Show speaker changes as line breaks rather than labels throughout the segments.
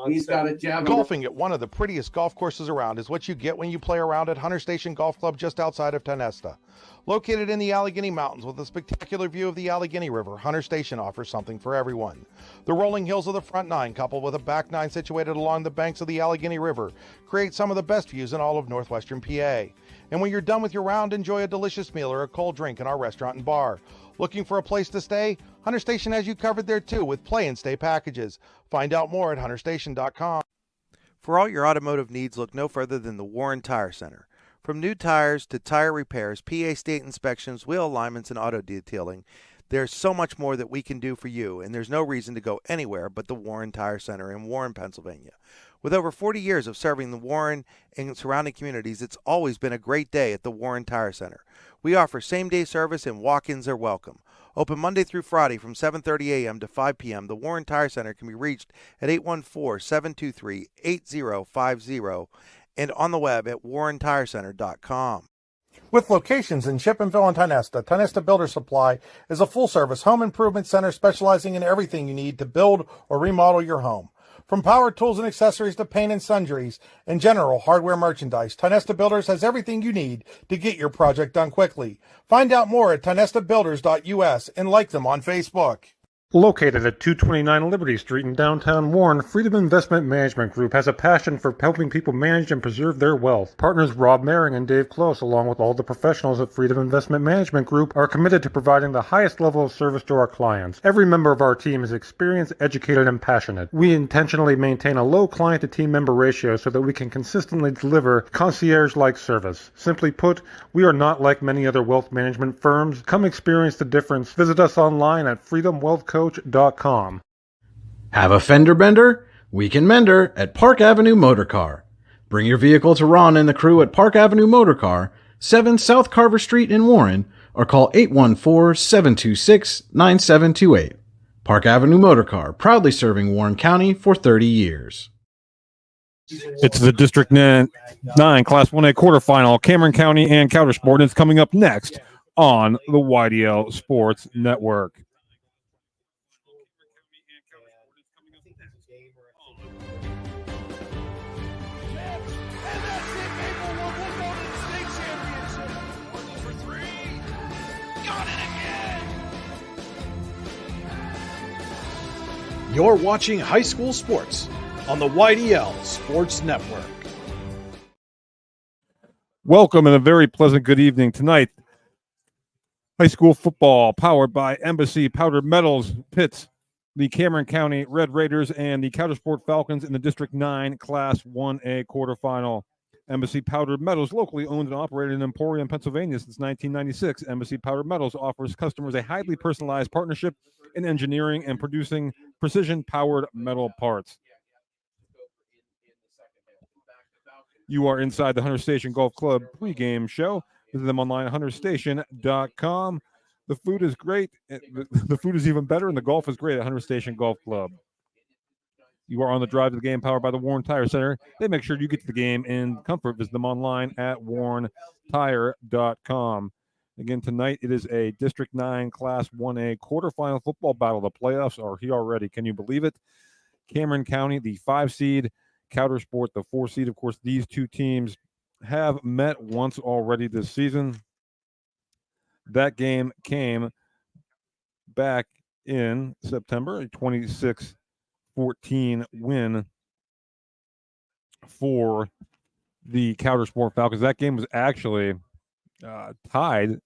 He's got a javelin.
Golfing at one of the prettiest golf courses around is what you get when you play around at Hunter Station Golf Club just outside of Tonesta. Located in the Allegheny Mountains with a spectacular view of the Allegheny River, Hunter Station offers something for everyone. The rolling hills of the front nine, coupled with a back nine situated along the banks of the Allegheny River, create some of the best views in all of northwestern PA. And when you're done with your round, enjoy a delicious meal or a cold drink in our restaurant and bar. Looking for a place to stay? Hunter Station has you covered there too with play and stay packages. Find out more at hunterstation.com. For all your automotive needs, look no further than the Warren Tire Center. From new tires to tire repairs, PA state inspections, wheel alignments, and auto detailing, there's so much more that we can do for you, and there's no reason to go anywhere but the Warren Tire Center in Warren, Pennsylvania. With over 40 years of serving the Warren and surrounding communities, it's always been a great day at the Warren Tire Center. We offer same-day service and walk-ins are welcome. Open Monday through Friday from 7:30 a.m. to 5 p.m., the Warren Tire Center can be reached at 814-723-8050 and on the web at warrentirecenter.com. With locations in Chippenville and Tonesta, Tonesta Builder Supply is a full-service home improvement center specializing in everything you need to build or remodel your home. From power tools and accessories to paint and sundries and general hardware merchandise, Tonesta Builders has everything you need to get your project done quickly. Find out more at tonestabuilders.us and like them on Facebook.
Located at 229 Liberty Street in downtown Warren, Freedom Investment Management Group has a passion for helping people manage and preserve their wealth. Partners Rob Maring and Dave Close, along with all the professionals at Freedom Investment Management Group, are committed to providing the highest level of service to our clients. Every member of our team is experienced, educated, and passionate. We intentionally maintain a low client-to-team member ratio so that we can consistently deliver concierge-like service. Simply put, we are not like many other wealth management firms. Come experience the difference. Visit us online at freedomwealthcoach.com.
Have a fender bender? We can mender at Park Avenue Motor Car. Bring your vehicle to Ron and the crew at Park Avenue Motor Car, 7 South Carver Street in Warren, or call 814-726-9728. Park Avenue Motor Car, proudly serving Warren County for 30 years.
It's the District 9 Class 1A quarterfinal, Cameron County and Coudersport. It's coming up next on the YDL Sports Network.
You're watching high school sports on the YDL Sports Network.
Welcome and a very pleasant good evening tonight. High school football powered by Embassy Powdered Metals pits the Cameron County Red Raiders and the Coudersport Falcons in the District 9 Class 1A quarterfinal. Embassy Powdered Metals, locally owned and operated in Emporium, Pennsylvania since 1996. Embassy Powdered Metals offers customers a highly personalized partnership in engineering and producing precision-powered metal parts. You are inside the Hunter Station Golf Club pregame show. Visit them online at hunterstation.com. The food is great. The food is even better, and the golf is great at Hunter Station Golf Club. You are on the drive to the game powered by the Warren Tire Center. They make sure you get to the game in comfort. Visit them online at warrentire.com. Again, tonight it is a District 9 Class 1A quarterfinal football battle. The playoffs are here already. Can you believe it? Cameron County, the 5 seed, Coudersport, the 4 seed. Of course, these two teams have met once already this season. That game came back in September, a 26-14 win for the Coudersport Falcons. That game was actually tied.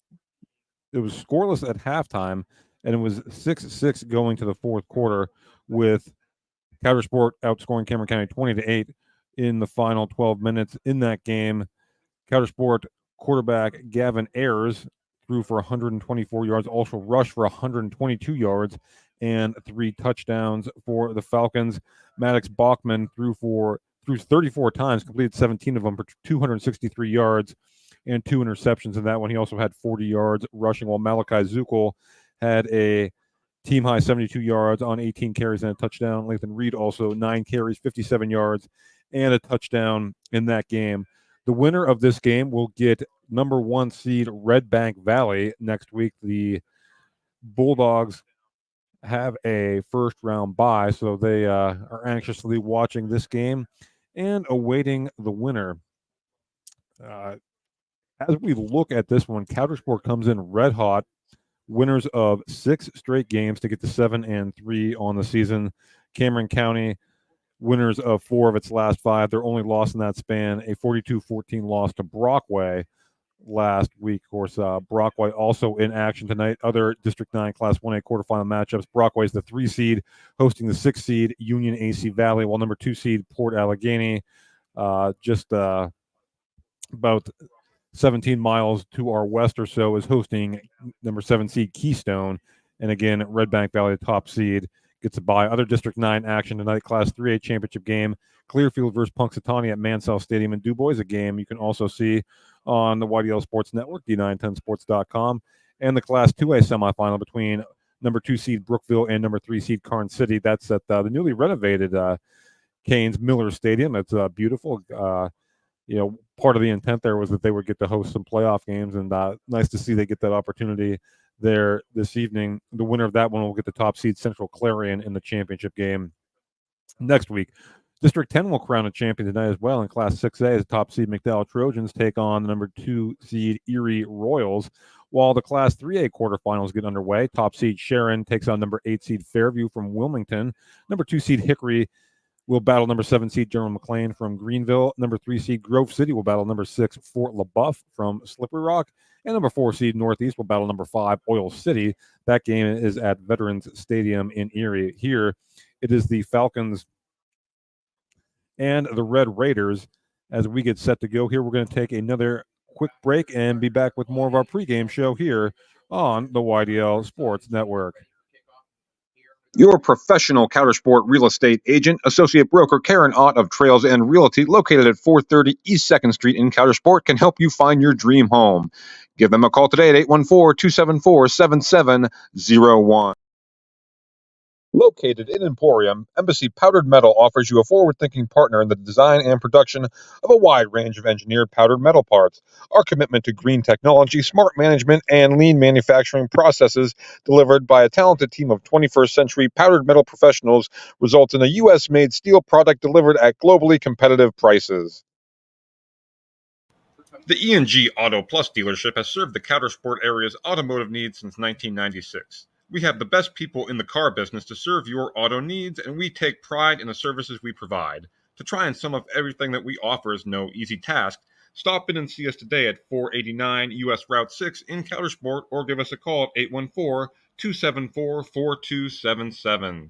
It was scoreless at halftime, and it was 6-6 going to the fourth quarter, with Coudersport outscoring Cameron County 20-8 in the final 12 minutes. In that game, Coudersport quarterback Gavin Ayers threw for 124 yards, also rushed for 122 yards and 3 touchdowns for the Falcons. Maddox Bachman threw 34 times, completed 17 of them for 263 yards and 2 interceptions in that one. He also had 40 yards rushing, while Malachi Zukel had a team-high 72 yards on 18 carries and a touchdown. Lathan Reed also 9 carries, 57 yards, and a touchdown in that game. The winner of this game will get number 1 seed Red Bank Valley next week. The Bulldogs have a first round bye, so they are anxiously watching this game and awaiting the winner. As we look at this one, Coudersport comes in red hot, winners of 6 straight games to get to 7-3 on the season. Cameron County, winners of 4 of its last 5. Their only loss in that span, a 42-14 loss to Brockway last week. Of course, Brockway also in action tonight. Other District 9 Class 1A quarterfinal matchups. Brockway is the 3 seed, hosting the 6 seed Union AC Valley, while number 2 seed Port Allegheny, just about 17 miles to our west or so, is hosting number 7 seed Keystone. And again, Red Bank Valley, the top seed, gets a bye. Other District 9 action tonight, Class 3A championship game, Clearfield versus Punxsutawney at Mansell Stadium in DuBois, a game you can also see on the YDL Sports Network, d910sports.com, and the Class 2A semifinal between number 2 seed Brookville and number 3 seed Karn City. That's at the newly renovated Canes Miller Stadium. It's beautiful. Part of the intent there was that they would get to host some playoff games, and nice to see they get that opportunity there this evening. The winner of that one will get the top seed Central Clarion in the championship game next week. District 10 will crown a champion tonight as well in Class 6A as top seed McDowell Trojans take on the number 2 seed Erie Royals. While the Class 3A quarterfinals get underway, top seed Sharon takes on number 8 seed Fairview from Wilmington. Number 2 seed Hickory will battle number 7 seed General McLean from Greenville. Number 3 seed Grove City will battle number 6 Fort LaBeouf from Slippery Rock. And number 4 seed Northeast will battle number 5 Oil City. That game is at Veterans Stadium in Erie. Here, it is the Falcons and the Red Raiders. As we get set to go here, we're going to take another quick break and be back with more of our pregame show here on the YDL Sports Network.
Your professional Coudersport real estate agent, associate broker Karen Ott of Trails and Realty, located at 430 East 2nd Street in Coudersport, can help you find your dream home. Give them a call today at 814-274-7701. Located in Emporium, Embassy Powdered Metal offers you a forward-thinking partner in the design and production of a wide range of engineered powdered metal parts. Our commitment to green technology, smart management, and lean manufacturing processes delivered by a talented team of 21st century powdered metal professionals results in a U.S.-made steel product delivered at globally competitive prices.
The E&G Auto Plus dealership has served the Coudersport area's automotive needs since 1996. We have the best people in the car business to serve your auto needs, and we take pride in the services we provide. To try and sum up everything that we offer is no easy task. Stop in and see us today at 489 U.S. Route 6 in Coudersport, or give us a call at 814-274-4277.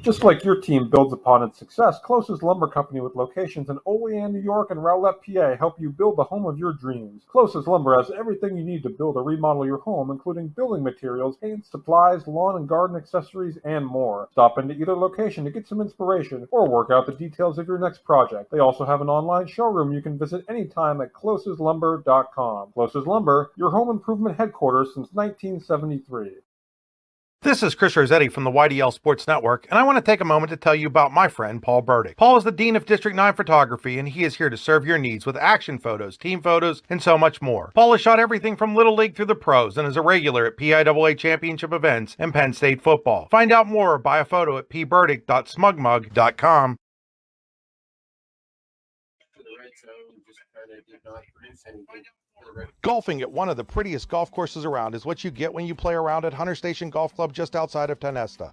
Just like your team builds upon its success, Closest Lumber Company with locations in Olean, New York and Rowlett, PA help you build the home of your dreams. Closest Lumber has everything you need to build or remodel your home, including building materials, paint, supplies, lawn and garden accessories, and more. Stop into either location to get some inspiration or work out the details of your next project. They also have an online showroom you can visit anytime at closestlumber.com. Closest Lumber, your home improvement headquarters since 1973.
This is Chris Rossetti from the YDL Sports Network, and I want to take a moment to tell you about my friend Paul Burdick. Paul is the Dean of District 9 Photography, and he is here to serve your needs with action photos, team photos, and so much more. Paul has shot everything from Little League through the pros and is a regular at PIAA championship events and Penn State football. Find out more or buy a photo at pburdick.smugmug.com. Golfing at one of the prettiest golf courses around is what you get when you play around at Hunter Station Golf Club just outside of Tonesta.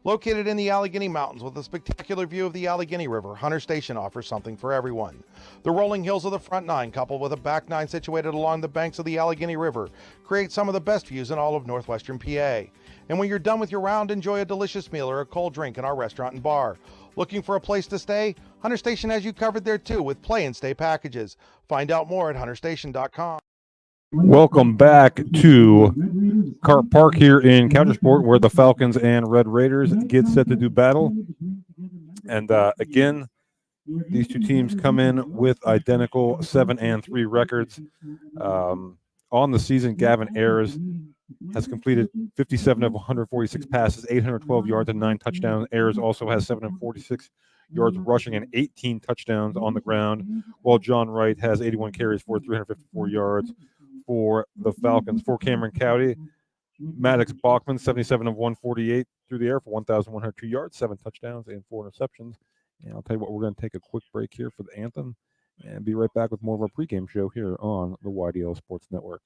Located in the Allegheny Mountains with a spectacular view of the Allegheny River, Hunter Station offers something for everyone. The rolling hills of the front nine, coupled with a back nine situated along the banks of the Allegheny River, create some of the best views in all of northwestern PA. And when you're done with your round, enjoy a delicious meal or a cold drink in our restaurant and bar. Looking for a place to stay? Hunter Station has you covered there too with play and stay packages. Find out more at hunterstation.com.
Welcome back to Cart Park here in Coudersport, where the Falcons and Red Raiders get set to do battle. And again, these two teams come in with identical 7-3 records. On the season, Gavin Ayers has completed 57 of 146 passes, 812 yards, and 9 touchdowns. Ayers also has 746 yards rushing and 18 touchdowns on the ground, while John Wright has 81 carries for 354 yards for the Falcons. For Cameron County, Maddox Bachman, 77 of 148 through the air for 1,102 yards, 7 touchdowns, and 4 interceptions. And I'll tell you what, we're going to take a quick break here for the anthem and be right back with more of our pregame show here on the YDL Sports Network.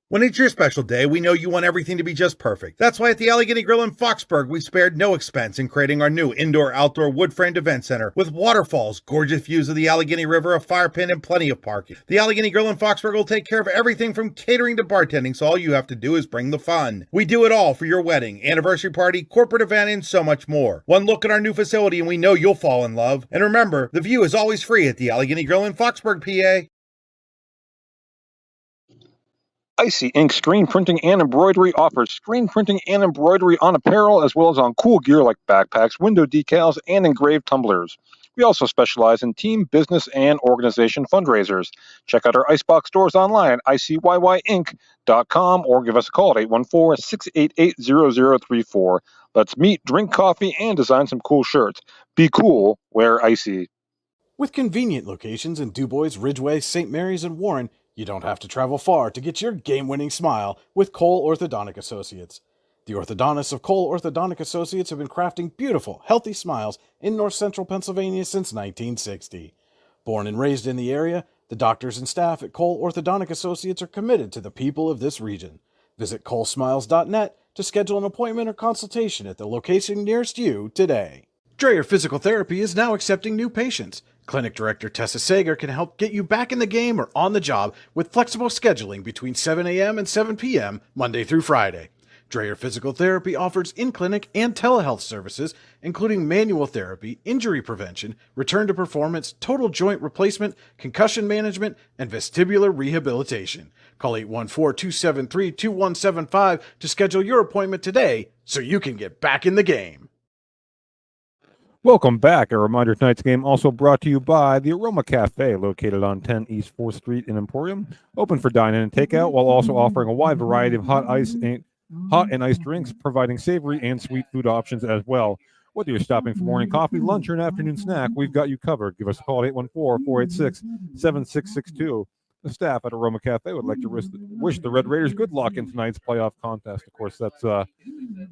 When it's your special day, we know you want everything to be just perfect. That's why at the Allegheny Grill in Foxburg, we spared no expense in creating our new indoor-outdoor wood-framed event center with waterfalls, gorgeous views of the Allegheny River, a fire pit, and plenty of parking. The Allegheny Grill in Foxburg will take care of everything from catering to bartending, so all you have to do is bring the fun. We do it all for your wedding, anniversary party, corporate event, and so much more. One look at our new facility and we know you'll fall in love. And remember, the view is always free at the Allegheny Grill in Foxburg, PA.
Icy Ink Screen Printing and Embroidery offers screen printing and embroidery on apparel as well as on cool gear like backpacks, window decals, and engraved tumblers. We also specialize in team, business, and organization fundraisers. Check out our Icebox stores online at icyync.com or give us a call at 814-688-0034. Let's meet, drink coffee, and design some cool shirts. Be cool, wear Icy.
With convenient locations in DuBois, Ridgeway, St. Mary's, and Warren, you don't have to travel far to get your game-winning smile with Cole Orthodontic Associates. The orthodontists of Cole Orthodontic Associates have been crafting beautiful, healthy smiles in north central Pennsylvania since 1960. Born and raised in the area, the doctors and staff at Cole Orthodontic Associates are committed to the people of this region. Visit colesmiles.net to schedule an appointment or consultation at the location nearest you today. Dreyer Physical Therapy is now accepting new patients. Clinic Director Tessa Sager can help get you back in the game or on the job with flexible scheduling between 7 a.m. and 7 p.m. Monday through Friday. Dreyer Physical Therapy offers in-clinic and telehealth services, including manual therapy, injury prevention, return to performance, total joint replacement, concussion management, and vestibular rehabilitation. Call 814-273-2175 to schedule your appointment today so you can get back in the game.
Welcome back. A reminder, tonight's game also brought to you by the Aroma Cafe, located on 10 East 4th Street in Emporium, open for dine-in and takeout, while also offering a wide variety of hot and iced drinks, providing savory and sweet food options as well. Whether you're stopping for morning coffee, lunch, or an afternoon snack, we've got you covered. Give us a call at 814-486-7662. The staff at Aroma Cafe would like to wish the Red Raiders good luck in tonight's playoff contest. Of course, that's the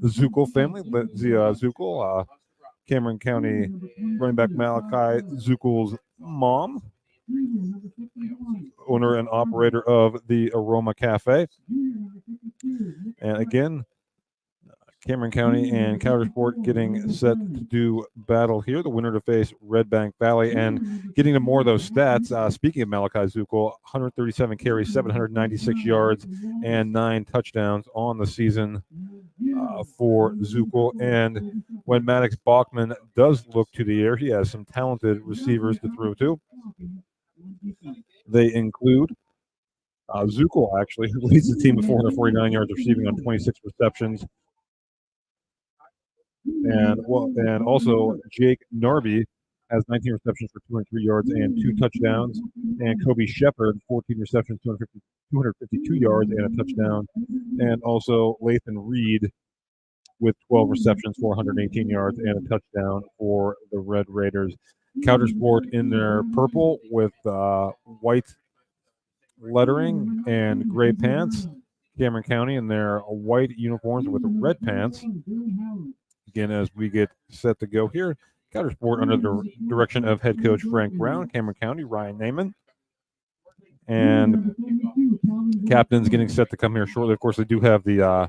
Zukel family, Lindsay Zukel, Cameron County running back Malachi Zukel's mom, owner and operator of the Aroma Cafe. And again, Cameron County and Coudersport getting set to do battle here. The winner to face Red Bank Valley. And getting to more of those stats, speaking of Malachi Zukel, 137 carries, 796 yards, and 9 touchdowns on the season for Zukel. And when Maddox Bachman does look to the air, he has some talented receivers to throw to. They include Zukel, actually, who leads the team with 449 yards receiving on 26 receptions. And also Jake Narby has 19 receptions for 203 yards and 2 touchdowns. And Kobe Shepard, 14 receptions, 252 yards and a touchdown. And also Lathan Reed with 12 receptions, 418 yards and a touchdown for the Red Raiders. Coudersport in their purple with white lettering and gray pants. Cameron County in their white uniforms with red pants. Again, as we get set to go here, Coudersport under the direction of head coach Frank Brown, Cameron County, Ryan Naiman. And captain's getting set to come here shortly. Of course, they do have the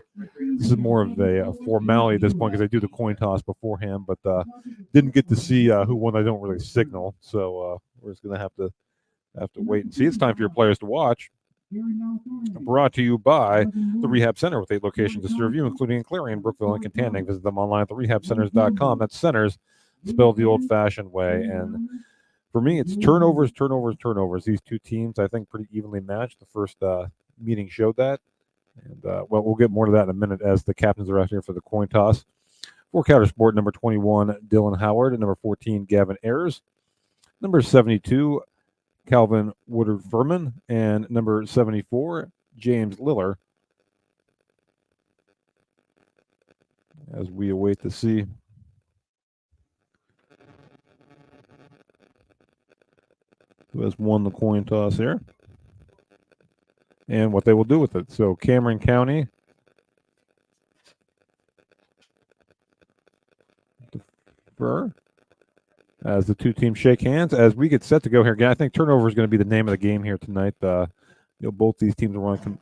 this is more of a formality at this point because they do the coin toss beforehand, but didn't get to see who won. I don't really signal, so we're just going to have to wait and see. It's time for your players to watch. Brought to you by the Rehab Center with 8 locations to serve you, including in Clarion, Brookville, and Cantanning. Visit them online at therehabcenters.com. That's centers spelled the old-fashioned way. And for me, it's turnovers. These two teams, I think, pretty evenly matched. The first meeting showed that. And, well, we'll get more to that in a minute as the captains are out here for the coin toss. For Coudersport, number 21, Dylan Howard, and number 14, Gavin Ayers. Number 72, Calvin Woodard Furman, and number 74, James Liller. As we await to see who has won the coin toss here. and what they will do with it. So Cameron County defer as the two teams shake hands as we get set to go here again. I think turnover is going to be the name of the game here tonight. Both these teams are going to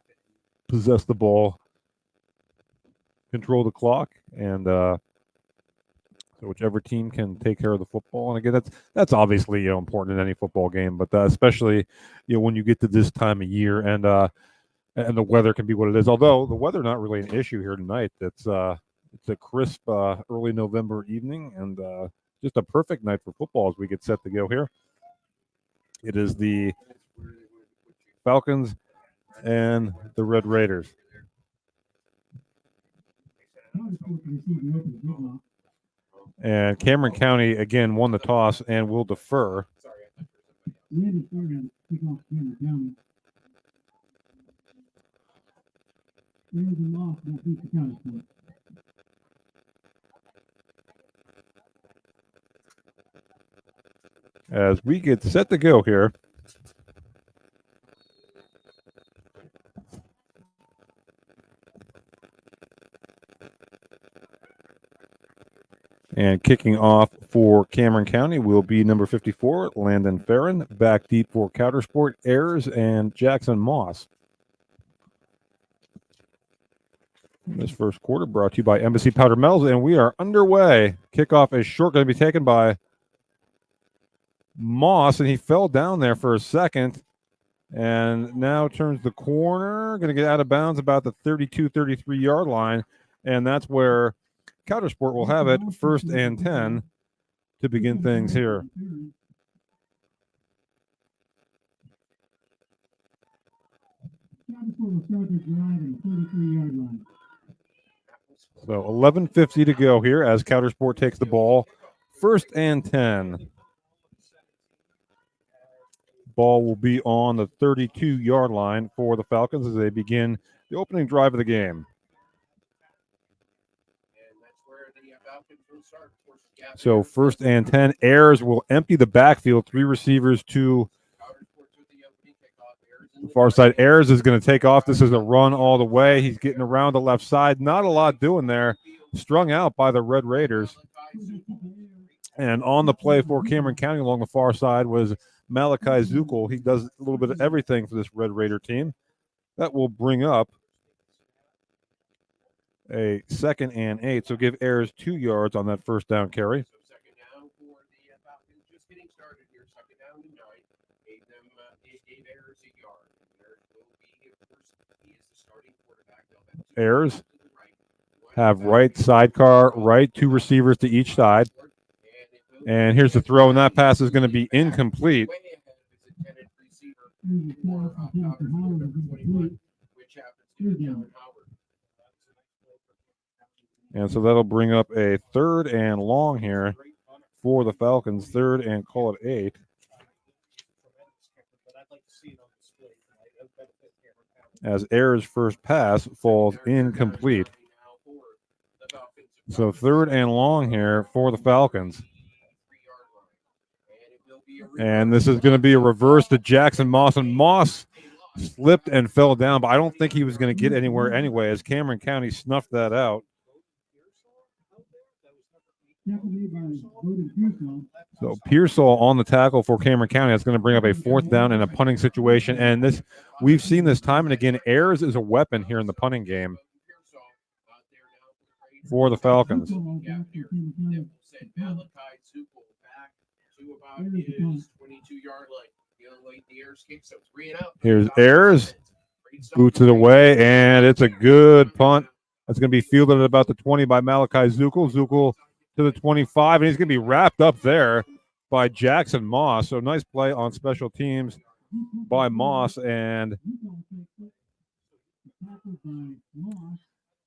possess the ball, control the clock, and so whichever team can take care of the football. And again, that's obviously important in any football game, but especially when you get to this time of year and the weather can be what it is. Although the weather not really an issue here tonight. It's a crisp early November evening and just a perfect night for football as we get set to go here. It is the Falcons and the Red Raiders. And Cameron County, again, won the toss and will defer. As we get set to go here. And kicking off for Cameron County will be number 54, Landon Farron. Back deep for Coudersport, Ayers, and Jackson Moss. This first quarter brought to you by Embassy Powder Metals, and we are underway. Kickoff is short, going to be taken by Moss, and he fell down there for a second. And now turns the corner, going to get out of bounds about the 32, 33-yard line. And that's where Coudersport will have it, 1st and 10 to begin things here. So 11:50 to go here as Coudersport takes the ball, 1st and 10. Ball will be on the 32-yard line for the Falcons as they begin the opening drive of the game. So 1st and 10. Ayers will empty the backfield. 3 receivers to the far side. Ayers is going to take off. This is a run all the way. He's getting around the left side. Not a lot doing there. Strung out by the Red Raiders. And on the play for Cameron County along the far side was Malachi Zukel. He does a little bit of everything for this Red Raider team. That will bring up a 2nd and 8. So give Ayers 2 yards on that first down carry. Ayers have right sidecar, right, 2 receivers to each side. And here's the throw, and that pass is going to be incomplete. And so that'll bring up a 3rd and long here for the Falcons, 3rd and call it 8. As Ayers' first pass falls incomplete. So 3rd and long here for the Falcons. And this is going to be a reverse to Jackson Moss. And Moss slipped and fell down, but I don't think he was going to get anywhere anyway as Cameron County snuffed that out. So Pearsall on the tackle for Cameron County. That's going to bring up a 4th down in a punting situation. And this, we've seen this time and again. Ayers is a weapon here in the punting game for the Falcons. Here's Ayers. Boots it away, and it's a good punt. That's going to be fielded at about the 20 by Malachi Zukel. Zukel to the 25, and he's going to be wrapped up there by Jackson Moss. So nice play on special teams by Moss, and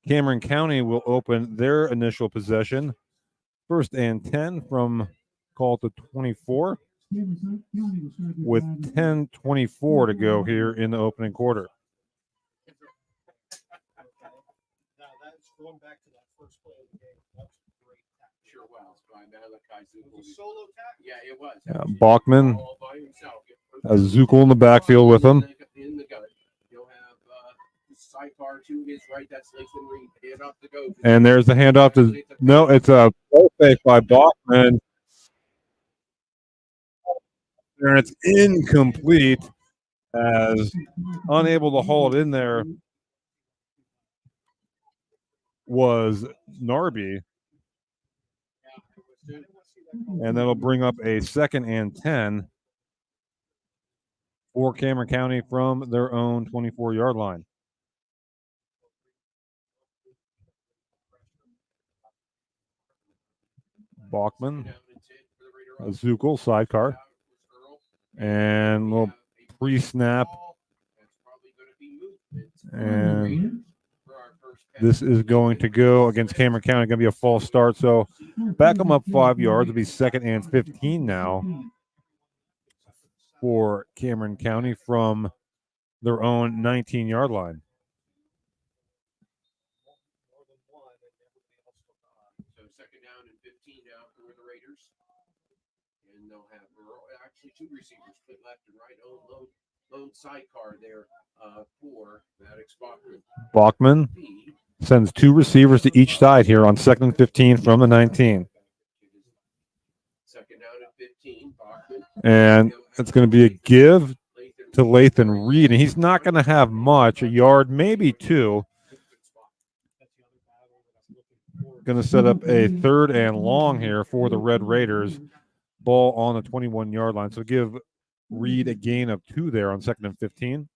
Cameron County will open their initial possession. 1st and 10 from call to 24 with 10:24 to go here in the opening quarter.
Now that's going back to that first play of the game. That's great. Sure was. Solo tackle. Yeah, it was.
Bachman has Zukel in the backfield with him.
sidecar to his right. That's Lathan Reed. Hand off to go.
And there's the handoff to no, it's a ball fake by Bachman. And it's incomplete as unable to hold it in there was Narby. And that'll bring up a 2nd and 10 for Cameron County from their own 24-yard line. Bachman, Zuckel, sidecar, and a little pre-snap. And this is going to go against Cameron County, going to be a false start. So back them up 5 yards. It'll be 2nd and 15 now for Cameron County from their own 19-yard line.
So 2nd down and 15 now for the Raiders. And they'll have actually 2 receivers split left and right. Load sidecar there for Maddox Bachman.
Bachman sends 2 receivers to each side here on 2nd and 15 from the 19.
2nd down and 15. Bachman.
And it's going to be a give to Lathan Reed, and he's not going to have much, a yard, maybe 2. Going to set up a 3rd and long here for the Red Raiders. Ball on the 21-yard line. So give Reed a gain of 2 there on 2nd and 15.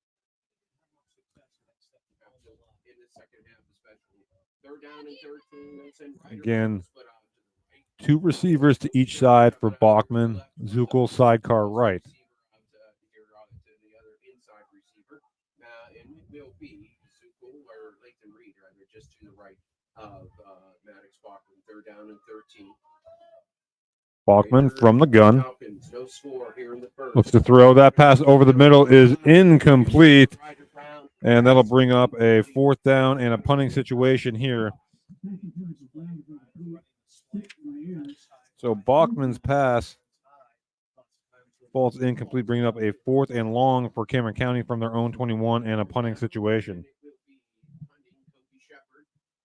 Again, 2 receivers to each side for Bachman. Zuckel, sidecar right.
And it will be Zuckel or Lathan Reed, rather, just to the right of Maddox Bachman. 3rd down and 13.
Bachman from the gun.
No score here in the first.
Looks to throw. That pass over the middle is incomplete. And that'll bring up a 4th down and a punting situation here. So Bachman's pass falls incomplete, bringing up a 4th and long for Cameron County from their own 21 and a punting situation.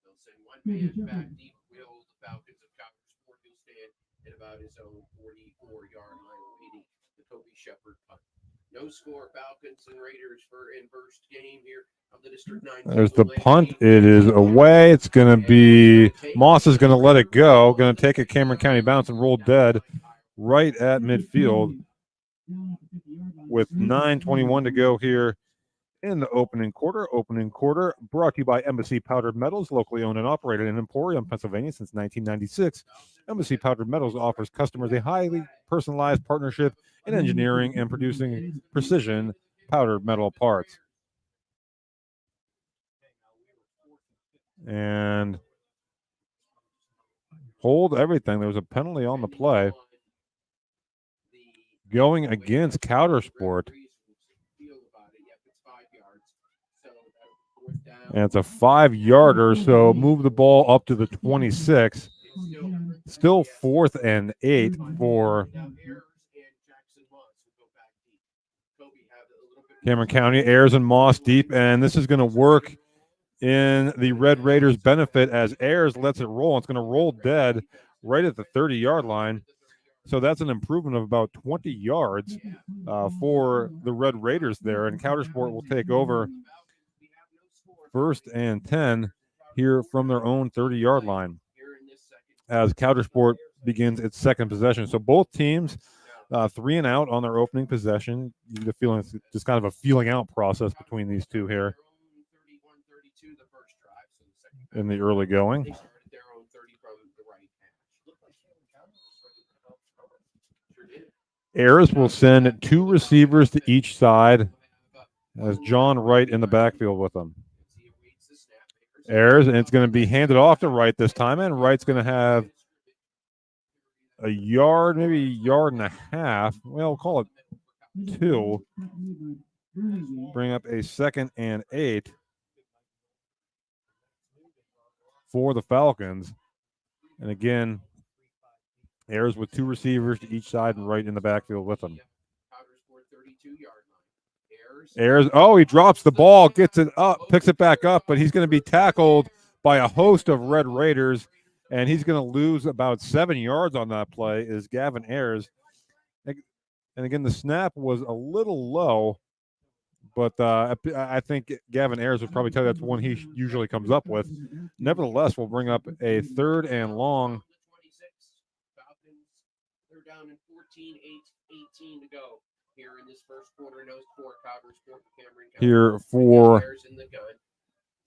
They'll send one man back deep. Will the Falcons of Coudersport will stand at about his own 44-yard line, waiting the Kobe Shepard punt. No score, Falcons and Raiders for in first game here of the District 9.
There's the punt. It is away. It's going to be Moss is going to let it go. Going to take a Cameron County bounce and roll dead right at midfield with 9:21 to go here in the opening quarter. Opening quarter brought to you by Embassy Powdered Metals, locally owned and operated in Emporium, Pennsylvania since 1996. Embassy Powdered Metals offers customers a highly personalized partnership in engineering and producing precision powdered metal parts. And hold everything. There was a penalty on the play going against Coudersport. And it's a 5-yarder, so move the ball up to the 26. Still 4th and 8 for Cameron County. Ayers and Moss deep, and this is going to work in the Red Raiders' benefit as Ayers lets it roll. It's going to roll dead right at the 30-yard line. So that's an improvement of about 20 yards for the Red Raiders there, and Coudersport will take over 1st and 10 here from their own 30-yard line as Coudersport begins its 2nd possession. So both teams 3 and out on their opening possession. The feeling it's just kind of a feeling out process between these two here in the early going. Ayers will send 2 receivers to each side as John Wright in the backfield with them. Ayers, and it's going to be handed off to Wright this time, and Wright's going to have a yard, maybe a yard and a half. Well, we'll call it 2. Bring up a 2nd and 8 for the Falcons. And again, Ayers with 2 receivers to each side and Wright in the backfield with them. Ayers, he drops the ball, gets it up, picks it back up, but he's going to be tackled by a host of Red Raiders, and he's going to lose about 7 yards on that play is Gavin Ayers. And again, the snap was a little low, but I think Gavin Ayers would probably tell you that's one he usually comes up with. Nevertheless, we'll bring up a 3rd and long.
They're down in 14, 18 to go here in this first quarter. No score. Coudersport, Cameron County.
Here for
Ayers in the gun.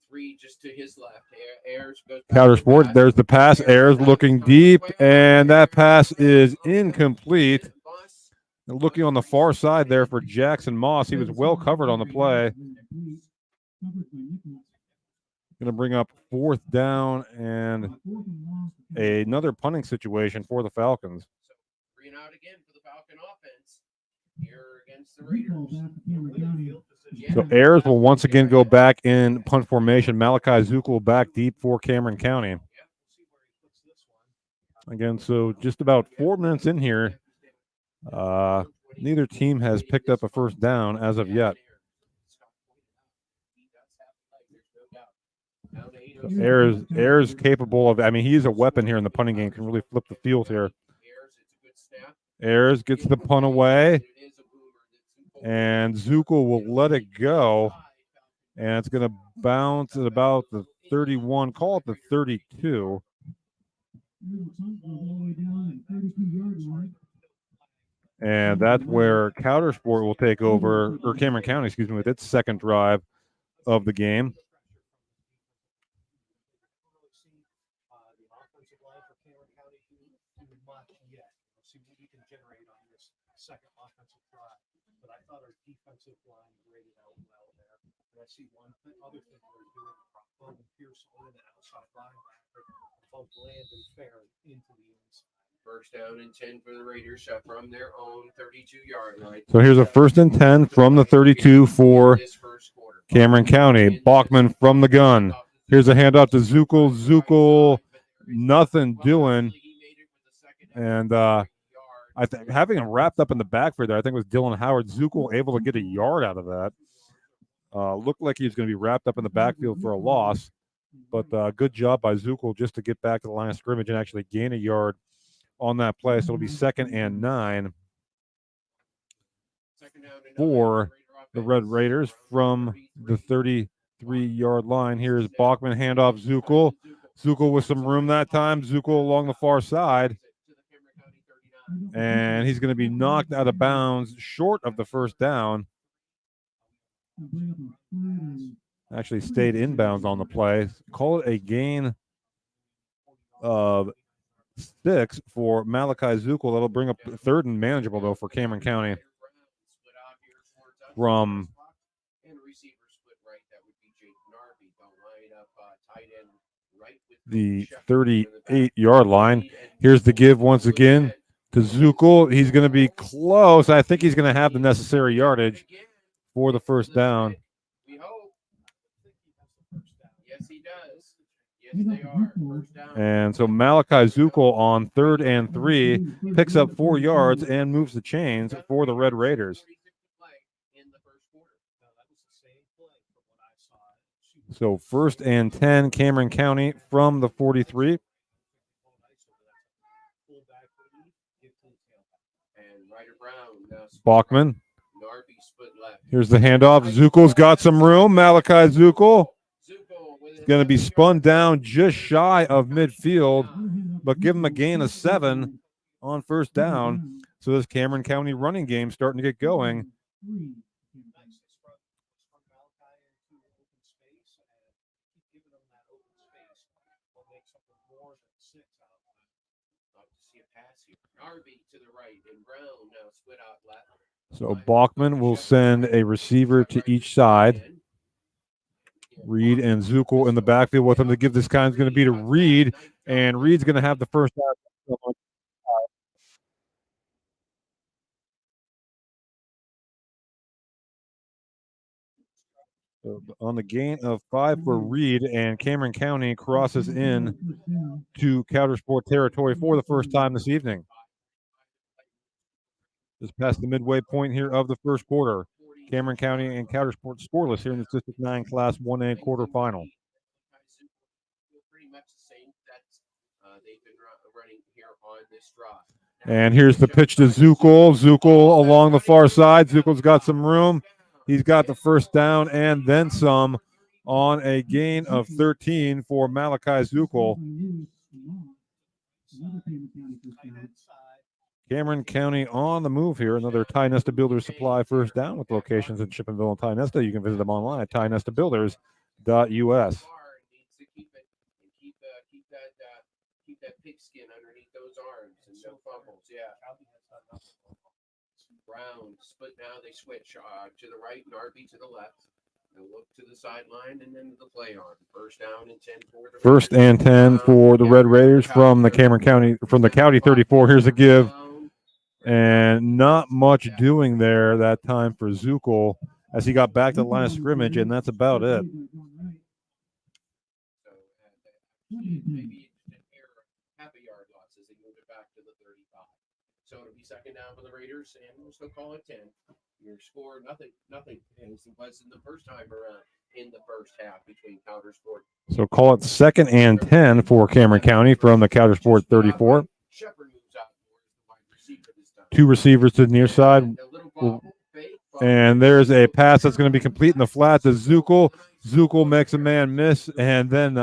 3 just to his left. Ayers goes
Coudersport. There's the pass. Ayers looking deep, and that pass is incomplete. Looking on the far side there for Jackson Moss. He was well covered on the play. Going to bring up 4th down and another punting situation for the Falcons.
3 and out again for the Falcon offense here against the Raiders.
So Ayers will once again go back in punt formation. Malachi Zukel back deep for Cameron County. Again, so just about 4 minutes in here. Neither team has picked up a first down as of yet. So Ayers capable of, he's a weapon here in the punting game, can really flip the field here. Ayers gets the punt away, and Zukel will let it go, and it's going to bounce at about the 31, call it the 32. And that's where Coudersport will take over, or Cameron County, with its second drive of the game.
I see one other thing we're doing from Pearson on the outside linebacker, bump Landon Fair into the inside.
First down and 10 for the Raiders from their own 32-yard line.
So here's a 1st and 10 from the 32 for Cameron County. Bachman from the gun. Here's a handoff to Zukel. Zukel, nothing doing. And I think having him wrapped up in the backfield there, I think it was Dylan Howard. Zukel able to get a yard out of that. Looked like he was going to be wrapped up in the backfield for a loss, but good job by Zukel just to get back to the line of scrimmage and actually gain a yard on that play. So it'll be 2nd and 9 for the Red Raiders from the 33-yard line. Here's Bachman, handoff Zukel. Zukel with some room that time. Zukel along the far side. And he's going to be knocked out of bounds short of the first down. Actually stayed inbounds on the play. Call it a gain of 6 for Malachi Zukel. That'll bring up 3rd and manageable, though, for Cameron County. From the 38-yard line. Here's the give once again to Zukel. He's going to be close. I think he's going to have the necessary yardage for the first down.
We hope. Yes, he does. Yes, they are. First down.
And so Malachi Zukel on 3rd and 3 picks up 4 yards and moves the chains for the Red Raiders. So 1st and 10, Cameron County from the 43. Bachman. Here's the handoff. Zukel's got some room. Malachi Zukel is going to be spun down just shy of midfield, but give him a gain of 7 on first down. So this Cameron County running game starting to get going. So Bachman will send a receiver to each side. Reed and Zukel in the backfield with him to give this guy is going to be to Reed, and Reed's going to have the first down. So on the gain of 5 for Reed, and Cameron County crosses in to Coudersport territory for the first time this evening. Just past the midway point here of the first quarter. Cameron County and Coudersport scoreless here in the District 9 Class 1A quarterfinal.
Pretty much the same sets they've been running here on this drive.
And here's the pitch to Zukel. Zukel along the far side. Zukel's got some room. He's got the first down and then some on a gain of 13 for Malachi Zukel. Cameron County on the move here. Another Ty Nesta Builders Supply first down with locations in Chippenville and Ty Nesta. You can visit them online at tynestabuilders.us.
Keep that pigskin underneath those arms and no fumbles. Yeah. Brown split now. They switch to the right and RB to the left. They'll look to the sideline and then the play on. First down and 10 for the
First and 10 for the Red Raiders from the Cameron County, from the County 34. Here's a give. And not much doing there that time for Zukel as he got back to the line of scrimmage, and that's about it.
Maybe half a yard loss as they move it back to the 35. So it'll be second down for the Raiders, and we'll still call it 10. Your score, nothing as it was in the first time around in the first half between Coudersport.
So call it second and 10 for Cameron County from the Coudersport 34. Two receivers to the near side. And there's a pass that's going to be complete in the flat to Zukel. Zukel makes a man miss and then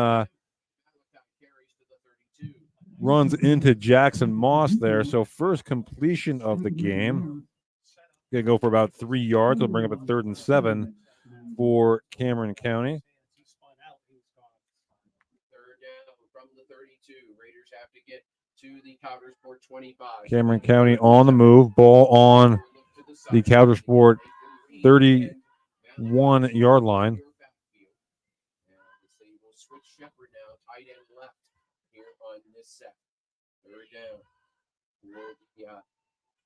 runs into Jackson Moss there. So first completion of the game. Going to go for about 3 yards. They'll bring up a 3rd and 7 for Cameron County.
Third down from the 32. Raiders have to get to the Coudersport 25.
Cameron County on the move. Ball on the Coudersport 31-yard line.
They will switch Shepard now, tight end left here on this set. Third down.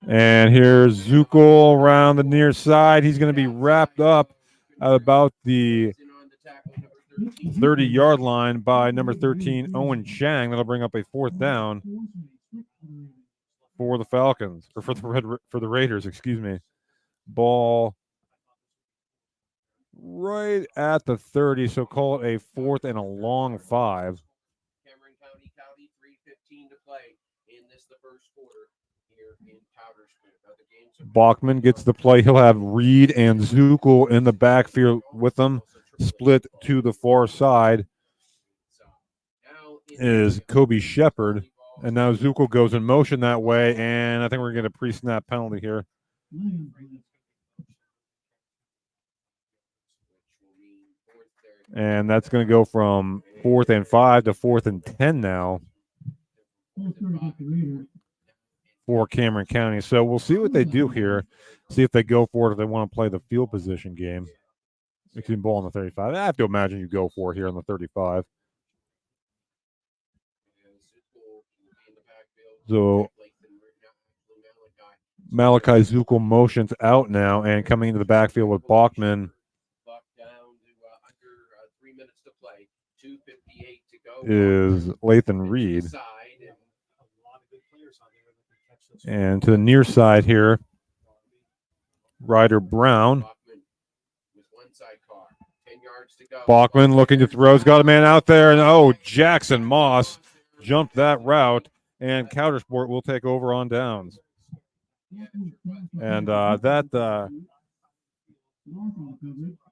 And here's Zukel around the near side. He's going to be wrapped up at about the 30-yard line by number 13, Owen Chang. That'll bring up a 4th down for the Falcons, or for the Raiders, excuse me. Ball right at the 30, so call it a 4th and a long 5.
Cameron County, 3:15 to play in this, the first quarter here in Coudersport. The game's
Bachman gets the play. He'll have Reed and Zukel in the backfield with them. Split to the far side is Kobe Shepard. And now Zukel goes in motion that way, and I think we're going to get a pre-snap penalty here. And that's going to go from 4th and 5 to 4th and 10 now for Cameron County. So we'll see what they do here. See if they go for it, if they want to play the field position game. You can ball on the 35. I have to imagine you go for it here on the 35. So Malachi Zukel motions out now, and coming into the backfield with Bachman is Lathan Reed. And to the near side here, Ryder Brown. Bachman looking to throw. He's got a man out there, and Jackson Moss jumped that route, and Coudersport will take over on downs. And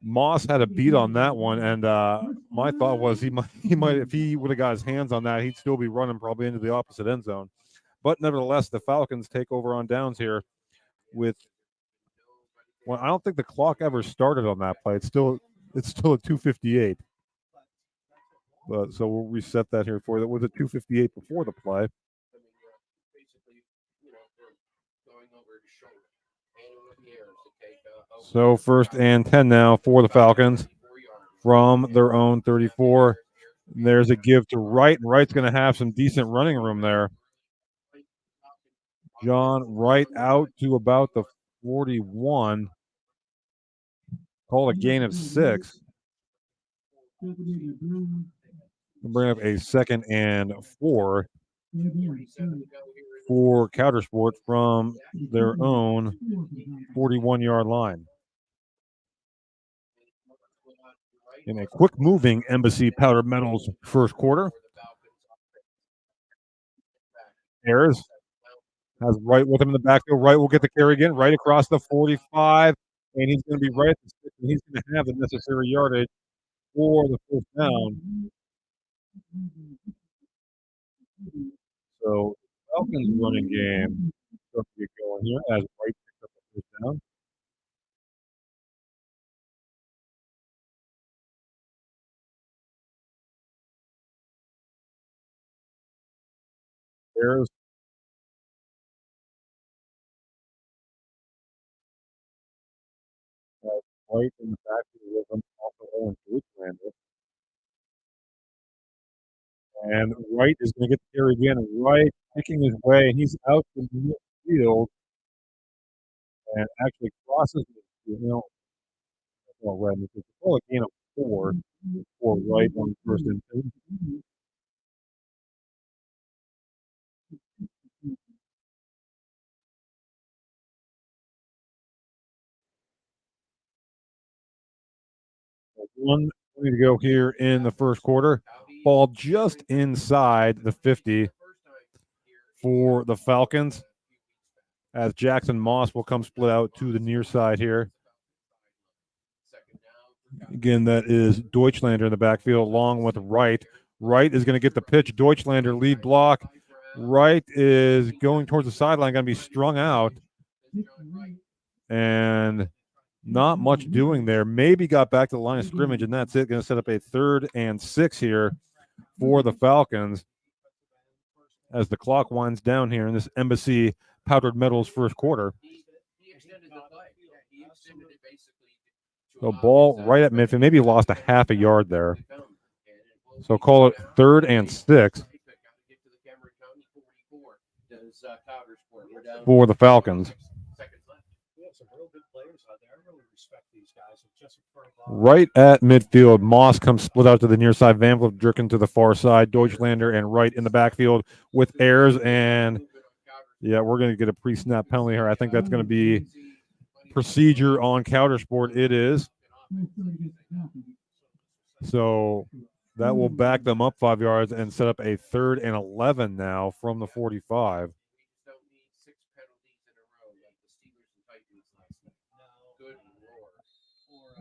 Moss had a beat on that one, and my thought was he might if he would have got his hands on that, he'd still be running probably into the opposite end zone. But nevertheless, the Falcons take over on downs here with. Well, I don't think the clock ever started on that play. It's still at 2:58. But so we'll reset that here for you. That was at 2:58 before the play. So 1st and 10 now for the Falcons from their own 34. There's a give to Wright, and Wright's going to have some decent running room there. John Wright out to about the 41. Call a gain of 6. We'll bring up a 2nd and 4 for Coudersport from their own 41-yard line. In a quick moving Embassy Powder Metals first quarter. Ayers has Wright with him in the backfield. Wright will get the carry again, right across the 45, and he's going to be right at the 6, and he's going to have the necessary yardage for the first down. So Falcons running game starts to get going here as Wright picks up the first down. Ayers White in the backfield with him, also Owen Deutschlander. And Wright is going to get the carry again, and Wright picking his way. He's out to the midfield and actually crosses the field. Right, it's a gain of 4 for Wright on first and 2. One to go here in the first quarter. Ball just inside the 50 for the Falcons, as Jackson Moss will come split out to the near side here. Again, that is Deutschlander in the backfield along with Wright. Wright is going to get the pitch. Deutschlander lead block. Wright is going towards the sideline, going to be strung out. And not much doing there. Maybe got back to the line of scrimmage, and that's it. Going to set up a 3rd and 6 here for the Falcons as the clock winds down here in this Embassy Powdered Metals first quarter. So ball right at midfield. Maybe lost a half a yard there. So call it 3rd and 6 for the Falcons. Right at midfield, Moss comes split out to the near side. Van Vliet jerking to the far side. Deutschlander and Wright in the backfield with Ayers. And, yeah, we're going to get a pre-snap penalty here. I think that's going to be procedure on Coudersport. It is. So that will back them up 5 yards and set up a 3rd and 11 now from the 45.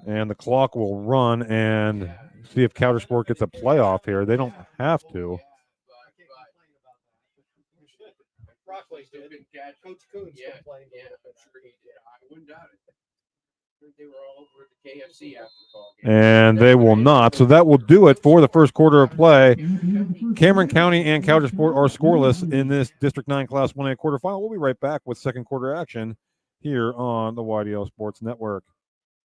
And the clock will run and see if Coudersport gets a playoff here. They don't have to. And they will not. So that will do it for the first quarter of play. Cameron County and Coudersport are scoreless in this District 9 Class 1A quarterfinal. We'll be right back with second quarter action here on the YDL Sports Network.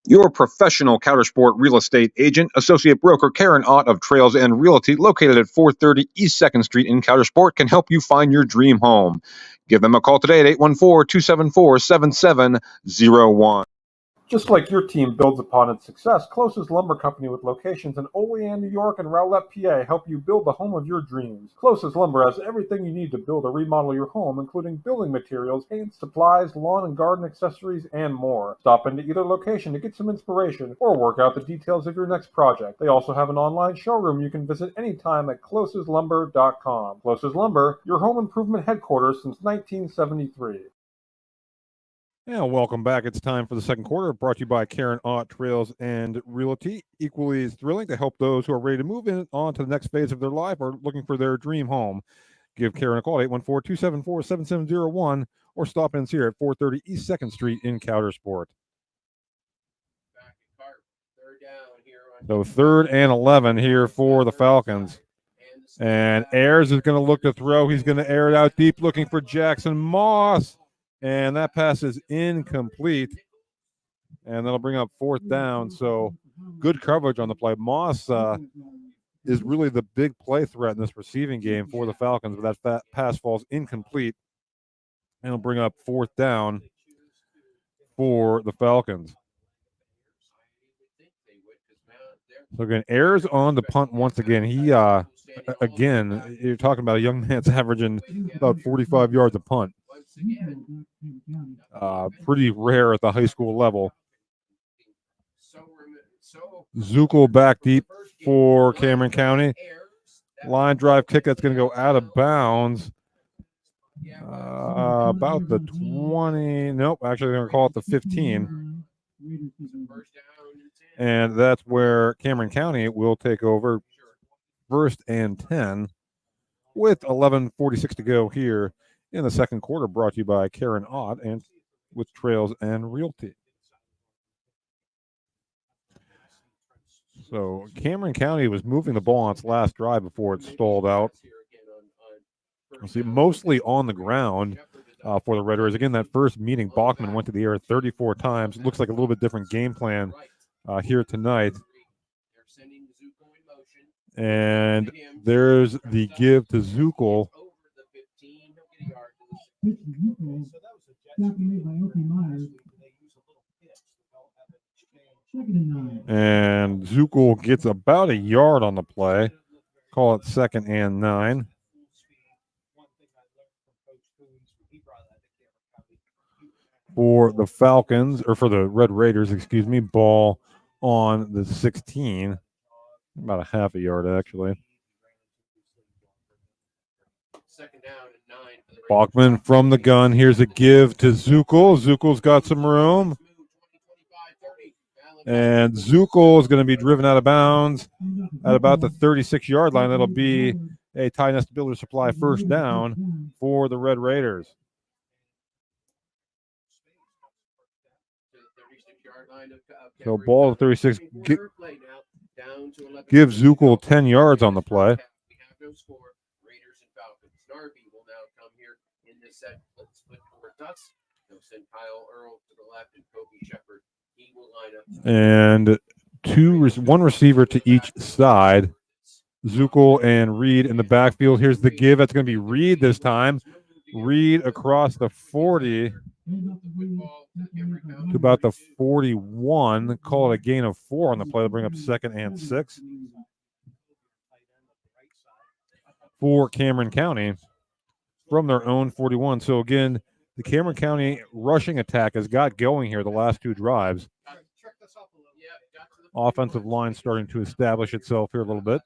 Your professional Coudersport real estate agent, associate broker Karen Ott of Trails and Realty, located at 430 East 2nd Street in Coudersport, can help you find your dream home. Give them a call today at 814-274-7701.
Just like your team builds upon its success, Closest Lumber Company with locations in Olean, New York and Rowlett, PA help you build the home of your dreams. Closest Lumber has everything you need to build or remodel your home, including building materials, paint, supplies, lawn and garden accessories, and more. Stop into either location to get some inspiration or work out the details of your next project. They also have an online showroom you can visit anytime at closeslumber.com. Closest Lumber, your home improvement headquarters since 1973.
And welcome back. It's time for the second quarter, brought to you by Karen Ott Trails and Realty. Equally as thrilling to help those who are ready to move in on to the next phase of their life or looking for their dream home. Give Karen a call at 814-274-7701 or stop in here at 430 East 2nd Street in Coudersport. So 3rd and 11 here for the Falcons. And Ayers is going to look to throw. He's going to air it out deep, looking for Jackson Moss. And that pass is incomplete. And that'll bring up 4th down. So good coverage on the play. Moss is really the big play threat in this receiving game for the Falcons, but that pass falls incomplete. And it'll bring up 4th down for the Falcons. So again, Ayers on the punt once again. He, again, you're talking about a young man's averaging about 45 yards a punt. Pretty rare at the high school level. Zukel back deep for Cameron County. Line drive kick that's going to go out of bounds. About the 20. Nope, actually, they're going to call it the 15. And that's where Cameron County will take over 1st and 10 with 11:46 to go here in the second quarter, brought to you by Karen Ott and with Trails and Realty. So Cameron County was moving the ball on its last drive before it stalled out. See, mostly on the ground for the Red Raiders. Again, that first meeting, Bachman went to the air 34 times. Looks like a little bit different game plan here tonight. And there's the give to Zukel. And Zukel gets about a yard on the play. Call it 2nd and 9. For the Falcons, or for the Red Raiders, excuse me, ball on the 16. About a half a yard, actually. Bachman from the gun. Here's a give to Zukel. Zukel's got some room. And Zukel is going to be driven out of bounds at about the 36-yard line. That'll be a Tie Nest Builder Supply first down for the Red Raiders. So ball to 36. Give Zukel 10 yards on the play. And one receiver to each side. Zukel and Reed in the backfield. Here's the give. That's going to be Reed this time. Reed across the 40 to about the 41. Call it a gain of 4 on the play to bring up 2nd and 6 for Cameron County from their own 41. So again, the Cameron County rushing attack has got going here the last 2 drives. Offensive line starting to establish itself here a little bit.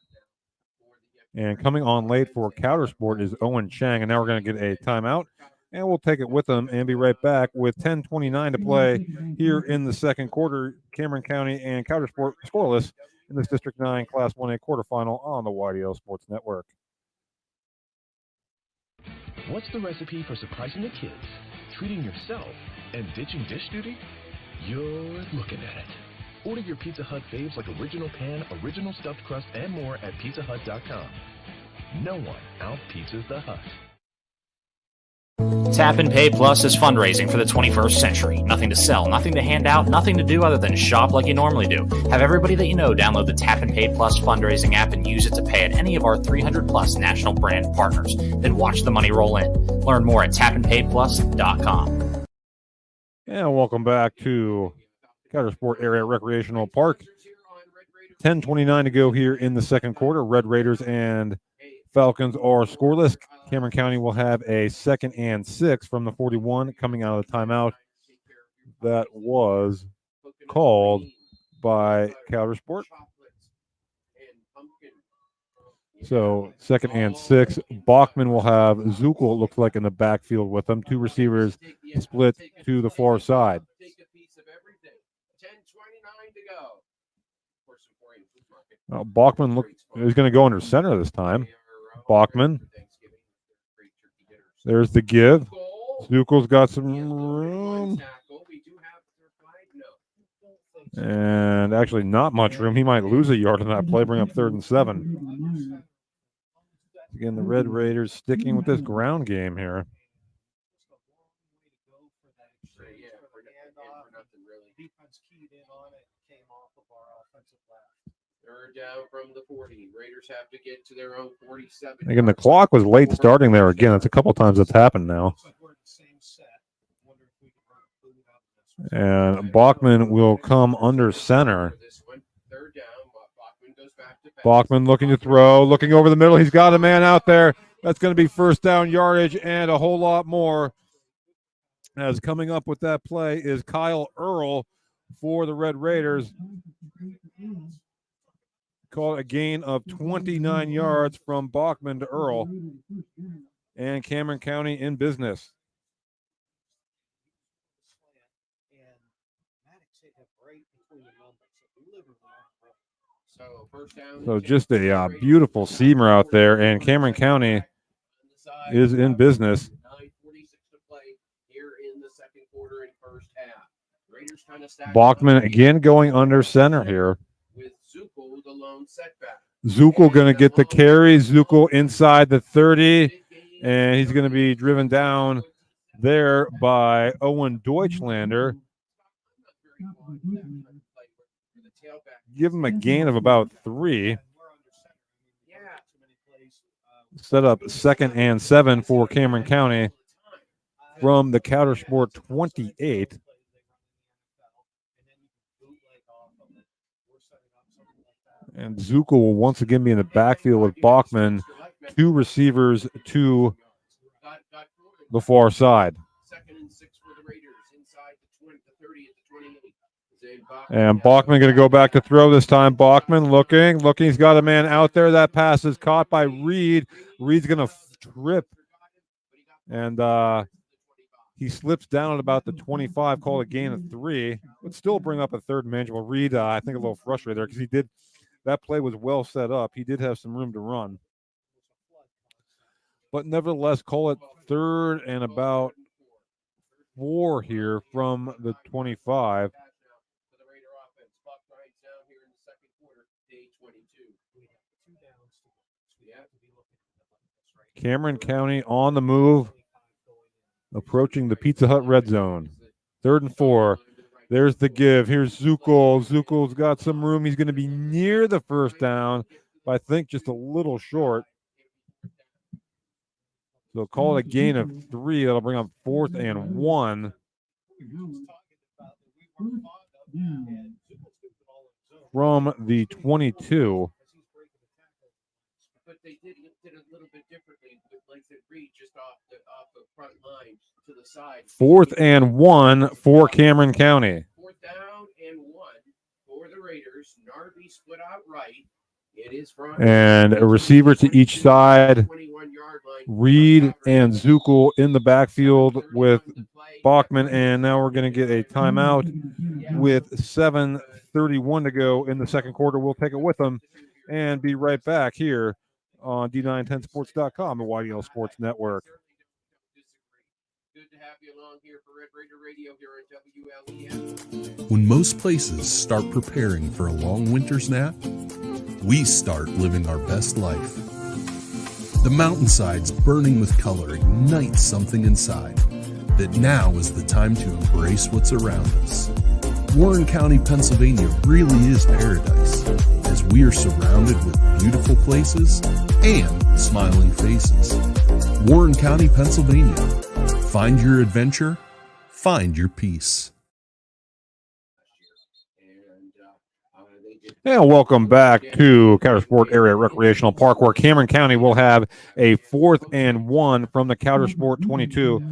And coming on late for Coudersport is Owen Chang. And now we're going to get a timeout. And we'll take it with them and be right back with 10:29 to play here in the second quarter. Cameron County and Coudersport scoreless in this District 9 Class 1A quarterfinal on the YDL Sports Network.
What's the recipe for surprising the kids, treating yourself, and ditching dish duty? You're looking at it. Order your Pizza Hut faves like original pan, original stuffed crust, and more at pizzahut.com. No one out-pizzas the Hut.
Tap and Pay Plus is fundraising for the 21st century. Nothing to sell, nothing to hand out, nothing to do other than shop like you normally do. Have everybody that you know download the Tap and Pay Plus fundraising app and use it to pay at any of our 300 plus national brand partners. Then watch the money roll in. Learn more at tapandpayplus.com.
And welcome back to Coudersport Area Recreational Park. 10:29 to go here in the second quarter. Red Raiders and Falcons are scoreless. Cameron County will have a 2nd and 6 from the 41 coming out of the timeout that was called by Coudersport. So 2nd and 6. Bachman will have Zukel, it looks like, in the backfield with them. 2 receivers split to the far side. Bachman is going to go under center this time. Bachman. There's the give. Zukel's got some room. And actually not much room. He might lose a yard on that play, bring up 3rd and 7. Again, the Red Raiders sticking with this ground game here.
Down from the 40. Raiders have to get to their own 47.
Again, the clock was late starting there again. It's a couple times that's happened now. And Bachman will come under center. Bachman looking to throw, looking over the middle. He's got a man out there. That's going to be first down yardage and a whole lot more. As coming up with that play is Kyle Earl for the Red Raiders. Called a gain of 29 yards from Bachman to Earl. And Cameron County in business. So just a beautiful seam route there, and Cameron County is in business.
9:46 to play here in the second quarter and first half. Raiders kind of stacked
Bachman again going under center here.
with Zuko the lone setback.
Zuko going to get the carry. Zuko inside the 30, and he's going to be driven down there by Owen Deutschlander. Give him a gain of about 3. Set up 2nd and 7 for Cameron County from the Coudersport 28. And Zuko will once again be in the backfield with Bachman. 2 receivers to the far side. And Bachman going to go back to throw this time. Bachman looking. He's got a man out there. That pass is caught by Reed. Reed's going to trip. And he slips down at about the 25, call a gain of 3. Would still bring up a third manageable. Reed, I think, a little frustrated there because that play was well set up. He did have some room to run. But nevertheless, call it 3rd and about 4 here from the 25. Cameron County on the move, approaching the Pizza Hut red zone. 3rd and 4. There's the give. Here's Zuko. Zuko's got some room. He's going to be near the first down, but I think just a little short. So call it a gain of 3. That'll bring up 4th and 1. From the 22.
But they did a little bit differently with Langston Reed just off the front line to the side.
4th and 1 for Cameron County.
4th down and 1 for the Raiders. Narby split out right. It is front.
And a receiver to each side. Reed and Zuko in the backfield with Bachman. And now we're going to get a timeout with 7:31 to go in the second quarter. We'll take it with them and be right back here on D910sports.com and YDL Sports Network.
Good to have you along here for Red Raider Radio here at WLEM.
When most places start preparing for a long winter's nap, we start living our best life. The mountainsides burning with color ignite something inside that now is the time to embrace what's around us. Warren County, Pennsylvania really is paradise, as we are surrounded with beautiful places and smiling faces. Warren County, Pennsylvania. Find your adventure, find your peace.
And welcome back to Coudersport Area Recreational Park, where Cameron County will have a 4th and 1 from the Coudersport 22.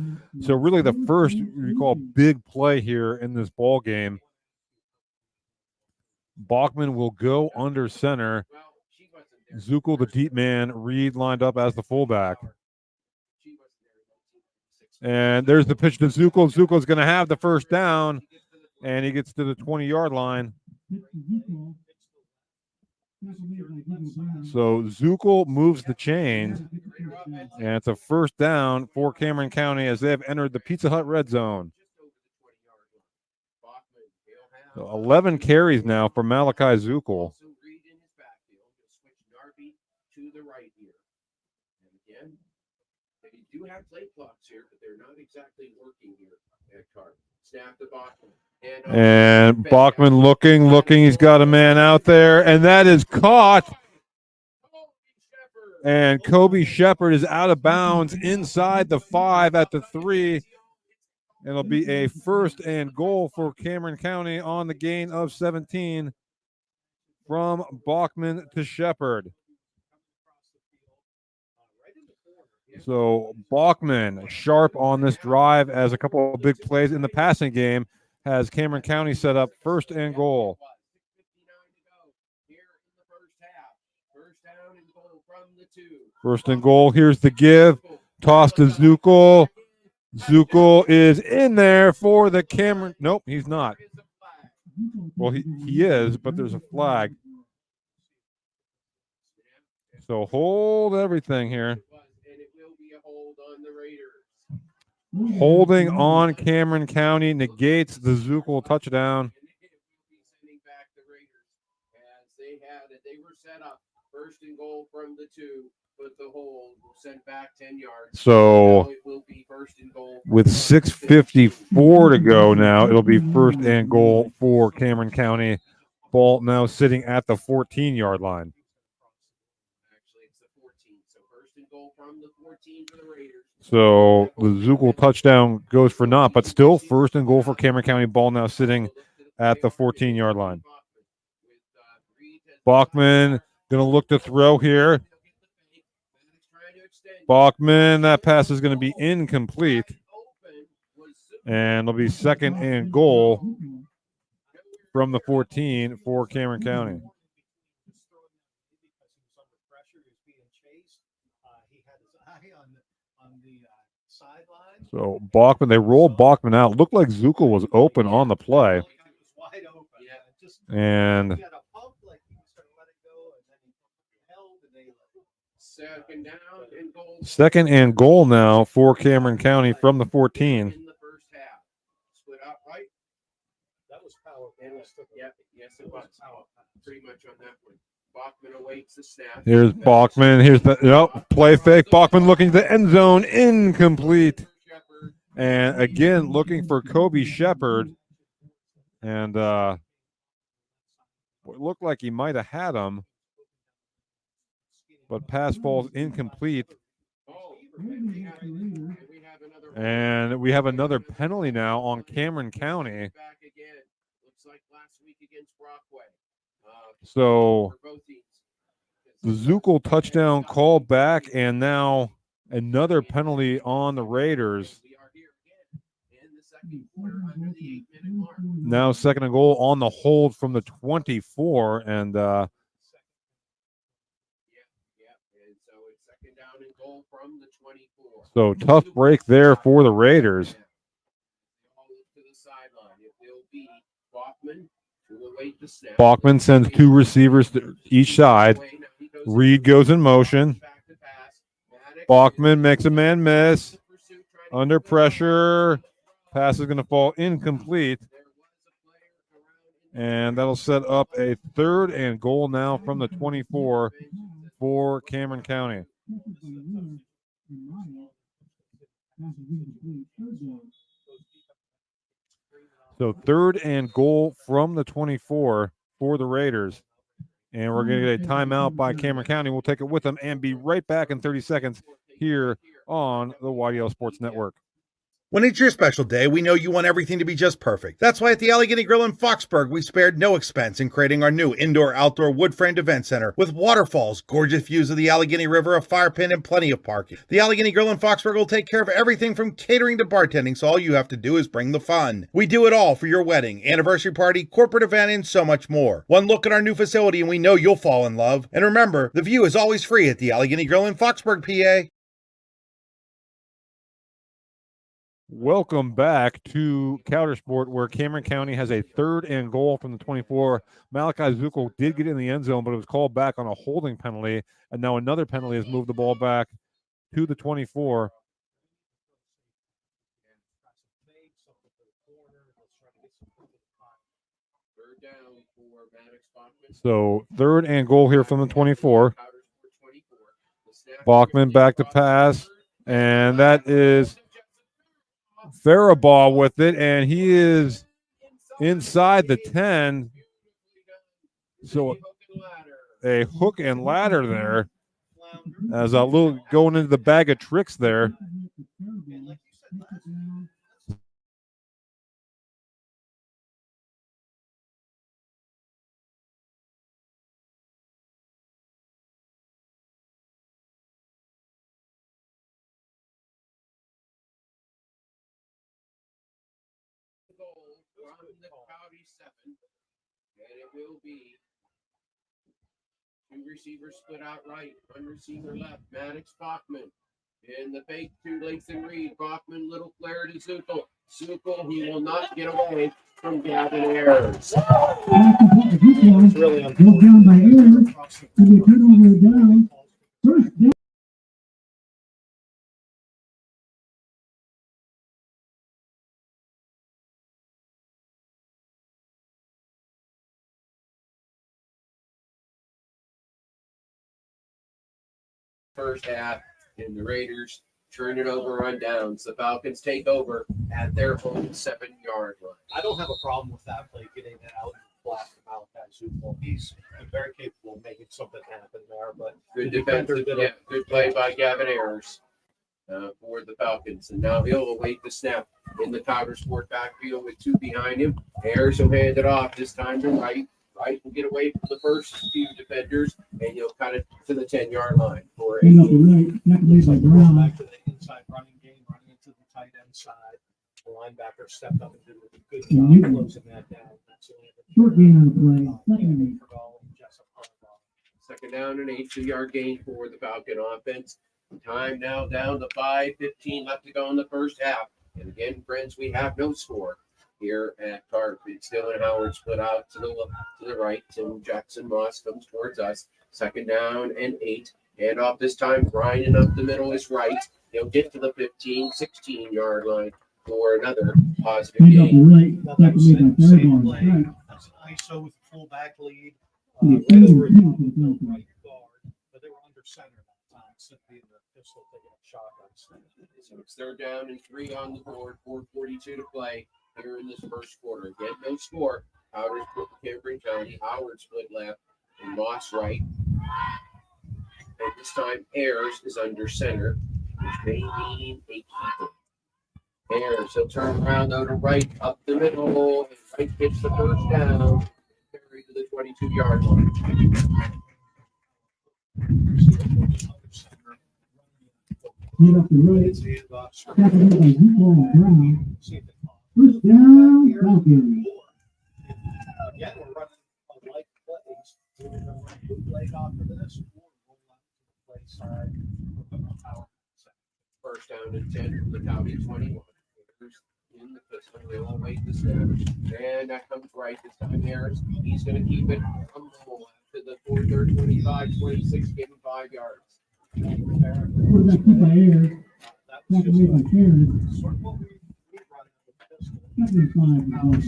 So really the first, you call, big play here in this ball game. Bachman will go under center. Zuko, the deep man, Reed lined up as the fullback. And there's the pitch to Zuko. Zuko's going to have the first down, and he gets to the 20-yard line. So Zuko moves the chains, and it's a first down for Cameron County as they have entered the Pizza Hut red zone. So 11 carries now for Malachi Zuko.
They do have play clocks here, but they're not exactly working here at Cart. Snap to Bachman.
And Bachman looking. He's got a man out there, and that is caught. And Kobe Shepard is out of bounds inside the 5 at the 3. It'll be a 1st and goal for Cameron County on the gain of 17 from Bachman to Shepard. So Bachman sharp on this drive as a couple of big plays in the passing game. has Cameron County set up first and goal. First and goal. Here's the give. Toss to Zukel. Zukel is in there for the Cameron. Nope, he's not. Well, he is, but there's a flag. So hold everything here. Holding on Cameron County negates the Zukel touchdown.
They were set up first and goal from the 2, but the hold sent back 10 yards.
So with 6:54 to go now, it'll be first and goal for Cameron County. Ball now sitting at the 14-yard line.
Actually, it's the 14. So first and goal from the 14 for the Raiders.
So the Zukel touchdown goes for naught, but still first and goal for Cameron County. Ball now sitting at the 14-yard line. Bachman going to look to throw here. Bachman, that pass is going to be incomplete. And it'll be second and goal from the 14 for Cameron County. So Bachman, they rolled Bachman out. Looked like Zukel was open on the play. And second and goal now for Cameron County from the 14.
In the first half. Split up, right? That was power. Yes, it was. Pretty much on that one. Bachman awaits the snap.
Here's Bachman. Here's the play fake. Bachman looking to the end zone. Incomplete. And again, looking for Kobe Shepard. And it looked like he might have had him. But pass falls incomplete. And we have another penalty now on Cameron County. So the Zukel touchdown call back, and now another penalty on the Raiders. Now second and goal on the hold from the 24, and so tough break there for the Raiders. Bachman sends 2 receivers to each side. Reed goes in motion. Bachman makes a man miss. Under pressure. Pass is going to fall incomplete. And that'll set up a third and goal now from the 24 for Cameron County. So third and goal from the 24 for the Raiders. And we're going to get a timeout by Cameron County. We'll take it with them and be right back in 30 seconds here on the YDL Sports Network.
When it's your special day, we know you want everything to be just perfect. That's why at the Allegheny Grill in Foxburg, we spared no expense in creating our new indoor-outdoor wood-framed event center with waterfalls, gorgeous views of the Allegheny River, a fire pit, and plenty of parking. The Allegheny Grill in Foxburg will take care of everything from catering to bartending, so all you have to do is bring the fun. We do it all for your wedding, anniversary party, corporate event, and so much more. One look at our new facility and we know you'll fall in love. And remember, the view is always free at the Allegheny Grill in Foxburg, PA.
Welcome back to Coudersport, where Cameron County has a third and goal from the 24. Malachi Zukel did get in the end zone, but it was called back on a holding penalty, and now another penalty has moved the ball back to the 24. So third and goal here from the 24. Bachman back to pass, and that is Faribault with it, and he is inside the 10. So a hook and ladder there as a little going into the bag of tricks there.
from the County 7, and it will be two receivers split out right, one receiver left, Maddox Bachman. In the fake, two Latham Reed, Bachman, little flare to Zuckel. Zuckel, he will not get away from Gavin Ayers.
It's really unfortunate.
First half, and the Raiders turn it over on downs. The Falcons take over at their own 7-yard line.
I don't have a problem with that play getting it out and blast him out that Super Bowl. He's very capable of making something happen there. But
Good defensive, good play by Gavin Ayers for the Falcons. And now he'll await the snap in the Coudersport backfield with two behind him. Ayers will hand it off this time to Wright. Wright will get away from the first few defenders, and he'll cut it to the 10-yard line for a
back to the inside running game, running into the tight end side. The linebacker stepped up and did a good job closing that down. That's
short gain on the play.
Second down and 8, 2-yard gain for the Falcon offense. Time now down to 5:15 left to go in the first half. And again, friends, we have no score here at Carp. It's Dylan Howard split out to the right. Tim Jackson Moss comes towards us. Second down and 8. And off this time, grinding up the middle is Wright. He'll get to the 15, 16-yard line for another positive gain.
That's an ISO with a fullback lead. Right over the right guard, but they were under center that time, simply in the pistol taking a shot on center.
So it's third down and 3 on the board, 4:42 to play here in this first quarter. Again, no score. Howard split Cameron County. Howard split left and Moss right. And this time Ayers is under center, which may mean a keeper. Ayers, he'll turn around though to right, up the middle, and Wright gets the first down. Carry to the 22-yard line.
Get up the right. First down, Falcons.
Again, we're running a light plays. We're going to run a bootleg off of this. Play side.
First down and 10 from the County 21. In the pistol, they'll await the snap. And that comes right this time, Harris. He's going to keep it from the hole to the 4-3, 25, 26, give him 5 yards.
Quarterback put by Ayers. Back away by Karen.
Sort of what we run with the pistol.
Second 5 is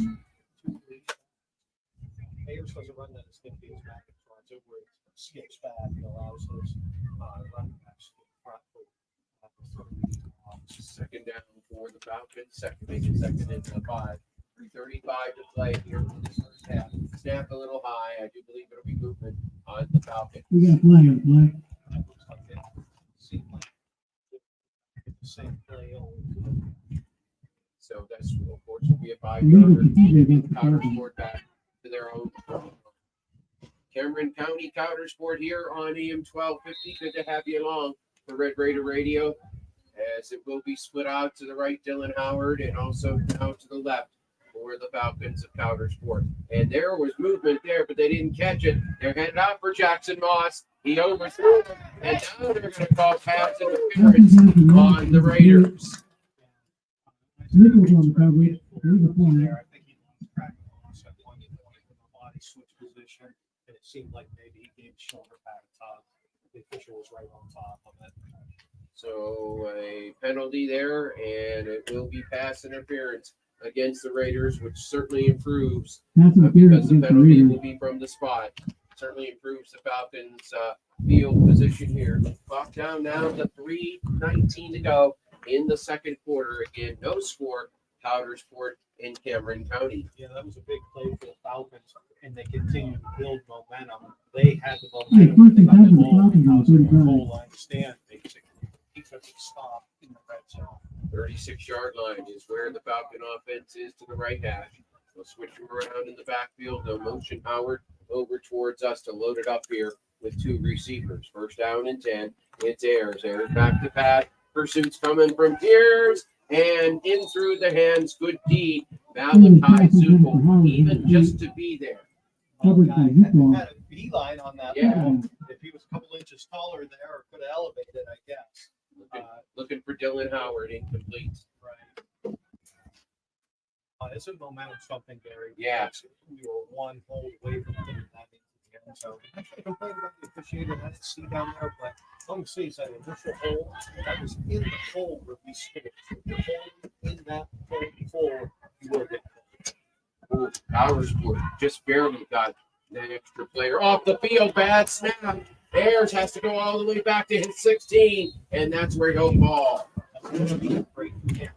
Ayers doesn't run that as nifty as back and runs it where it skips back and allows those running backs to get front foot.
Second down for the Falcons. Second into the 5. 3:35 to play here in this first half. Snap a little high. I do believe it'll be movement on the Falcons.
We got a flag on the play.
Same play.
So that's, of course, will be a 5-yarder. Coudersport back to their own. Cameron County Coudersport here on AM 1250. Good to have you along for Red Raider Radio, as it will be split out to the right, Dylan Howard, and also now to the left for the Falcons of Coudersport. And there was movement there, but they didn't catch it. They're headed out for Jackson Moss. He overthrew him, and now they're going to call pass interference on the Raiders.
Nichols on the coverage. There's a flag.
I think he lost track of one with the body switch position, and it seemed like maybe he gave shoulder pad top. The official was right on top of it.
So a penalty there, and it will be pass interference against the Raiders, which certainly improves because the penalty will be from the spot. Certainly improves the Falcons' field position here. Clock down now to 3:19 to go in the second quarter. Again, no score. Coudersport in Cameron County.
Yeah, that was a big play for the Falcons, and they continue to build momentum. They had the momentum. They got the ball because of the goal line stand, basically. Defensive stop in the red zone.
36-yard line is where the Falcon offense is to the right hash. They'll switch him around in the backfield. They'll motion Howard over towards us to load it up here with two receivers. First down and 10. It's Ayers. Ayers back to Pat. Pursuit's coming from Ayers. And in through the hands, good D, Malachi Zuko, even just to be there.
Had a beeline on that
Yeah.
ball. If he was a couple inches taller there, or could have elevated, I guess.
Looking for Dylan Howard, incomplete.
Right. It's a momentum something, Gary.
Yeah.
We were one hole away from doing that in the end. So I complained about the officiating. I didn't see down there, but let me see. That initial hole that was in the hole where we scored. So if you're holding in that hole, you will get.
Ooh, Coudersport just barely got that extra player off the field. Bad snap. Ayers has to go all the way back to his 16, and that's where he'll fall.
Great. Yeah.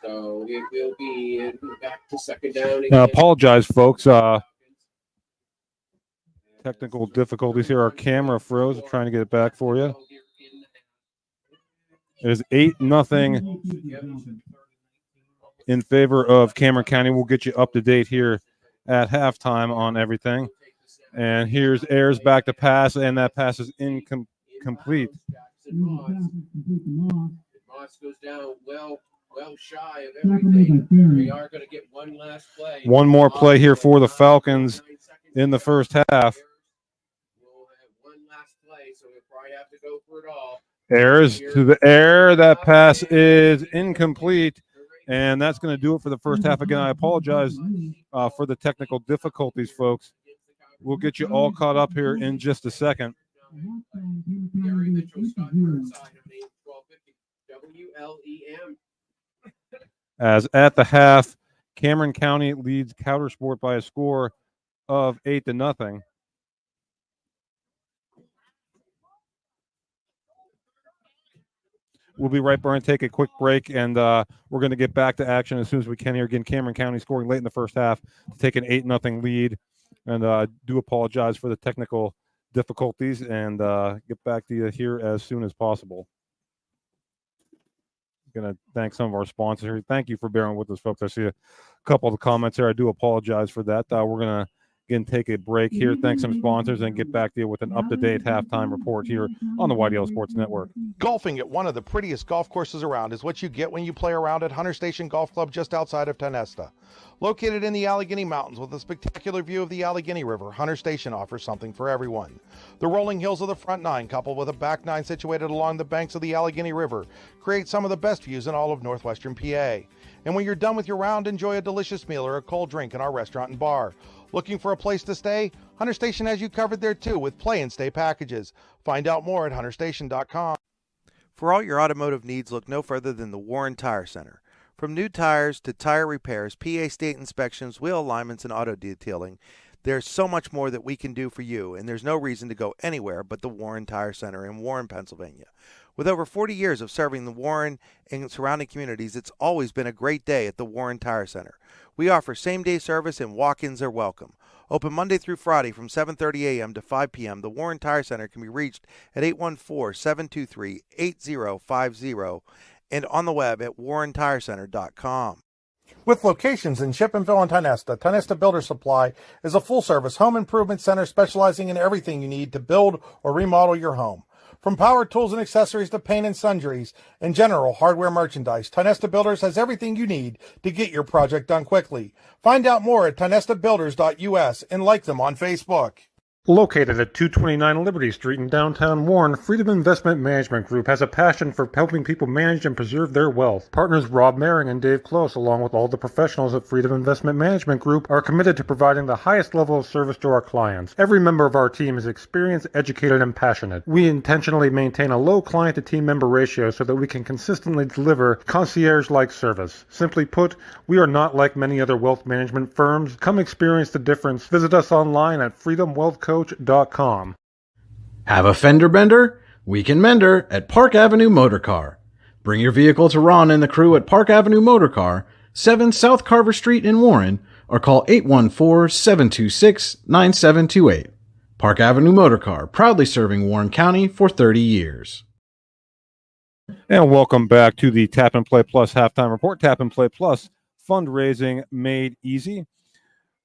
So it will be back to second down again.
I apologize, folks. Technical difficulties here. Our camera froze. I'm trying to get it back for you. It is 8-0 in favor of Cameron County. We'll get you up to date here at halftime on everything. And here's Ayers back to pass, and that pass is incomplete.
Moss goes down well shy of everything. We are going to get one last play.
One more play here for the Falcons in the first half.
We'll have one last play, so we'll probably have to go for it all.
Ayers to the air. That pass is incomplete. And that's going to do it for the first half. Again, I apologize for the technical difficulties, folks. We'll get you all caught up here in just a second. As at the half, Cameron County leads Coudersport by a score of 8-0. We'll be right back and take a quick break, and we're going to get back to action as soon as we can here. Again, Cameron County scoring late in the first half to take an 8-0 lead. And I do apologize for the technical difficulties, and get back to you here as soon as possible. Going to thank some of our sponsors here. Thank you for bearing with us, folks. I see a couple of the comments here. I do apologize for that. We're going to, again, take a break here, thank some sponsors, and get back to you with an up-to-date halftime report here on the YDL Sports Network.
Golfing at one of the prettiest golf courses around is what you get when you play around at Hunter Station Golf Club just outside of Tonesta. Located in the Allegheny Mountains with a spectacular view of the Allegheny River, Hunter Station offers something for everyone. The rolling hills of the front nine, coupled with a back nine situated along the banks of the Allegheny River, create some of the best views in all of northwestern PA. And when you're done with your round, enjoy a delicious meal or a cold drink in our restaurant and bar. Looking for a place to stay? Hunter Station has you covered there too with play and stay packages. Find out more at hunterstation.com. For all your automotive needs, look no further than the Warren Tire Center. From new tires to tire repairs, PA state inspections, wheel alignments, and auto detailing, there's so much more that we can do for you, and there's no reason to go anywhere but the Warren Tire Center in Warren, Pennsylvania. With over 40 years of serving the Warren and surrounding communities, it's always been a great day at the Warren Tire Center. We offer same-day service and walk-ins are welcome. Open Monday through Friday from 7:30 a.m. to 5 p.m., the Warren Tire Center can be reached at 814-723-8050 and on the web at warrentirecenter.com. With locations in Chippenville and Tonesta, Tonesta Builder Supply is a full-service home improvement center specializing in everything you need to build or remodel your home. From power tools and accessories to paint and sundries and general hardware merchandise, Tonesta Builders has everything you need to get your project done quickly. Find out more at tonestabuilders.us and like them on Facebook.
Located at 229 Liberty Street in downtown Warren, Freedom Investment Management Group has a passion for helping people manage and preserve their wealth. Partners Rob Maring and Dave Close, along with all the professionals at Freedom Investment Management Group, are committed to providing the highest level of service to our clients. Every member of our team is experienced, educated, and passionate. We intentionally maintain a low client-to-team member ratio so that we can consistently deliver concierge-like service. Simply put, we are not like many other wealth management firms. Come experience the difference. Visit us online at freedomwealthcoach.com.
Have a fender bender? We can mender at Park Avenue Motor Car. Bring your vehicle to Ron and the crew at Park Avenue Motor Car, 7 South Carver Street in Warren, or call 814-726-9728. Park Avenue Motor Car, proudly serving Warren County for 30 years.
And welcome back to the Tap and Play Plus halftime report. Tap and Play Plus, fundraising made easy.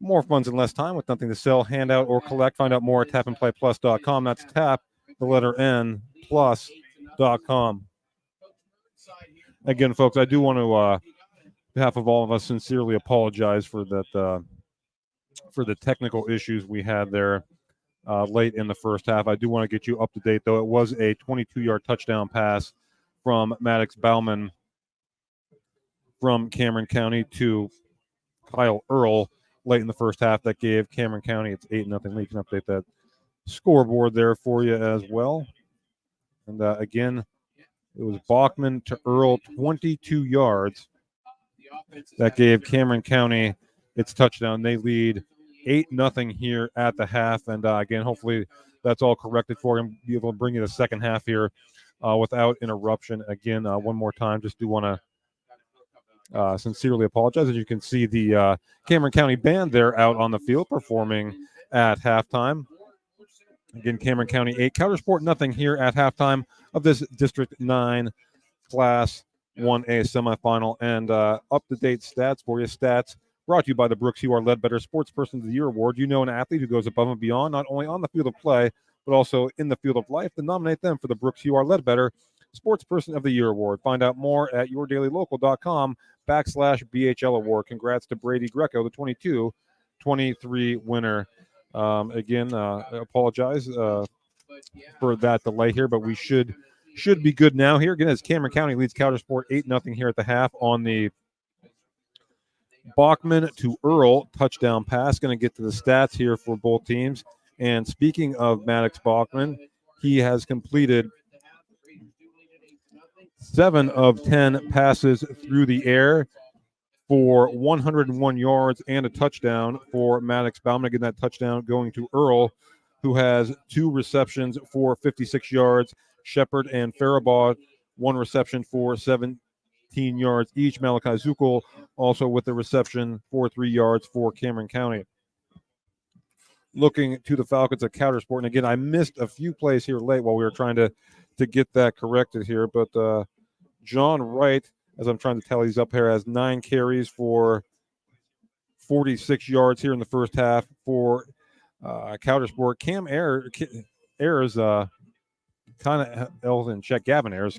More funds in less time with nothing to sell, hand out, or collect. Find out more at tapandplayplus.com. That's tap, the letter N, plus.com. Again, folks, I do want to, on behalf of all of us, sincerely apologize for that, for the technical issues we had there late in the first half. I do want to get you up to date, though. It was a 22-yard touchdown pass from Maddox Bauman from Cameron County to Kyle Earl late in the first half. That gave Cameron County its 8-0 lead. You can update that scoreboard there for you as well. And again, it was Bachman to Earl, 22 yards. That gave Cameron County its touchdown. They lead 8-0 here at the half. And again, hopefully that's all corrected for him. Be able to bring you the second half here without interruption. Again, one more time, just do want to sincerely apologize. As you can see, the Cameron County band there out on the field performing at halftime. Again, Cameron County 8, Coudersport nothing here at halftime of this District 9 Class 1A semifinal. And up-to-date stats for you. Stats brought to you by the Brooks Hugh Ledbetter Sports Person of the Year Award. You know an athlete who goes above and beyond, not only on the field of play, but also in the field of life. Then nominate them for the Brooks Hugh Ledbetter Sports Person of the Year Award. Find out more at yourdailylocal.com/BHL Award. Congrats to Brady Greco, the 22-23 winner. Again, I apologize for that delay here, but we should be good now here. Again, as Cameron County leads Coudersport 8-0 here at the half on the Bachman to Earl touchdown pass. Going to get to the stats here for both teams. And speaking of Maddox Bachman, he has completed 7 of 10 passes through the air for 101 yards and a touchdown for Maddox Bauman. Again, that touchdown going to Earl, who has 2 receptions for 56 yards. Shepard and Faribault, 1 reception for 17 yards each. Malachi Zukel also with the reception for 3 yards for Cameron County. Looking to the Falcons at Coudersport, and again, I missed a few plays here late while we were trying to get that corrected here, but John Wright, as I'm trying to tally these up here, has 9 carries for 46 yards here in the first half for Coudersport. Cam Ayers kind of held in check. Gavin Ayers,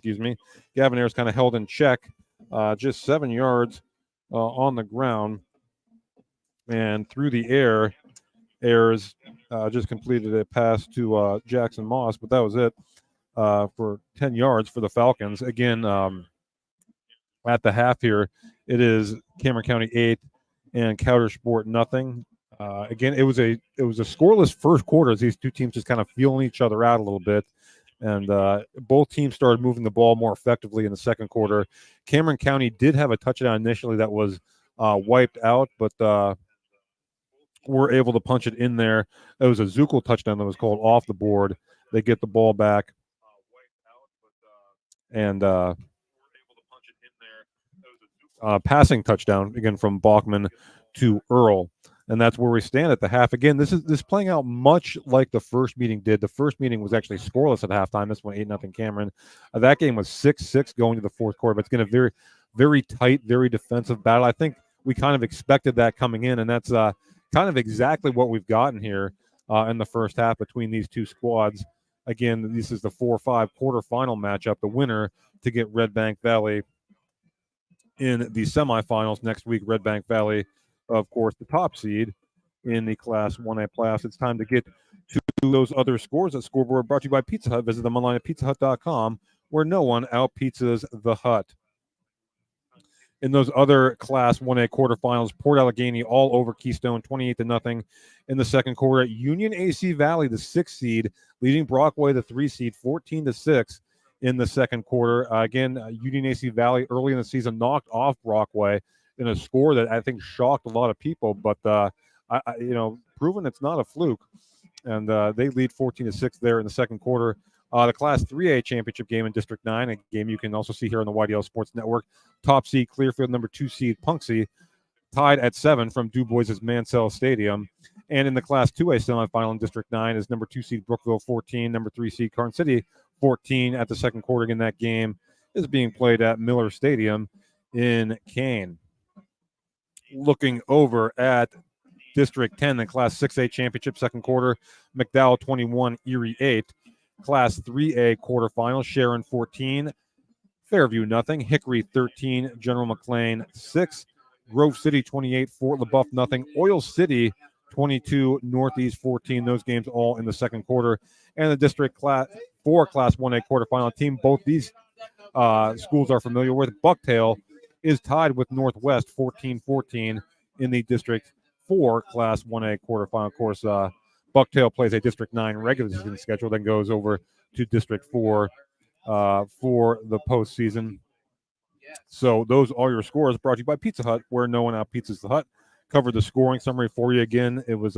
Gavin Ayers kind of held in check, just 7 yards on the ground. And through the air, Ayers just completed a pass to Jackson Moss, but that was it for 10 yards for the Falcons. Again, at the half here, it is Cameron County 8 and Coudersport nothing. Again, it was a scoreless first quarter as these two teams just kind of feeling each other out a little bit. And both teams started moving the ball more effectively in the second quarter. Cameron County did have a touchdown initially that was wiped out, but were able to punch it in there. It was a Zukel touchdown that was called off the board. They get the ball back. And passing touchdown, again, from Bachman to Earl. And that's where we stand at the half. Again, this is playing out much like the first meeting did. The first meeting was actually scoreless at halftime. This one 8-0 Cameron. That game was 6-6 going to the fourth quarter. But it's going to be very, very tight, very defensive battle. I think we kind of expected that coming in, and that's kind of exactly what we've gotten here in the first half between these two squads. Again, this is the 4-5 quarterfinal matchup. The winner to get Red Bank Valley in the semifinals next week. Red Bank Valley, of course, the top seed in the Class 1A playoffs. It's time to get to those other scores. At Scoreboard brought to you by Pizza Hut. Visit them online at pizzahut.com, where no one out-pizzas the Hut. In those other Class 1A quarterfinals, Port Allegheny all over Keystone, 28-0 in the second quarter. Union AC Valley, the 6th seed, leading Brockway, the 3 seed, 14-6 in the second quarter. Again, Union AC Valley early in the season knocked off Brockway in a score that I think shocked a lot of people, but proven it's not a fluke. And they lead 14-6 there in the second quarter. The Class 3A championship game in District 9, a game you can also see here on the YDL Sports Network. Top seed Clearfield, number 2 seed Punxsutawney, tied at 7 from Du Bois' Mansell Stadium. And in the Class 2A semifinal in District 9 is number 2 seed Brookville 14, number 3 seed Carson City 14 at the second quarter. Again, that game is being played at Miller Stadium in Kane. Looking over at District 10, the Class 6A championship second quarter, McDowell 21, Erie 8. Class 3A quarterfinal, Sharon 14, Fairview nothing, Hickory 13, General McLean 6, Grove City 28, Fort LaBeouf nothing, Oil City 22, Northeast 14. Those games all in the second quarter. And the District 4 Class 1A quarterfinal team, both these schools are familiar with. Bucktail is tied with Northwest 14-14 in the District 4 Class 1A quarterfinal. Of course, Bucktail plays a District 9 regular season schedule, then goes over to District 4 for the postseason. So those are your scores, brought to you by Pizza Hut, where no one out-pizzas the Hut. Covered the scoring summary for you again. It was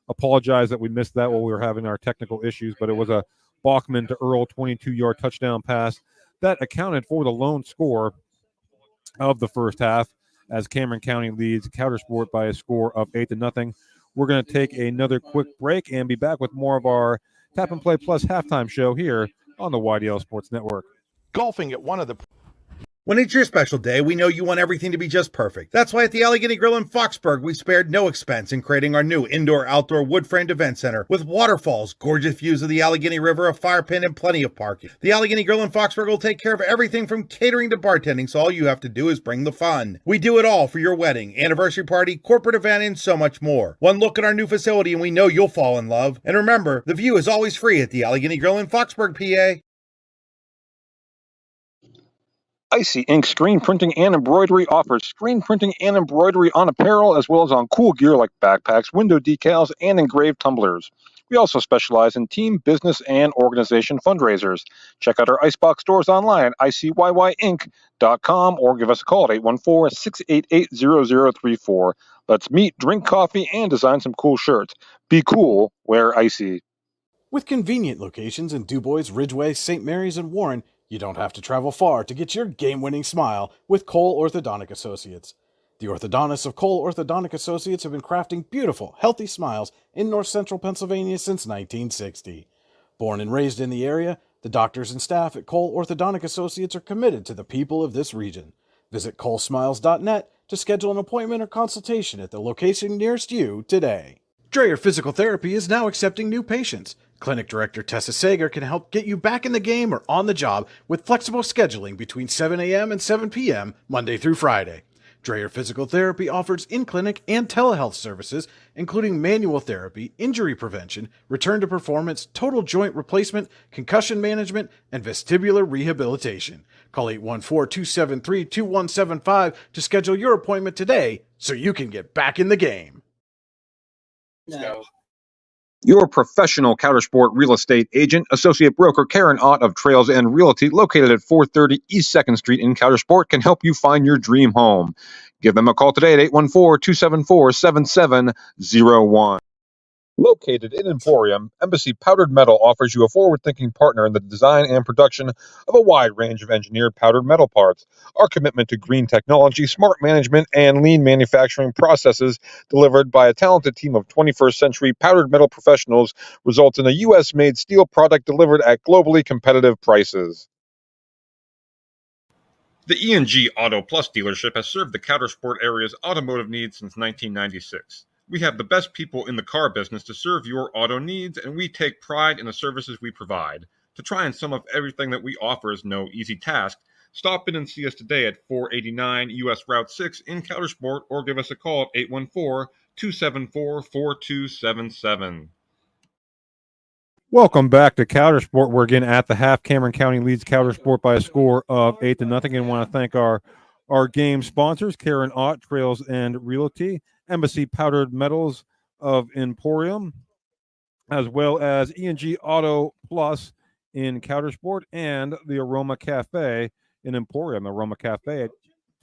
apologize that we missed that while we were having our technical issues, but it was a Bachman to Earl 22-yard touchdown pass that accounted for the lone score of the first half as Cameron County leads Coudersport by a score of 8-0. We're going to take another quick break and be back with more of our Tap and Play Plus halftime show here on the YDL Sports Network.
Golfing at one of the
When it's your special day, we know you want everything to be just perfect. That's why at the Allegheny Grill in Foxburg, we spared no expense in creating our new indoor-outdoor wood-framed event center with waterfalls, gorgeous views of the Allegheny River, a fire pit, and plenty of parking. The Allegheny Grill in Foxburg will take care of everything from catering to bartending, so all you have to do is bring the fun. We do it all for your wedding, anniversary party, corporate event, and so much more. One look at our new facility and we know you'll fall in love. And remember, the view is always free at the Allegheny Grill in Foxburg, PA.
Icy Ink Screen Printing and Embroidery offers screen printing and embroidery on apparel as well as on cool gear like backpacks, window decals, and engraved tumblers. We also specialize in team, business, and organization fundraisers. Check out our Icebox stores online at icyinc.com or give us a call at 814-688-0034. Let's meet, drink coffee, and design some cool shirts. Be cool, wear Icy.
With convenient locations in DuBois, Ridgeway, St. Mary's, and Warren, you don't have to travel far to get your game-winning smile with Cole Orthodontic Associates. The orthodontists of Cole Orthodontic Associates have been crafting beautiful, healthy smiles in north central Pennsylvania since 1960. Born and raised in the area, the doctors and staff at Cole Orthodontic Associates are committed to the people of this region. Visit colesmiles.net to schedule an appointment or consultation at the location nearest you today. Dreyer Physical Therapy is now accepting new patients. Clinic Director Tessa Sager can help get you back in the game or on the job with flexible scheduling between 7 a.m. and 7 p.m. Monday through Friday. Dreyer Physical Therapy offers in-clinic and telehealth services, including manual therapy, injury prevention, return to performance, total joint replacement, concussion management, and vestibular rehabilitation. Call 814-273-2175 to schedule your appointment today so you can get back in the game.
No.
Your professional Coudersport real estate agent, associate broker Karen Ott of Trails and Realty, located at 430 East 2nd Street in Coudersport, can help you find your dream home. Give them a call today at 814-274-7701. Located in Emporium, Embassy Powdered Metal offers you a forward-thinking partner in the design and production of a wide range of engineered powdered metal parts. Our commitment to green technology, smart management, and lean manufacturing processes delivered by a talented team of 21st century powdered metal professionals results in a U.S.-made steel product delivered at globally competitive prices.
The E&G Auto Plus dealership has served the Coudersport area's automotive needs since 1996. We have the best people in the car business to serve your auto needs, and we take pride in the services we provide. To try and sum up everything that we offer is no easy task. Stop in and see us today at 489 U.S. Route 6 in Coudersport, or give us a call at 814-274-4277.
Welcome back to Coudersport. We're again at the half. Cameron County leads Coudersport by a score of 8-0. And want to thank our game sponsors, Karen Ott, Trails and Realty, Embassy Powdered Metals of Emporium, as well as E&G Auto Plus in Coudersport, and the Aroma Cafe in Emporium. Aroma Cafe at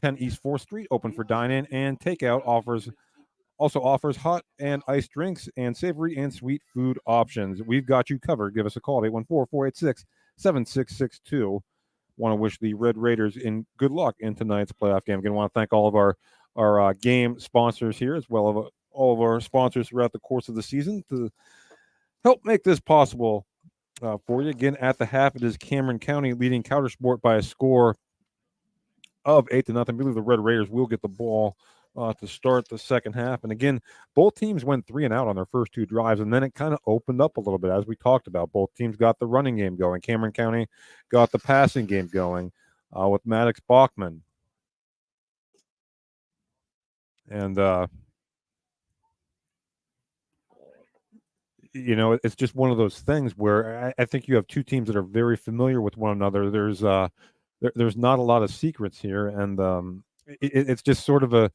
10 East 4th Street, open for dine-in and takeout. Also offers hot and iced drinks and savory and sweet food options. We've got you covered. Give us a call at 814-486-7662. Want to wish the Red Raiders in good luck in tonight's playoff game. Again, want to thank all of our game sponsors here, as well as all of our sponsors throughout the course of the season to help make this possible for you. Again, at the half, it is Cameron County leading Coudersport by a score of 8-0. I believe the Red Raiders will get the ball to start the second half. And again, both teams went 3 and out on their first two drives, and then it kind of opened up a little bit, as we talked about. Both teams got the running game going. Cameron County got the passing game going with Maddox Bachman. And, it's just one of those things where I think you have two teams that are very familiar with one another. There's not a lot of secrets here, and it's just sort of a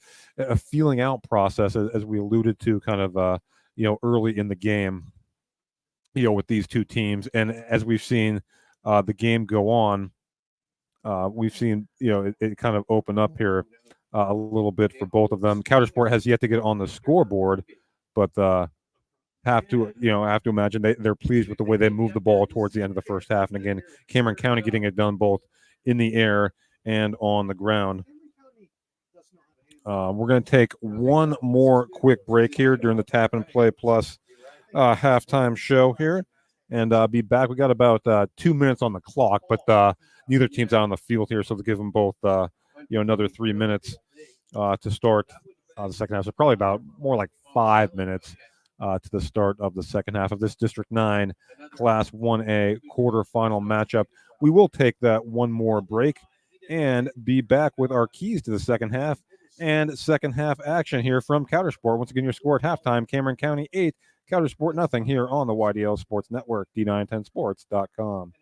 feeling out process, as we alluded to kind of, early in the game, with these two teams. And as we've seen the game go on, we've seen, it kind of open up here a little bit for both of them. Coudersport has yet to get on the scoreboard, but have to imagine they're pleased with the way they moved the ball towards the end of the first half. And again, Cameron County getting it done both in the air and on the ground. We're going to take one more quick break here during the Tap and Play Plus halftime show here, and be back. We got about 2 minutes on the clock, but neither team's out on the field here, so to give them both another 3 minutes to start the second half. So probably about more like 5 minutes to the start of the second half of this District 9 Class 1A quarterfinal matchup. We will take that one more break and be back with our keys to the second half and second half action here from Coudersport. Once again, your score at halftime, Cameron County 8, Coudersport nothing here on the YDL Sports Network, D910sports.com.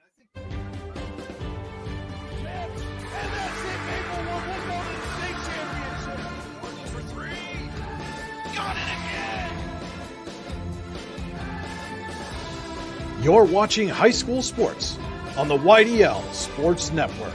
You're watching high school sports on the YDL Sports Network.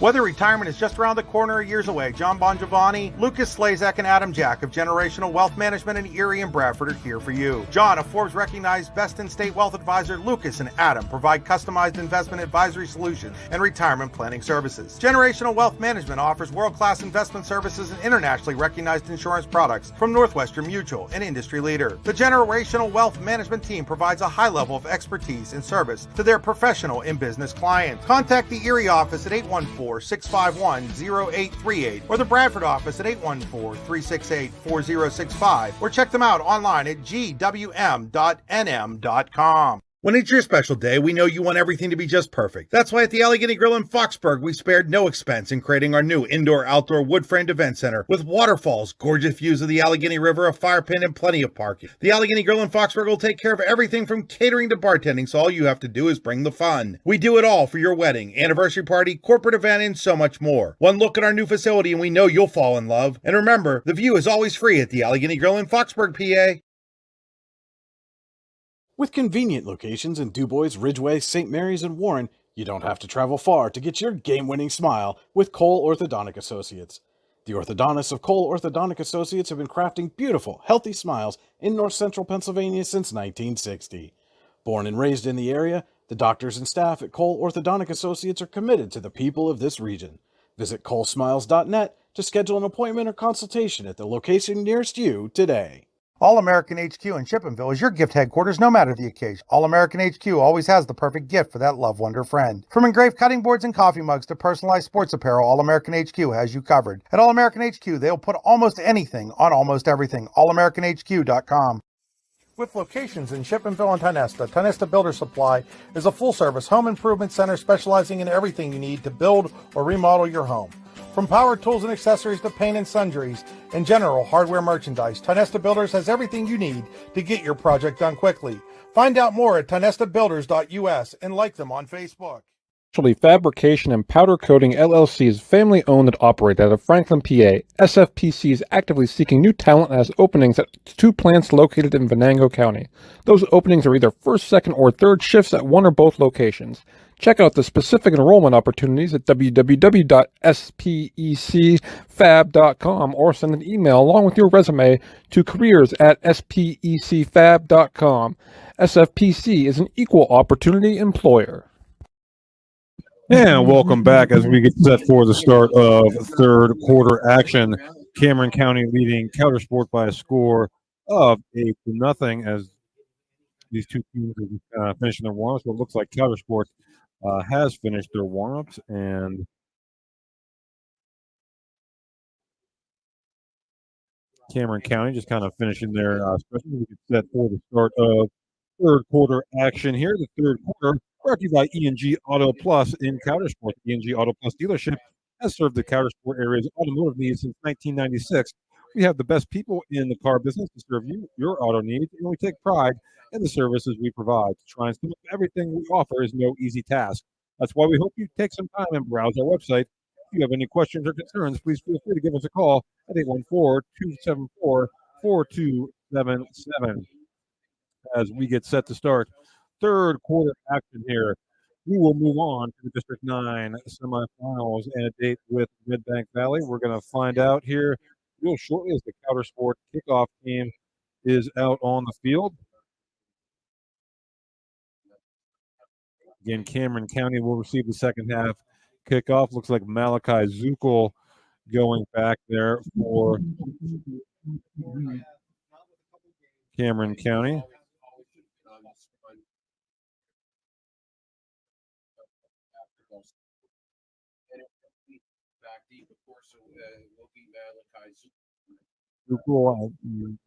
Whether retirement is just around the corner or years away, John Bongiovanni, Lucas Slazak, and Adam Jack of Generational Wealth Management in Erie and Bradford are here for you. John, a Forbes-recognized best-in-state wealth advisor, Lucas and Adam provide customized investment advisory solutions and retirement planning services. Generational Wealth Management offers world-class investment services and internationally recognized insurance products from Northwestern Mutual, an industry leader. The Generational Wealth Management team provides a high level of expertise and service to their professional and business clients. Contact the Erie office at 814-651-0838 or the Bradford office at 814-368-4065 or check them out online at gwm.nm.com.
When it's your special day, we know you want everything to be just perfect. That's why at the Allegheny Grill in Foxburg, we spared no expense in creating our new indoor-outdoor wood-framed event center with waterfalls, gorgeous views of the Allegheny River, a fire pit, and plenty of parking. The Allegheny Grill in Foxburg will take care of everything from catering to bartending, so all you have to do is bring the fun. We do it all for your wedding, anniversary party, corporate event, and so much more. One look at our new facility and we know you'll fall in love. And remember, the view is always free at the Allegheny Grill in Foxburg, PA.
With convenient locations in DuBois, Ridgeway, St. Mary's, and Warren, you don't have to travel far to get your game-winning smile with Cole Orthodontic Associates. The orthodontists of Cole Orthodontic Associates have been crafting beautiful, healthy smiles in north central Pennsylvania since 1960. Born and raised in the area, the doctors and staff at Cole Orthodontic Associates are committed to the people of this region. Visit colesmiles.net to schedule an appointment or consultation at the location nearest you today.
All-American HQ in Chippenville is your gift headquarters no matter the occasion. All-American HQ always has the perfect gift for that love wonder friend. From engraved cutting boards and coffee mugs to personalized sports apparel, All-American HQ has you covered. At All-American HQ, they'll put almost anything on almost everything. AllAmericanHQ.com. With locations in Chippenville and Tonesta, Tonesta Builder Supply is a full-service home improvement center specializing in everything you need to build or remodel your home. From power tools and accessories to paint and sundries and general hardware merchandise, Tonesta Builders has everything you need to get your project done quickly. Find out more at tonestabuilders.us and like them on Facebook.
Fabrication and Powder Coating LLC is family owned and operated out of Franklin, PA. SFPC is actively seeking new talent and has openings at 2 plants located in Venango County. Those openings are either first, second, or third shifts at one or both locations. Check out the specific enrollment opportunities at www.specfab.com or send an email along with your resume to careers@specfab.com. SFPC is an equal opportunity employer.
And welcome back as we get set for the start of third quarter action. Cameron County leading Coudersport by a score of 8-0 as these two teams are finishing their warm-ups. So it looks like Coudersport has finished their warm-ups, and Cameron County just kind of finishing their special. We get set for the start of third quarter action here. The third quarter brought to you by E&G Auto Plus in Coudersport. The E&G Auto Plus dealership has served the Coudersport area's automotive needs since 1996. We have the best people in the car business to serve you, your auto needs, and we take pride in the services we provide. To try and sum up everything we offer is no easy task. That's why we hope you take some time and browse our website. If you have any questions or concerns, please feel free to give us a call at 814-274-4277. As we get set to start third quarter action here, we will move on to the District 9 semifinals and a date with Red Bank Valley. We're going to find out here real shortly as the Coudersport kickoff team is out on the field. Again, Cameron County will receive the second half kickoff. Looks like Malachi Zukel going back there for Cameron County.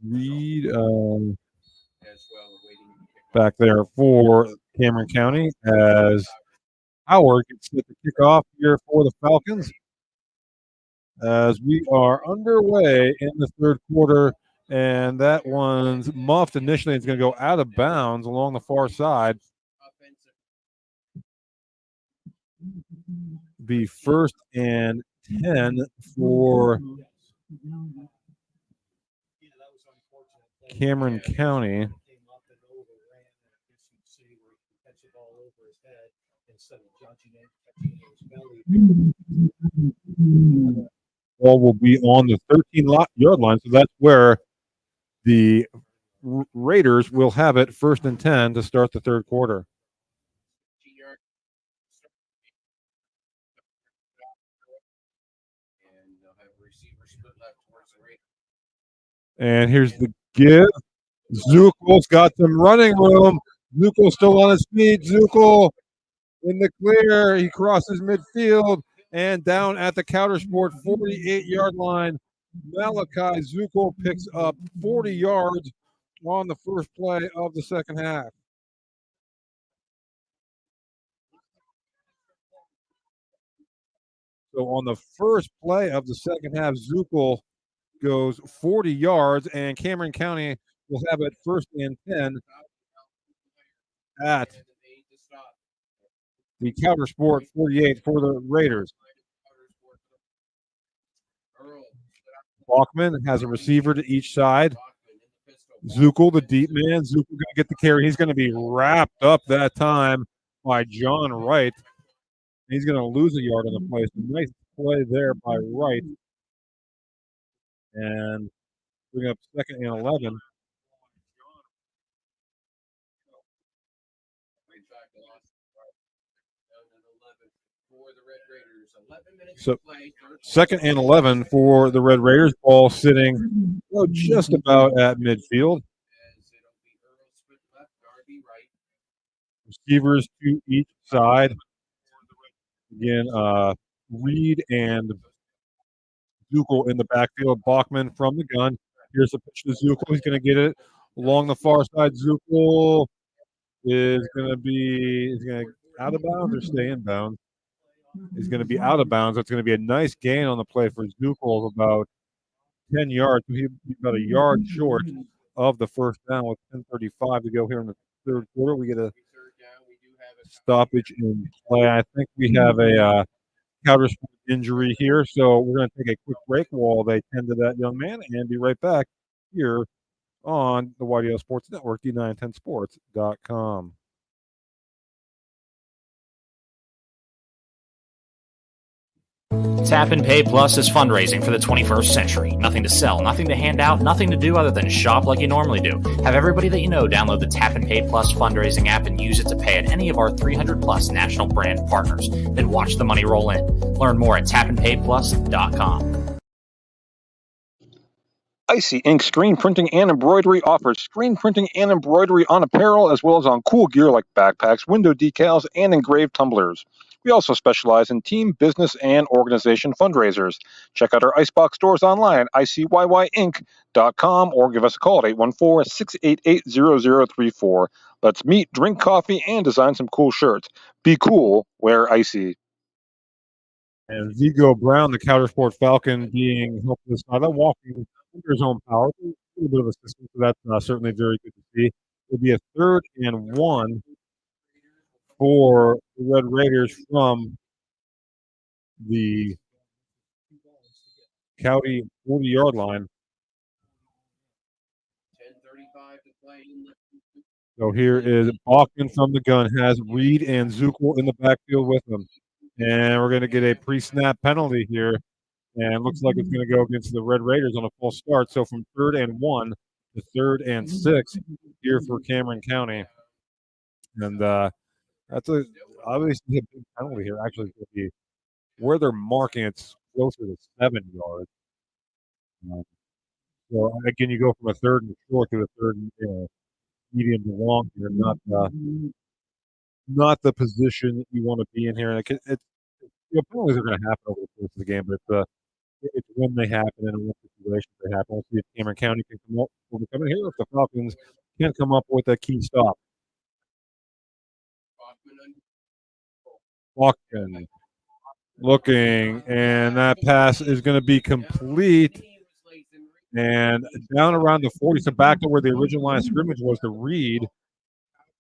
Reed back there for Cameron County as Howard gets set to kick off here for the Falcons. As we are underway in the third quarter, and that one's muffed initially. It's going to go out of bounds along the far side. Be 1st and 10 for Cameron County. Ball will be on the 13-yard line, so that's where the Raiders will have it 1st and 10 to start the third quarter. And here's the give. Zuckel's got some running room. Zuckel still on his feet. Zuckel in the clear. He crosses midfield and down at the Coudersport 48-yard line. Malachi Zuckel picks up 40 yards on the first play of the second half. So on the first play of the second half, Zuckel goes 40 yards, and Cameron County will have it 1st and 10 at the Coudersport 48 for the Raiders. Bachman has a receiver to each side. Zuckel, the deep man. Zuckel going to get the carry. He's going to be wrapped up that time by John Wright. He's going to lose a yard on the play. So nice play there by Wright. And bring up 2nd and 11. So 2nd and 11 for the Red Raiders. Ball sitting just about at midfield. Receivers to each side. Again, Reed and Zuckel in the backfield. Bachman from the gun. Here's the pitch to Zuckel. He's going to get it along the far side. Zuckel is going to be out of bounds or stay in bounds. He's going to be out of bounds. It's going to be a nice gain on the play for Zuckel of about 10 yards. He's about a yard short of the first down with 10:35 to go here in the third quarter. We get a stoppage in play. I think we have a Coudersport injury here, so we're going to take a quick break while they tend to that young man and be right back here on the YDL Sports Network, D910sports.com.
Tap and Pay Plus is fundraising for the 21st century. Nothing to sell, nothing to hand out, nothing to do other than shop like you normally do. Have everybody that you know download the Tap and Pay Plus fundraising app and use it to pay at any of our 300 plus national brand partners. Then watch the money roll in. Learn more at tapandpayplus.com.
Icy Ink Screen Printing and Embroidery offers screen printing and embroidery on apparel as well as on cool gear like backpacks, window decals, and engraved tumblers. We also specialize in team, business, and organization fundraisers. Check out our Icebox stores online at icyinc.com or give us a call at 814-688-0034. Let's meet, drink coffee, and design some cool shirts. Be cool, wear Icy.
And Vigo Brown, the Coudersport Falcon, being helped to the sideline, walking under his own power. A little bit of assistance, so that's certainly very good to see. It'll be a 3rd and 1 for the Red Raiders from the County 40-yard line. So here is Bachman from the gun, has Reed and Zuckel in the backfield with him. And we're going to get a pre-snap penalty here. And it looks like it's going to go against the Red Raiders on a full start. So from 3rd and 1 to 3rd and 6 here for Cameron County. And that's obviously a big penalty here. Actually, where they're marking, it's closer to 7 yards. So again, you go from a third and short to a third and medium to long here, not the position that you want to be in here. And penalties are going to happen over the course of the game, but it's when they happen and in what situations they happen. We'll see if Cameron County can come up overcome it here, if the Falcons can come up with a key stop. Walken looking, and that pass is going to be complete. And down around the 40, so back to where the original line of scrimmage was to Reed.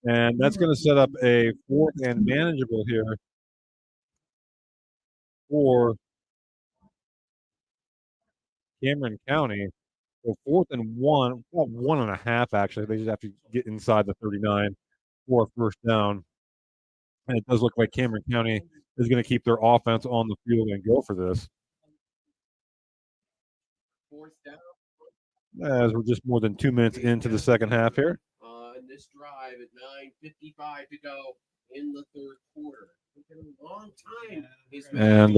And that's going to set up a fourth and manageable here for Cameron County. So 4th and 1, well, 1.5 actually. They just have to get inside the 39 for a first down. And it does look like Cameron County is going to keep their offense on the field and go for this. As we're just more than 2 minutes into the second half here.
On this drive at 9:55 to go in the third quarter. A long time.
And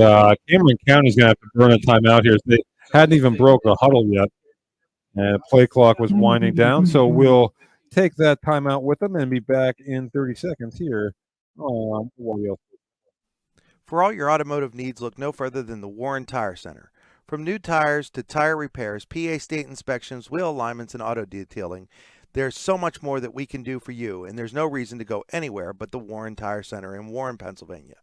Cameron County's going to have to burn a timeout here. They hadn't even broke the huddle yet. And play clock was winding down. So we'll take that timeout with them and be back in 30 seconds here on Warrior.
For all your automotive needs, look no further than the Warren Tire Center. From new tires to tire repairs, PA state inspections, wheel alignments, and auto detailing, there's so much more that we can do for you, and there's no reason to go anywhere but the Warren Tire Center in Warren, Pennsylvania.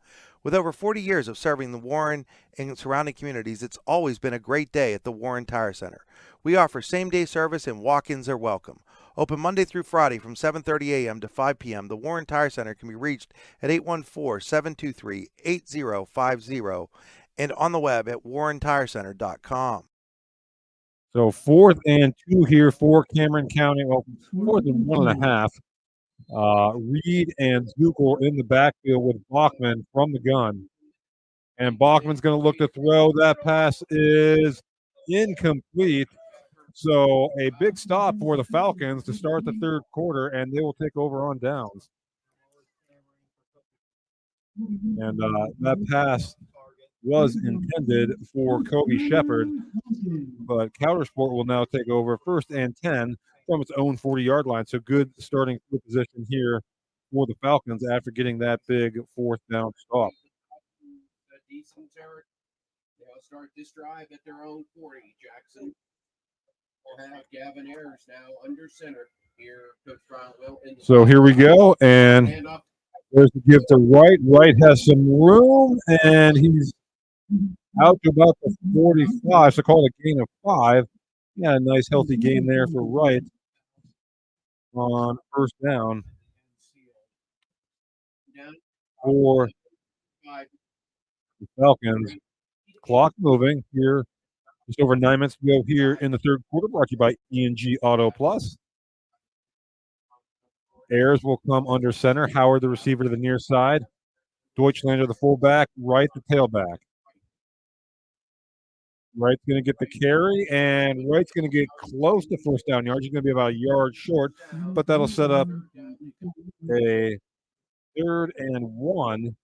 With over 40 years of serving the Warren and surrounding communities, it's always been a great day at the Warren Tire Center. We offer same-day service and walk-ins are welcome. Open Monday through Friday from 7:30 a.m. to 5 p.m., the Warren Tire Center can be reached at 814-723-8050 and on the web at warrentirecenter.com.
So 4th and 2 here for Cameron County. Well, 4th and 1.5. Reed and Zuckel in the backfield with Bachman from the gun. And Bachman's going to look to throw. That pass is incomplete. So a big stop for the Falcons to start the third quarter, and they will take over on downs. And that pass was intended for Kobe Shepard, but Coudersport will now take over 1st and 10 from its own 40-yard line. So good starting field position here for the Falcons after getting that big 4th down stop.
They'll start this drive at their own 40. Jackson will have Gavin Ayers now under center. Here, Coach Brown will.
So here we go, and there's the give to Wright. Wright has some room, and he's out to about the 45, so call it a gain of 5. Yeah, a nice healthy gain there for Wright on first down for the Falcons. Clock moving here. Just over 9 minutes to go here in the third quarter, brought to you by E&G Auto Plus. Ayers will come under center. Howard, the receiver, to the near side. Deutschlander, the fullback. Wright, the tailback. Wright's going to get the carry, and Wright's going to get close to first down yards. He's going to be about a yard short, but that'll set up a 3rd and 1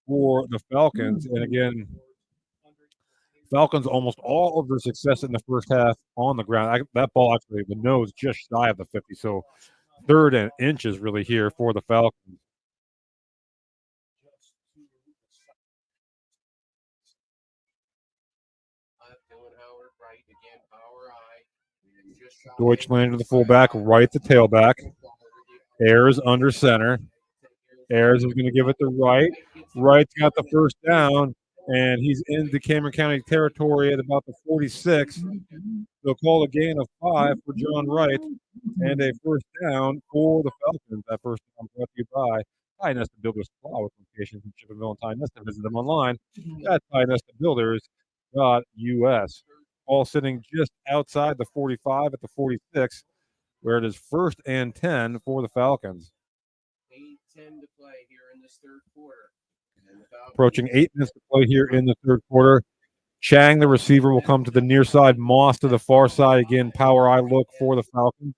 for the Falcons. And again, Falcons almost all of their success in the first half on the ground. That ball actually, the nose just shy of the 50, so 3rd and inches really here for the Falcons. Deutschlander, the fullback, Wright, the tailback. Ayers under center. Ayers is going to give it to Wright. Wright's got the first down, and he's into Cameron County territory at about the 46. They'll call a gain of 5 for John Wright and a first down for the Falcons. That first down brought to you by Ty Nesta Builders Supply with locations in Chippenville and Ty Nesta. Visit them online at TyNestaBuilders.us. All sitting just outside the 45 at the 46, where it is 1st and 10 for the Falcons.
8:10 to play here in this third quarter.
Approaching 8 minutes to play here in the third quarter. Chang, the receiver, will come to the near side. Moss to the far side. Again, power eye look for the Falcons.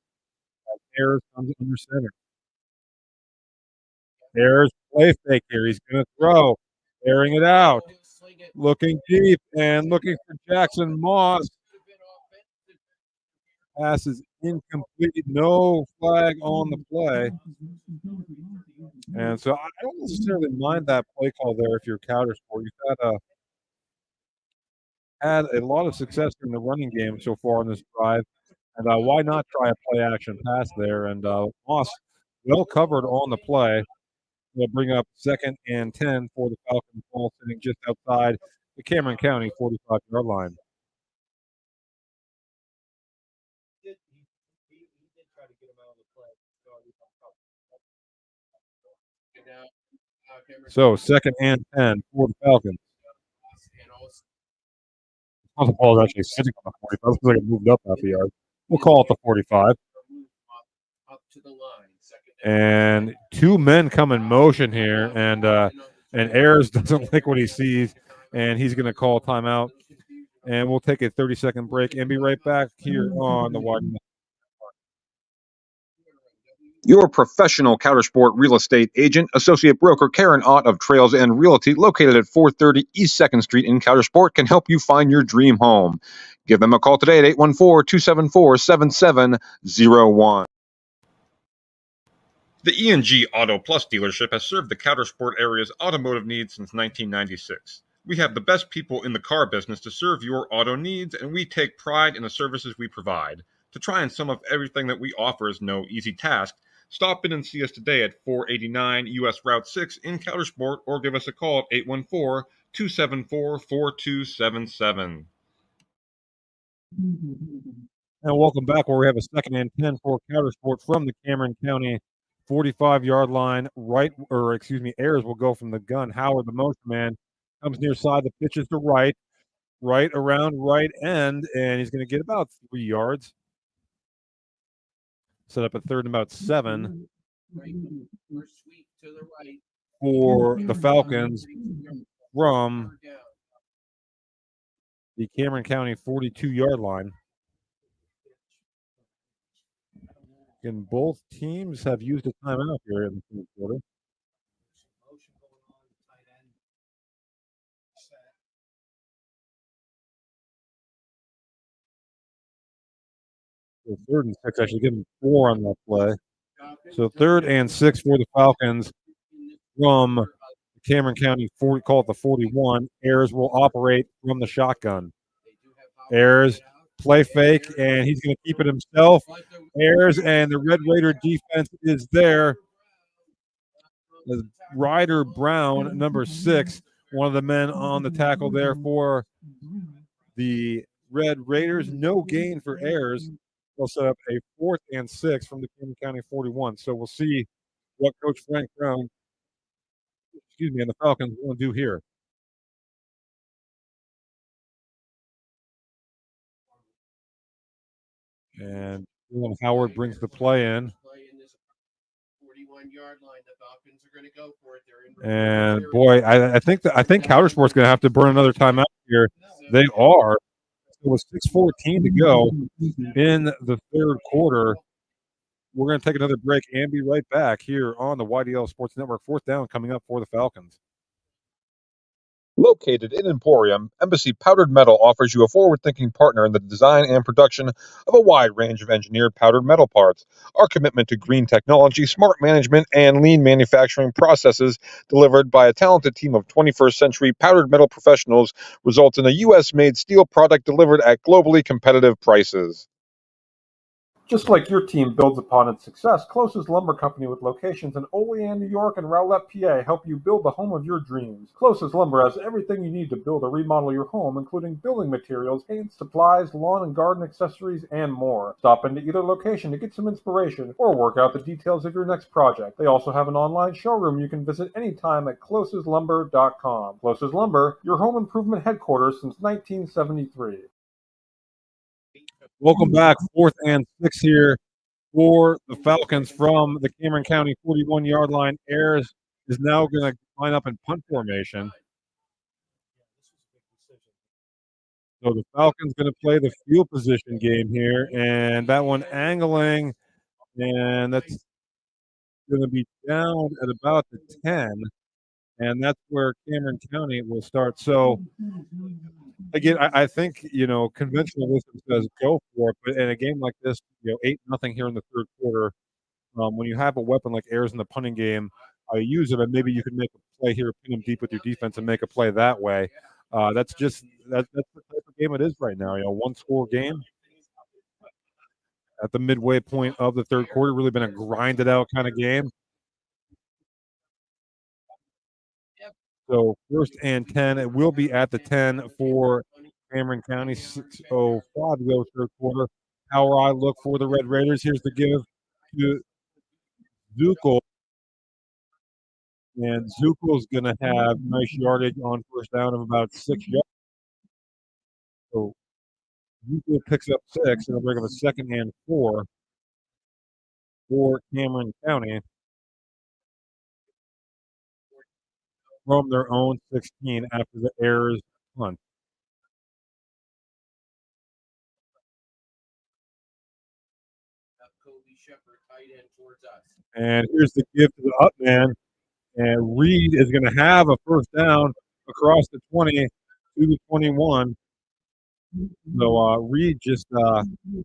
Ayers comes under center. Ayers play fake here. He's going to throw. Airing it out. looking deep and looking for Jackson Moss. Pass is incomplete. No flag on the play. And so I don't necessarily mind that play call there if you're Coudersport. You've had a lot of success in the running game so far in this drive. And why not try a play action pass there? And Moss well covered on the play. Will bring up 2nd and 10 for the Falcons, ball sitting just outside the Cameron County 45-yard line. So 2nd and 10 for the Falcons. Oh, the ball is actually sitting on the 45. Looks like it moved up half a yard. We'll call it the 45. And 2 men come in motion here, and Ayers doesn't like what he sees, and he's going to call timeout. And we'll take a 30-second break and be right back here on the Wide.
Your professional Coudersport real estate agent, associate broker Karen Ott of Trails and Realty, located at 430 East 2nd Street in Coudersport, can help you find your dream home. Give them a call today at 814-274-7701.
The E&G Auto Plus dealership has served the Coudersport area's automotive needs since 1996. We have the best people in the car business to serve your auto needs, and we take pride in the services we provide. To try and sum up everything that we offer is no easy task. Stop in and see us today at 489 U.S. Route 6 in Coudersport, or give us a call at 814-274-4277.
And welcome back, where we have a 2nd and 10 for Coudersport from the Cameron County 45-yard line. Ayers will go from the gun. Howard, the motion man, comes near side. The pitch is to right around right end, and he's going to get about 3 yards. Set up a 3rd and about 7 for the Falcons from the Cameron County 42-yard line. And both teams have used a timeout here in the third quarter. So 3rd and 6, actually give them 4 on that play. So 3rd and 6 for the Falcons from Cameron County, call it the 41. Ayers will operate from the shotgun. Ayers, play fake, and he's going to keep it himself. Ayers, and the Red Raider defense is there. Ryder Brown, number 6, one of the men on the tackle there for the Red Raiders. No gain for Ayers. They'll set up a 4th and 6 from the Cameron County 41. So we'll see what Coach Frank Brown, and the Falcons will do here. And Howard brings the play in. And boy, I think Coudersport's going to have to burn another timeout here. They are. With 6:14 to go in the third quarter, we're going to take another break and be right back here on the YDL Sports Network. 4th down coming up for the Falcons.
Located in Emporium, Embassy Powdered Metal offers you a forward-thinking partner in the design and production of a wide range of engineered powdered metal parts. Our commitment to green technology, smart management, and lean manufacturing processes delivered by a talented team of 21st century powdered metal professionals results in a U.S.-made steel product delivered at globally competitive prices.
Just like your team builds upon its success, Closest Lumber Company with locations in Olean, New York and Rowlett, PA help you build the home of your dreams. Closest Lumber has everything you need to build or remodel your home, including building materials, paint, supplies, lawn and garden accessories, and more. Stop into either location to get some inspiration or work out the details of your next project. They also have an online showroom you can visit anytime at closeslumber.com. Closest Lumber, your home improvement headquarters since 1973.
Welcome back. 4th and 6 here for the Falcons from the Cameron County 41-yard line. Ayers is now going to line up in punt formation. So the Falcons going to play the field position game here, and that one angling, and that's going to be down at about the 10. and that's where Cameron County will start. So again, I think conventional wisdom says go for it, but in a game like this, 8-0 here in the third quarter, when you have a weapon like Ayers in the punting game, use it, and maybe you can make a play here, pin him deep with your defense, and make a play that way. That's the type of game it is right now. One score game at the midway point of the third quarter, really been a grinded out kind of game. So 1st and 10, it will be at the 10 for Cameron County. 6:05 to go third quarter. Power eye look for the Red Raiders. Here's the give to Zukel. And Zukel's going to have nice yardage on first down of about 6 yards. So Zukel picks up 6, and it'll bring up a 2nd and 4 for Cameron County from their own 16 after the Ayers punt. And here's the give to the up man. And Reed is going to have a first down across the 20 to the 21. So Reed just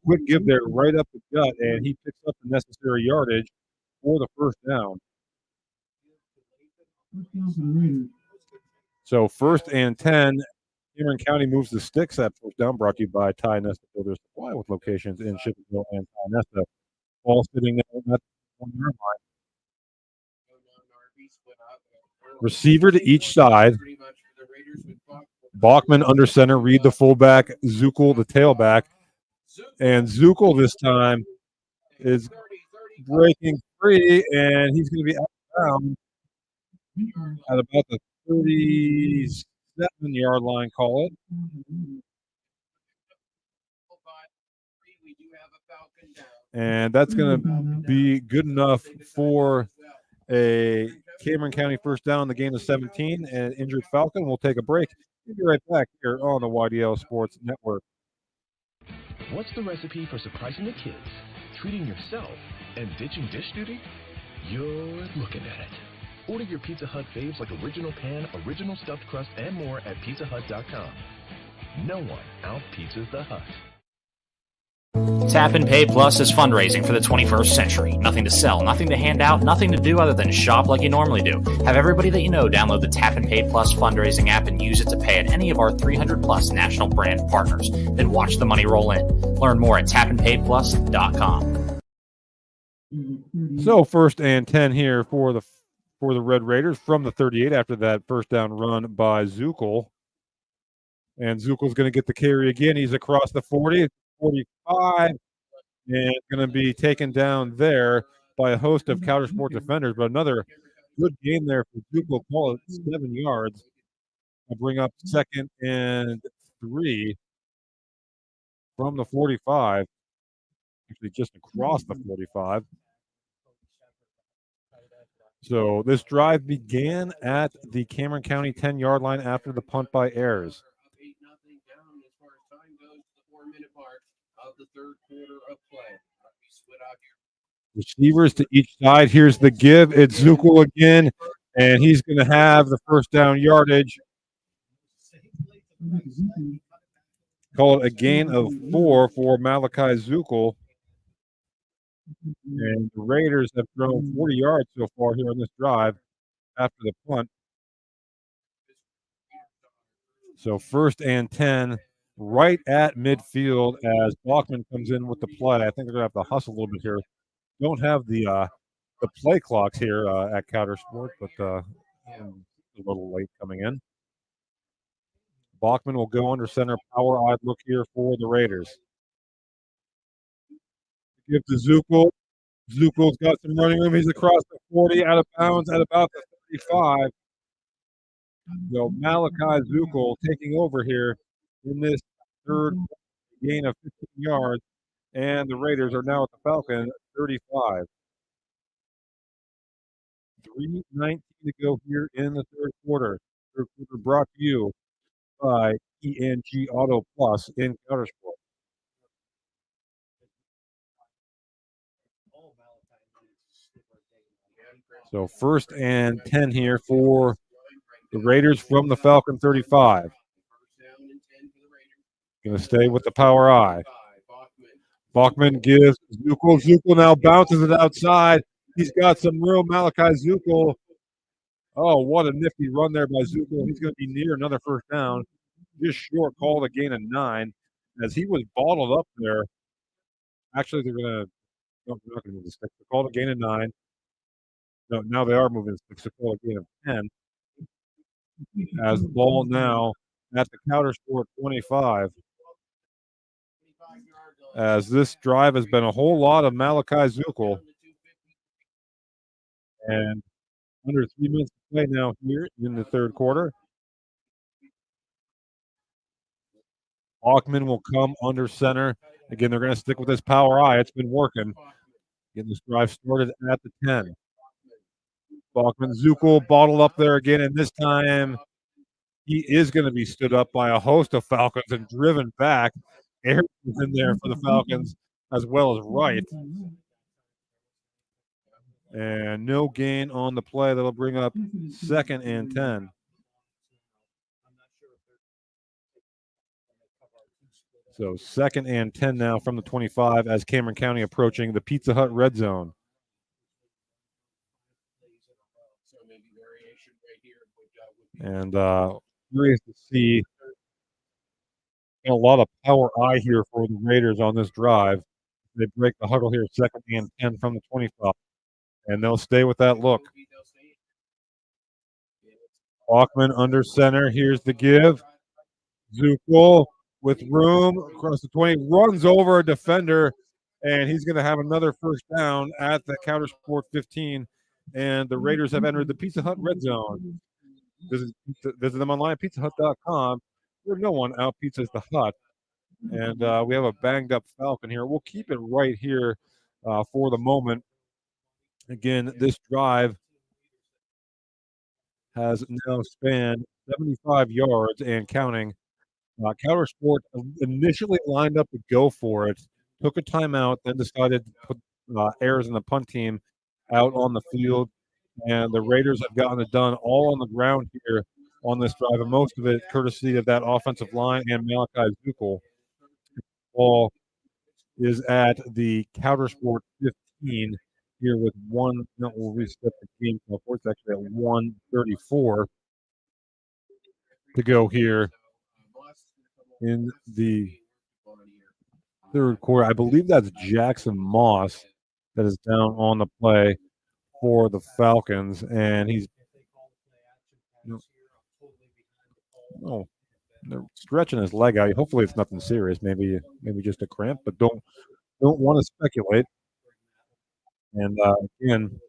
quick give there right up the gut, and he picks up the necessary yardage for the first down. So 1st and 10, Cameron County moves the sticks at first down, brought to you by Ty Nesta Builders Supply with locations in Shippensville and Ty Nesta. All sitting there at the 1-yard line. Receiver to each side. Bachman under center, Reed the fullback, Zukel the tailback. And Zukel this time is breaking free, and he's going to be out of bounds at about the 37-yard line, call it. And that's going to be good enough for a Cameron County first down. The gain of 17 and injured Falcon. We'll take a break. We'll be right back here on the YDL Sports Network.
What's the recipe for surprising the kids, treating yourself, and ditching dish duty? You're looking at it. Order your Pizza Hut faves like original pan, original stuffed crust, and more at pizzahut.com. No one out-pizzas the Hut.
Tap and Pay Plus is fundraising for the 21st century. Nothing to sell, nothing to hand out, nothing to do other than shop like you normally do. Have everybody that you know download the Tap and Pay Plus fundraising app and use it to pay at any of our 300 plus national brand partners. Then watch the money roll in. Learn more at tapandpayplus.com.
So 1st and 10 here for the Red Raiders from the 38 after that first down run by Zukel. And Zukel's going to get the carry again. He's across the 40, 45, and going to be taken down there by a host of Coudersport defenders. But another good game there for Zukel, call it 7 yards. I'll bring up 2nd and 3 from the 45. Actually, just across the 45. So this drive began at the Cameron County 10-yard line after the punt by Ayers. Receivers to each side. Here's the give. It's Zukel again, and he's going to have the first down yardage. Call it a gain of 4 for Malachi Zukel. And the Raiders have thrown 40 yards so far here on this drive after the punt. So 1st and 10 right at midfield as Bachman comes in with the play. I think they're going to have to hustle a little bit here. Don't have the play clocks here at Coudersport, but a little late coming in. Bachman will go under center. Power-eyed look here for the Raiders. Give to Zukel. Zukel's got some running room. He's across the 40, out of bounds at about the 35. So Malachi Zukel taking over here in this third gain of 15 yards. And the Raiders are now at the Falcon 35. 3:19 to go here in the third quarter. Third quarter brought to you by ENG Auto Plus in Coudersport. So 1st and 10 here for The Raiders from the Falcon 35. Going to stay with the power eye. Bachman gives Zukel. Zukel now bounces it outside. He's got some room. Malachi Zukel. Oh, what a nifty run there by Zukel. He's going to be near another first down. Just short, called a gain of 9 as he was bottled up there. Actually, they're going to – no, they're not going to move the sticks. They called a gain of 9. No, now they are moving the sticks. They call a gain of 10. As the ball now at the Coudersport 25. As this drive has been a whole lot of Malachi Zukel. And under 3 minutes to play now here in the third quarter. Bachman will come under center. Again, they're going to stick with this power eye. It's been working. Getting this drive started at the 10. Bachman, Zukel bottled up there again, and this time he is going to be stood up by a host of Falcons and driven back. Aaron is in there for the Falcons as well as Wright. And no gain on the play. That'll bring up 2nd and 10. So 2nd and 10 now from the 25 as Cameron County approaching the Pizza Hut red zone. And curious to see a lot of power eye here for the Raiders on this drive. They break the huddle here, 2nd and 10 from the 25. And they'll stay with that look. Bachman under center. Here's the give. Zukel with room across the 20, runs over a defender, and he's going to have another first down at the Coudersport 15. And the Raiders have entered the Pizza Hut red zone. Visit them online at pizzahut.com, where no one out-pizzas the Hut. And we have a banged-up Falcon here. We'll keep it right here for the moment. Again, this drive has now spanned 75 yards and counting. Coudersport initially lined up to go for it, took a timeout, then decided to put Ayers and the punt team out on the field. And the Raiders have gotten it done all on the ground here on this drive, and most of it courtesy of that offensive line and Malachi Zukel. Ball is at the Coudersport 15 here with we'll reset the game clock. It's actually at 1:34 to go here in the third quarter. I believe that's Jackson Moss that is down on the play for the Falcons, and he's they're stretching his leg out. Hopefully it's nothing serious, maybe just a cramp, but don't want to speculate. And again,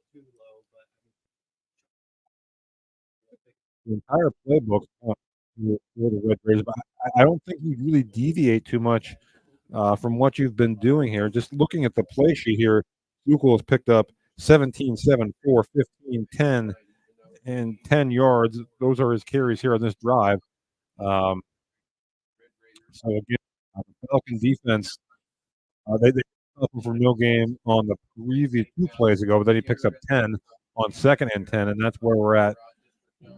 the entire playbook for the Red Raiders, but I don't think you really deviate too much from what you've been doing here. Just looking at the play sheet here, Zukel has picked up 17, 7, 4, 15, 10, and 10 yards. Those are his carries here on this drive. So again, the Falcon defense, they up him for no game on the previous 2 plays ago, but then he picks up 10 on 2nd and 10, and that's where we're at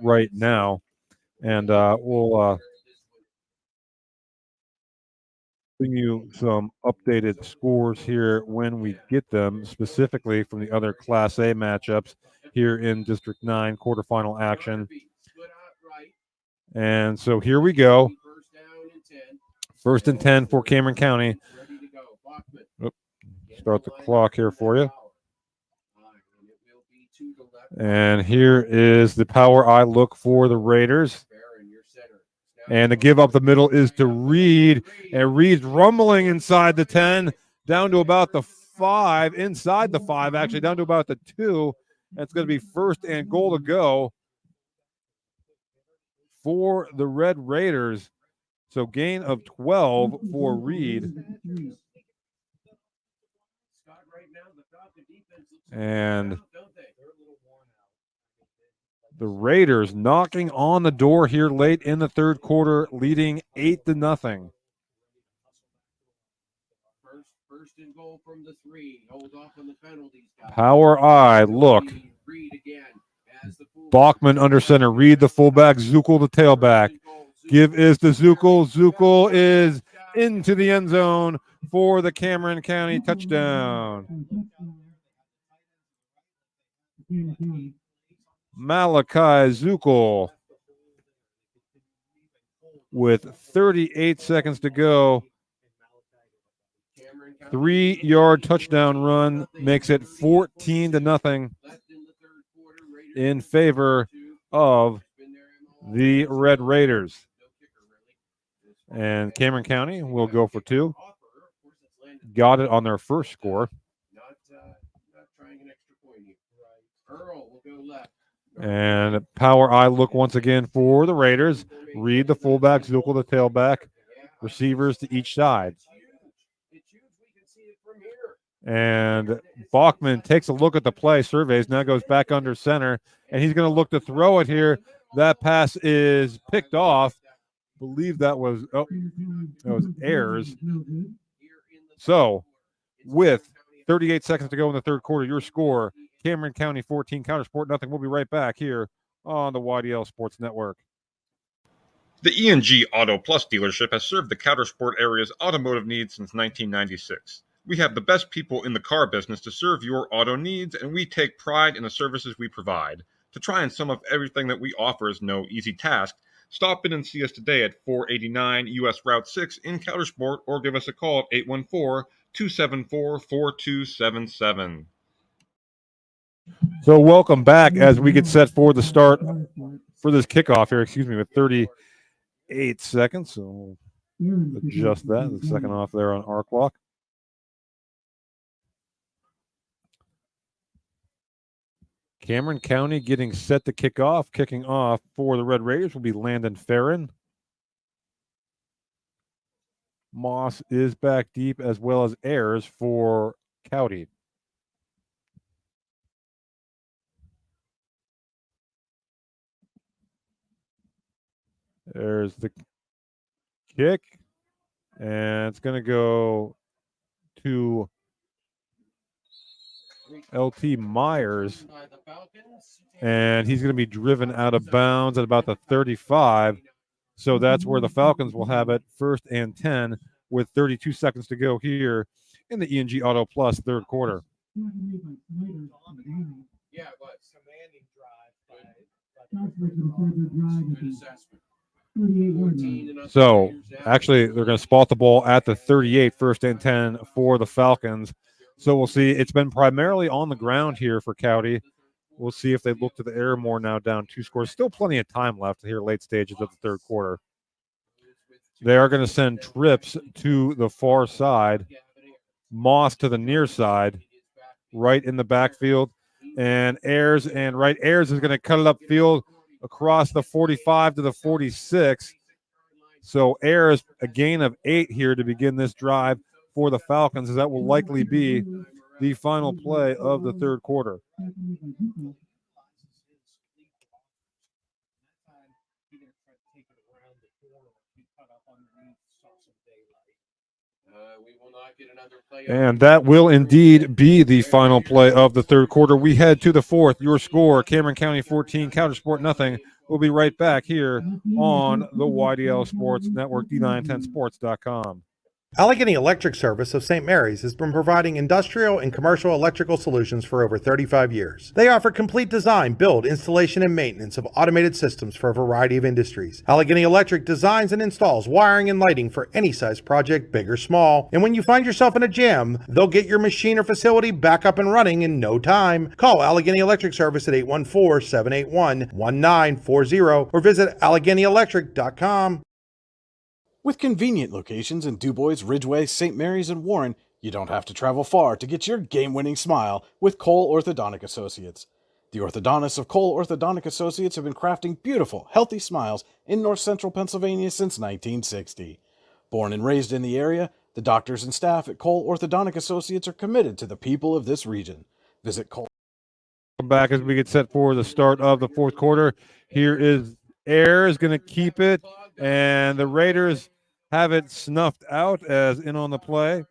right now. And we'll bring you some updated scores here when we get them, specifically from the other Class A matchups here in District 9 quarterfinal action. And so here we go. 1st and 10 for Cameron County. Start the clock here for you. And here is the power eye look for the Raiders. And the give up the middle is to Reed. And Reed's rumbling inside the 10, down to about the 5, inside the 5, actually, down to about the 2. And it's going to be 1st and goal to go for the Red Raiders. So gain of 12 for Reed. And the Raiders knocking on the door here late in the third quarter, leading 8-0.
First and goal from the 3. Hold off on the penalties, guys.
Power eye look.
Reed again
Bachman under center. Reed the fullback. Zuckel the tailback. Give is to Zuckel. Zuckel is into the end zone for the Cameron County touchdown. Malachi Zuckel with 38 seconds to go. 3-yard touchdown run makes it 14-0 in favor of the Red Raiders. And Cameron County will go for 2. Got it on their first score. And power eye look once again for the Raiders. Reed the fullback, Zuckel the tailback. Receivers to each side. And Bachman takes a look at the play, surveys, now goes back under center, and he's going to look to throw it here. That pass is picked off. I believe that was Ayers. So, with 38 seconds to go in the third quarter, your score, Cameron County 14, Coudersport nothing. We'll be right back here on the YDL Sports Network.
The E&G Auto Plus dealership has served the Coudersport area's automotive needs since 1996. We have the best people in the car business to serve your auto needs, and we take pride in the services we provide. To try and sum up everything that we offer is no easy task. Stop in and see us today at 489 U.S. Route 6 in Coudersport, or give us a call at 814-274-4277.
So welcome back as we get set for the start for this kickoff here, with 38 seconds. So we'll adjust that, the second off there on our clock. Cameron County getting set to kick off. Kicking off for the Red Raiders will be Landon Farron. Moss is back deep, as well as Ayers for County. There's the kick, and it's going to go to LT Myers, and he's going to be driven out of bounds at about the 35. So that's where the Falcons will have it, 1st and 10, with 32 seconds to go here in the E&G Auto Plus third quarter. So actually, they're going to spot the ball at the 38, 1st and 10 for the Falcons. So we'll see. It's been primarily on the ground here for County. We'll see if they look to the air more now, down 2 scores. Still plenty of time left here, late stages of the third quarter. They are going to send trips to the far side. Moss to the near side, right in the backfield. And Ayers is going to cut it upfield across the 45 to the 46. So Ayers, a gain of 8 here to begin this drive for the Falcons, as that will likely be the final play of the third quarter. And that will indeed be the final play of the third quarter. We head to the fourth. Your score, Cameron County 14, Coudersport nothing. We'll be right back here on the YDL Sports Network, D910sports.com.
Allegheny Electric Service of St. Mary's has been providing industrial and commercial electrical solutions for over 35 years. They offer complete design, build, installation, and maintenance of automated systems for a variety of industries. Allegheny Electric designs and installs wiring and lighting for any size project, big or small. And when you find yourself in a jam, they'll get your machine or facility back up and running in no time. Call Allegheny Electric Service at 814-781-1940 or visit AlleghenyElectric.com.
With convenient locations in DuBois, Ridgeway, St. Mary's, and Warren, you don't have to travel far to get your game-winning smile with Cole Orthodontic Associates. The orthodontists of Cole Orthodontic Associates have been crafting beautiful, healthy smiles in north central Pennsylvania since 1960. Born and raised in the area, the doctors and staff at Cole Orthodontic Associates are committed to the people of this region. Visit Cole.
Welcome back as we get set for the start of the fourth quarter. Here is Ayers going to keep it, and the Raiders have it snuffed out as in on the play,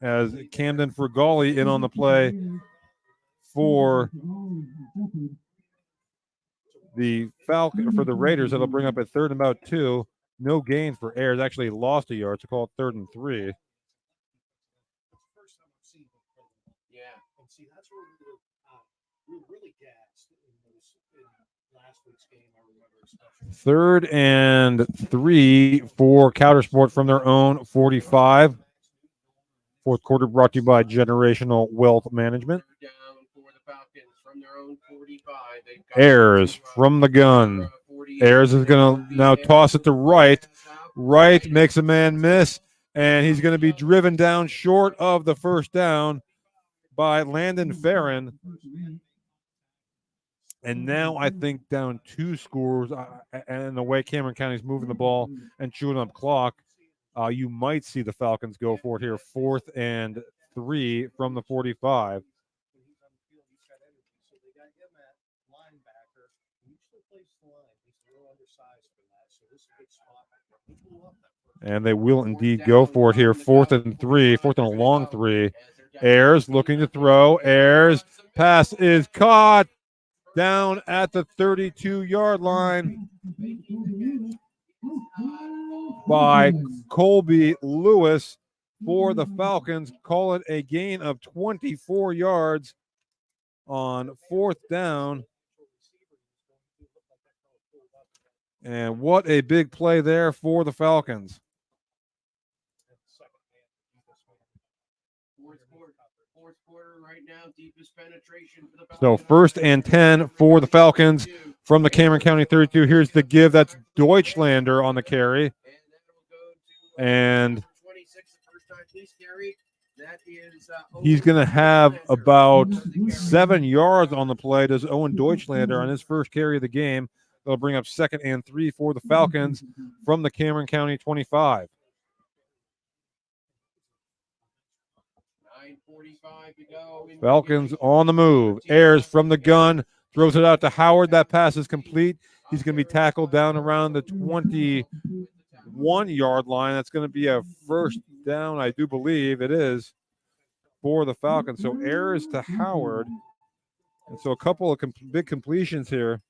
as Camden Fergali in on the play for the Raiders. That'll bring up at 3rd and about 2. No gain for Ayers. Actually lost a yard, so call it 3rd and 3.
Yeah, and see, that's where we were really gassed in last week's game. I remember especially.
3rd and 3 for Coudersport from their own 45. Fourth quarter brought to you by Generational Wealth Management. Ayers from the gun. Ayers is going to now toss it to Wright. Wright makes a man miss, and he's going to be driven down short of the first down by Landon Farron. And now I think down 2 scores, and the way Cameron County's moving the ball and chewing up clock, you might see the Falcons go for it here. 4th and 3 from the 45. And they will indeed go for it here. 4th and 3, 4th and a long 3. Ayers looking to throw. Ayers, pass is caught down at the 32-yard line by Colby Lewis for the Falcons. Call it a gain of 24 yards on 4th down. And what a big play there for the Falcons. So 1st and 10 for the Falcons from the Cameron County 32. Here's the give. That's Deutschlander on the carry. And he's going to have about 7 yards on the play. Does Owen Deutschlander on his first carry of the game. They'll bring up 2nd and 3 for the Falcons from the Cameron County 25. 9:45 to go. Falcons on the move. Ayers from the gun, throws it out to Howard. That pass is complete. He's going to be tackled down around the 21-yard line. That's going to be a first down, I do believe it is, for the Falcons. So Ayers to Howard. And so a couple of big completions here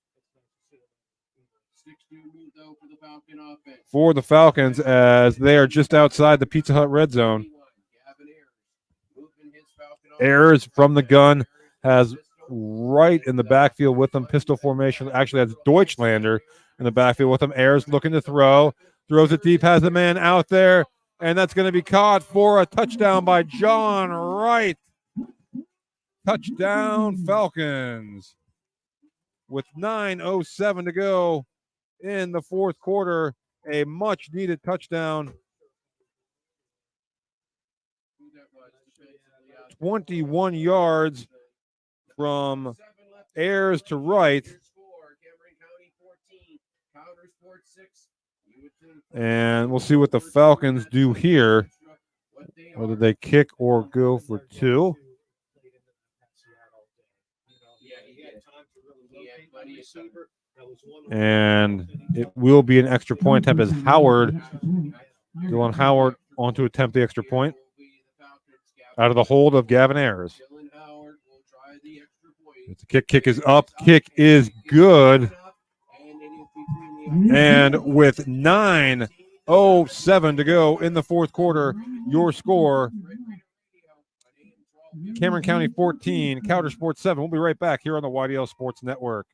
for the Falcons as they are just outside the Pizza Hut red zone. Ayers from the gun has Wright in the backfield with them. Pistol formation. Actually, that's Deutschlander in the backfield with him. Ayers looking to throw. Throws it deep. Has the man out there. And that's going to be caught for a touchdown by John Wright. Touchdown Falcons. With 9:07 to go in the 4th quarter. A much-needed touchdown. 21 yards from Ayers to Wright. And we'll see what the Falcons do here. Whether they kick or go for 2. And it will be an extra point attempt as Dylan Howard on to attempt the extra point out of the hold of Gavin Ayers. It's a kick. Kick is up. Kick is good. And with 9:07 to go in the 4th quarter, your score, Cameron County 14, Coudersport 7. We'll be right back here on the YDL Sports Network.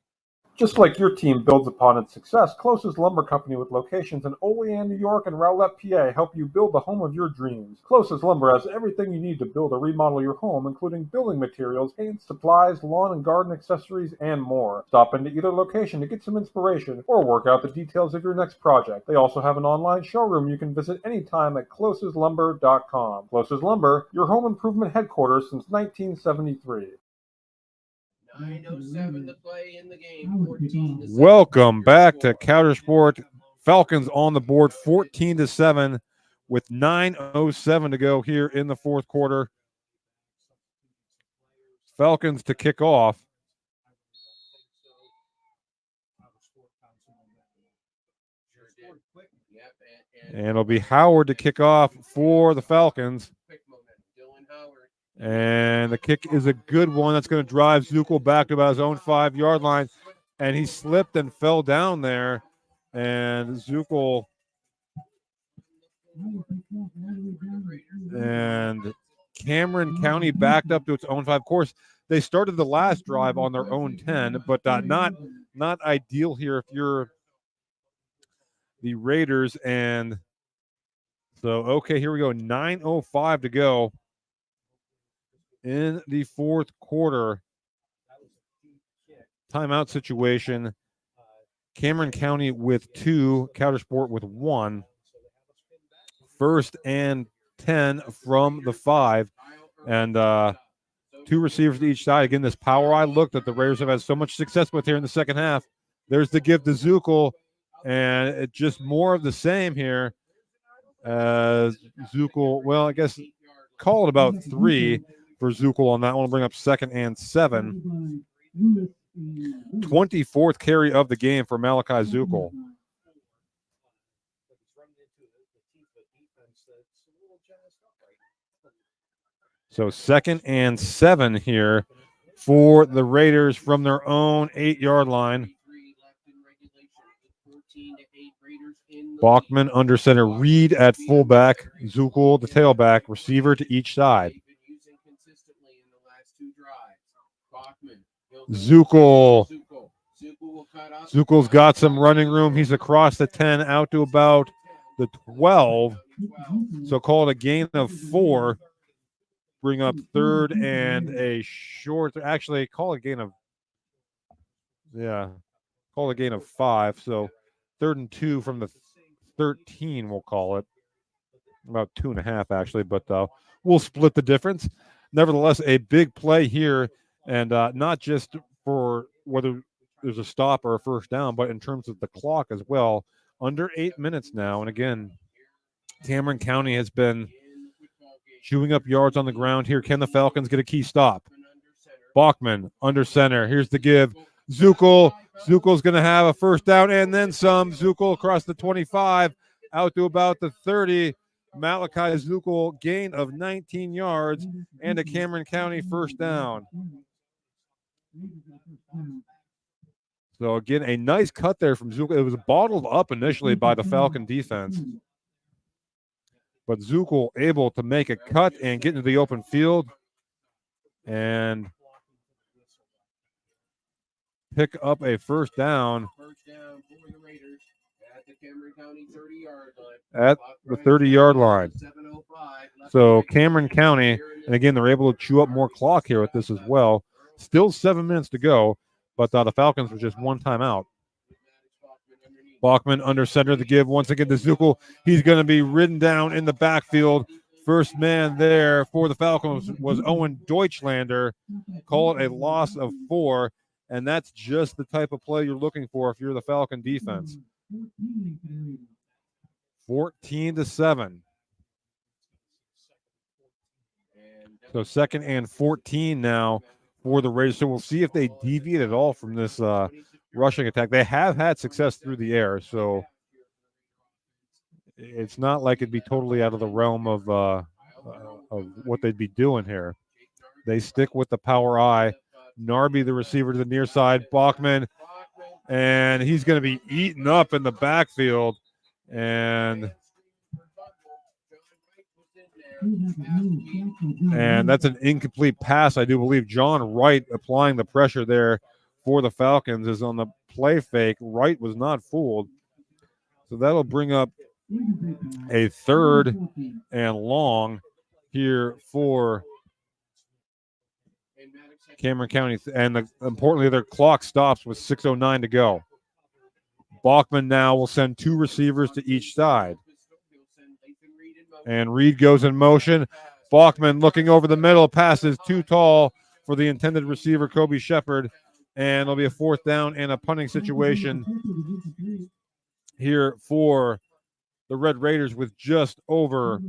Just like your team builds upon its success, Closest Lumber Company with locations in Olean, New York and Rowlett, PA help you build the home of your dreams. Closest Lumber has everything you need to build or remodel your home, including building materials, paint, supplies, lawn and garden accessories, and more. Stop into either location to get some inspiration or work out the details of your next project. They also have an online showroom you can visit anytime at closeslumber.com. Closest Lumber, your home improvement headquarters since 1973.
9:07 to play in the game. 14 to 7.
Welcome back to Coudersport. Falcons on the board 14-7 with 9:07 to go here in the 4th quarter. Falcons to kick off. And it'll be Howard to kick off for the Falcons. And the kick is a good one. That's going to drive Zukel back to about his own 5-yard line. And he slipped and fell down there. And Zukel and Cameron County backed up to its own 5. Of course, they started the last drive on their own 10, but not ideal here if you're the Raiders. And so, okay, here we go. 9:05 to go in the fourth quarter. Timeout situation. Cameron County with 2, Coudersport with 1. 1st and 10 from the 5. And 2 receivers to each side. Again, this power I look that the Raiders have had so much success with here in the second half. There's the give to Zukel, and it's just more of the same here. Zukel, well, I guess call it about 3 for Zukel on that one. Bring up 2nd and 7. 24th carry of the game for Malachi Zukel. So 2nd and 7 here for the Raiders from their own 8-yard line. Bachman under center, Reed at fullback, Zukel the tailback, receiver to each side. Zukel's got some running room. He's across the 10 out to about the 12. So call it a gain of 4. Bring up 3rd and a short. Actually, call it a gain of 5. So 3rd and 2 from the 13, we'll call it. About 2.5, actually, but we'll split the difference. Nevertheless, a big play here, and not just for whether there's a stop or a first down, but in terms of the clock as well. Under 8 minutes now, and again, Cameron County has been chewing up yards on the ground here. Can the Falcons get a key stop? Bachman under center. Here's the give. Zukel's going to have a first down and then some. Zukel across the 25 out to about the 30. Malachi Zukel gain of 19 yards and a Cameron County first down. So again, a nice cut there from Zukel. It was bottled up initially by the Falcon defense, but Zukel able to make a cut and get into the open field and pick up a first down at the 30-yard line. So Cameron County, and again, they're able to chew up more clock here with this as well. Still 7 minutes to go, but the Falcons were just one timeout. Bachman under center, the give once again to Zukel. He's going to be ridden down in the backfield. First man there for the Falcons was Owen Deutschlander. Call it a loss of 4, and that's just the type of play you're looking for if you're the Falcon defense. 14-7. So 2nd and 14 now for the Raiders. So we'll see if they deviate at all from this rushing attack. They have had success through the air, so it's not like it'd be totally out of the realm of what they'd be doing here. They stick with the power I. Narby, the receiver to the near side. Bachman, and he's going to be eaten up in the backfield. And that's an incomplete pass, I do believe. John Wright applying the pressure there for the Falcons is on the play fake. Wright was not fooled. So that'll bring up a 3rd and long here for Cameron County. And importantly, their clock stops with 6:09 to go. Bachman now will send 2 receivers to each side. And Reed goes in motion. Bachman looking over the middle, passes too tall for the intended receiver, Kobe Shepard. And it'll be a 4th down and a punting situation here for the Red Raiders with just over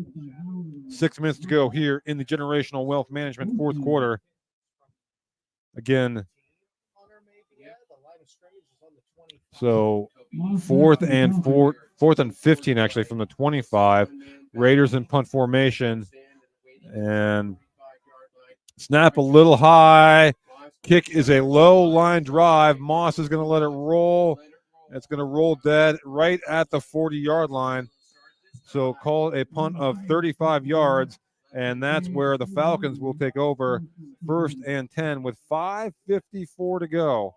6 minutes to go here in the Generational Wealth Management 4th quarter. Again, so 4th and 15 actually from the 25. Raiders in punt formation, and Snap a little high. Kick is a low line drive. Moss is going to let it roll. It's going to roll dead right at the 40-yard line. So call it a punt of 35 yards, and that's where the Falcons will take over 1st and 10 with 5:54 to go.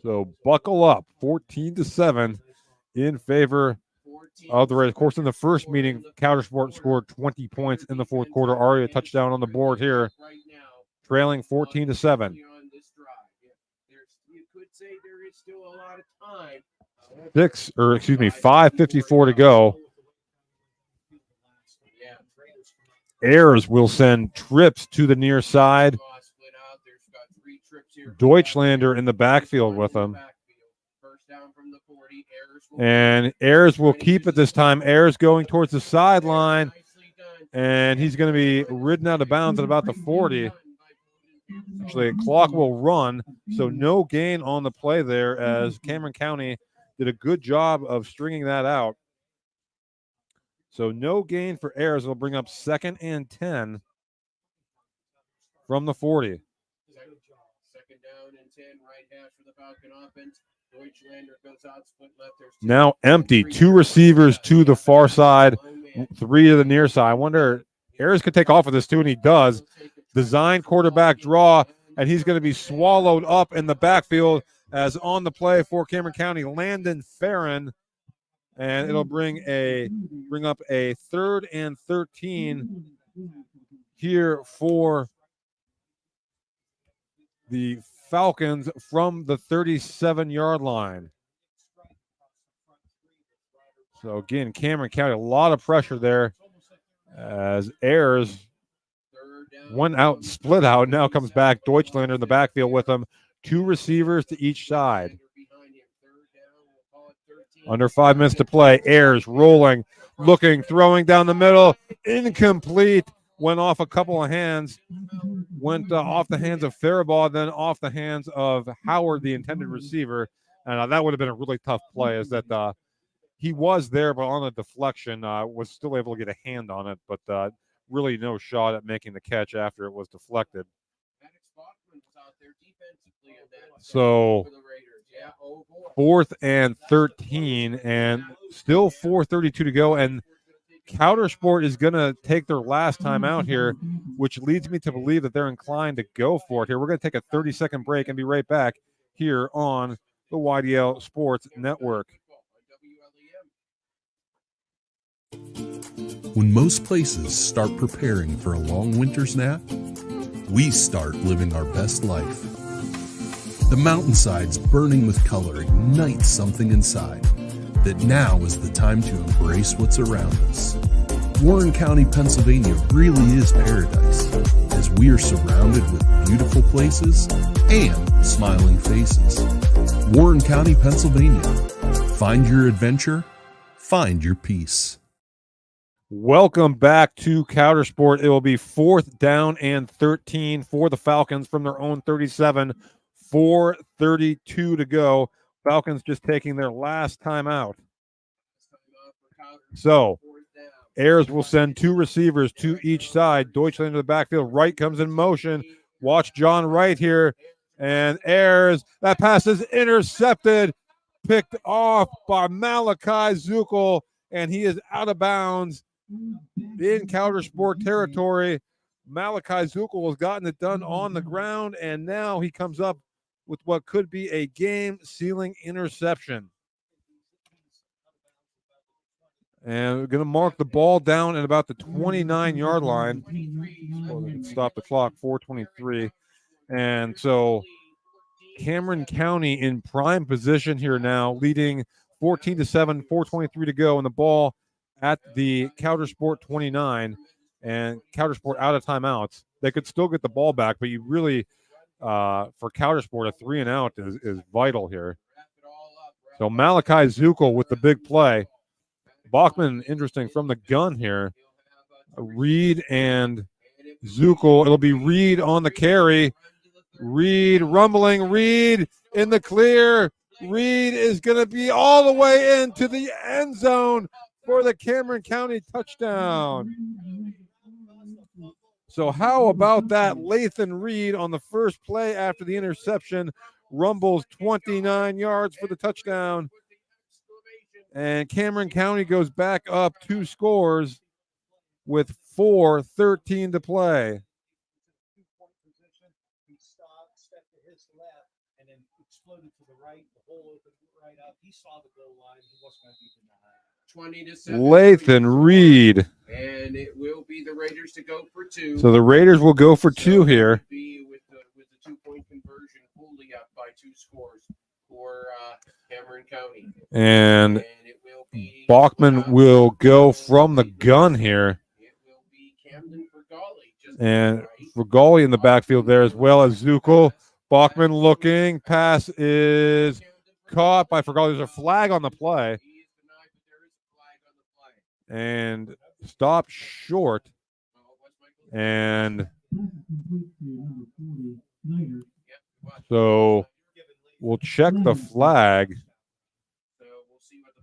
So buckle up, 14-7 in favor of the Raiders. Of course, in the first meeting, Coudersport scored 20 points in the fourth quarter. Already a touchdown on the board here, trailing 14-7. 5:54 to go. Ayers will send trips to the near side. Deutschlander in the backfield with him. And Ayers will keep it this time. Ayers going towards the sideline. And he's going to be ridden out of bounds at about the 40. Actually, a clock will run, so no gain on the play there as Cameron County did a good job of stringing that out. So no gain for Ayers. It'll bring up 2nd and 10 from the 40.
2nd down and 10, right hash for the Falcon offense. Deutschlander goes out, split left.
Now empty. 2 receivers to the far side, 3 to the near side. I wonder, Ayers could take off with this too, and he does. Design quarterback draw, and he's going to be swallowed up in the backfield as on the play for Cameron County, Landon Farron. And it'll bring up a 3rd and 13 here for the Falcons from the 37-yard line. So again, Cameron County, a lot of pressure there as Ayers went out, split out, now comes back. Deutschlander in the backfield with him. 2 receivers to each side. Under 5 minutes to play. Ayers rolling, looking, throwing down the middle. Incomplete. Went off a couple of hands. Went off the hands of Faribault, then off the hands of Howard, the intended receiver. And that would have been a really tough play, is that he was there, but on a deflection, was still able to get a hand on it, but really no shot at making the catch after it was deflected. So 4th and 13, and still 4:32 to go, and Coudersport is going to take their last time out here, which leads me to believe that they're inclined to go for it here. We're going to take a 30-second break and be right back here on the YDL Sports Network.
When most places start preparing for a long winter's nap, we start living our best life. The mountainsides burning with color ignite something inside that now is the time to embrace what's around us. Warren County, Pennsylvania really is paradise, as we are surrounded with beautiful places and smiling faces. Warren County, Pennsylvania. Find your adventure, find your peace.
Welcome back to Coudersport. It will be 4th down and 13 for the Falcons from their own 37. 4:32 to go. Falcons just taking their last time out. So Ayers will send 2 receivers to each side. Deutschland in the backfield. Wright comes in motion. Watch John Wright here. And Ayers, that pass is intercepted, picked off by Malachi Zuckel, and he is out of bounds in Coudersport territory. Malachi Zuckel has gotten it done on the ground, and now he comes up with what could be a game-sealing interception. And we're going to mark the ball down at about the 29-yard line. Stop the clock, 4:23. And so Cameron County in prime position here now, leading 14-7, 4:23 to go, and the ball at the Coudersport 29, and Coudersport out of timeouts. They could still get the ball back, but you really, for Coudersport, a 3-and-out is vital here. So Malachi Zuckel with the big play. Bachman, interesting, from the gun here. Reed and Zuckel. It'll be Reed on the carry. Reed rumbling. Reed in the clear. Reed is going to be all the way into the end zone for the Cameron County touchdown. So how about that? Lathan Reed on the first play after the interception rumbles 29 yards for the touchdown. And Cameron County goes back up 2 scores with 4:13 to play.
He stepped to his left, and then exploded to the right. The hole opened right up. He saw the goal line. He wasn't going to be denied.
20-7.
Lathan Reed.
And it will be the Raiders to go for 2.
So the Raiders will go for 2 here.
Be with the 2-point conversion fully up by 2 scores for Cameron County.
And
it will be
Bachman will go from the gun here.
It will be Camden Fergali.
And Fergali in the backfield there, as well as Zukel. Bachman looking. Pass is caught by Fergali. There's a flag on the play. And stopped short. And so we'll check the flag.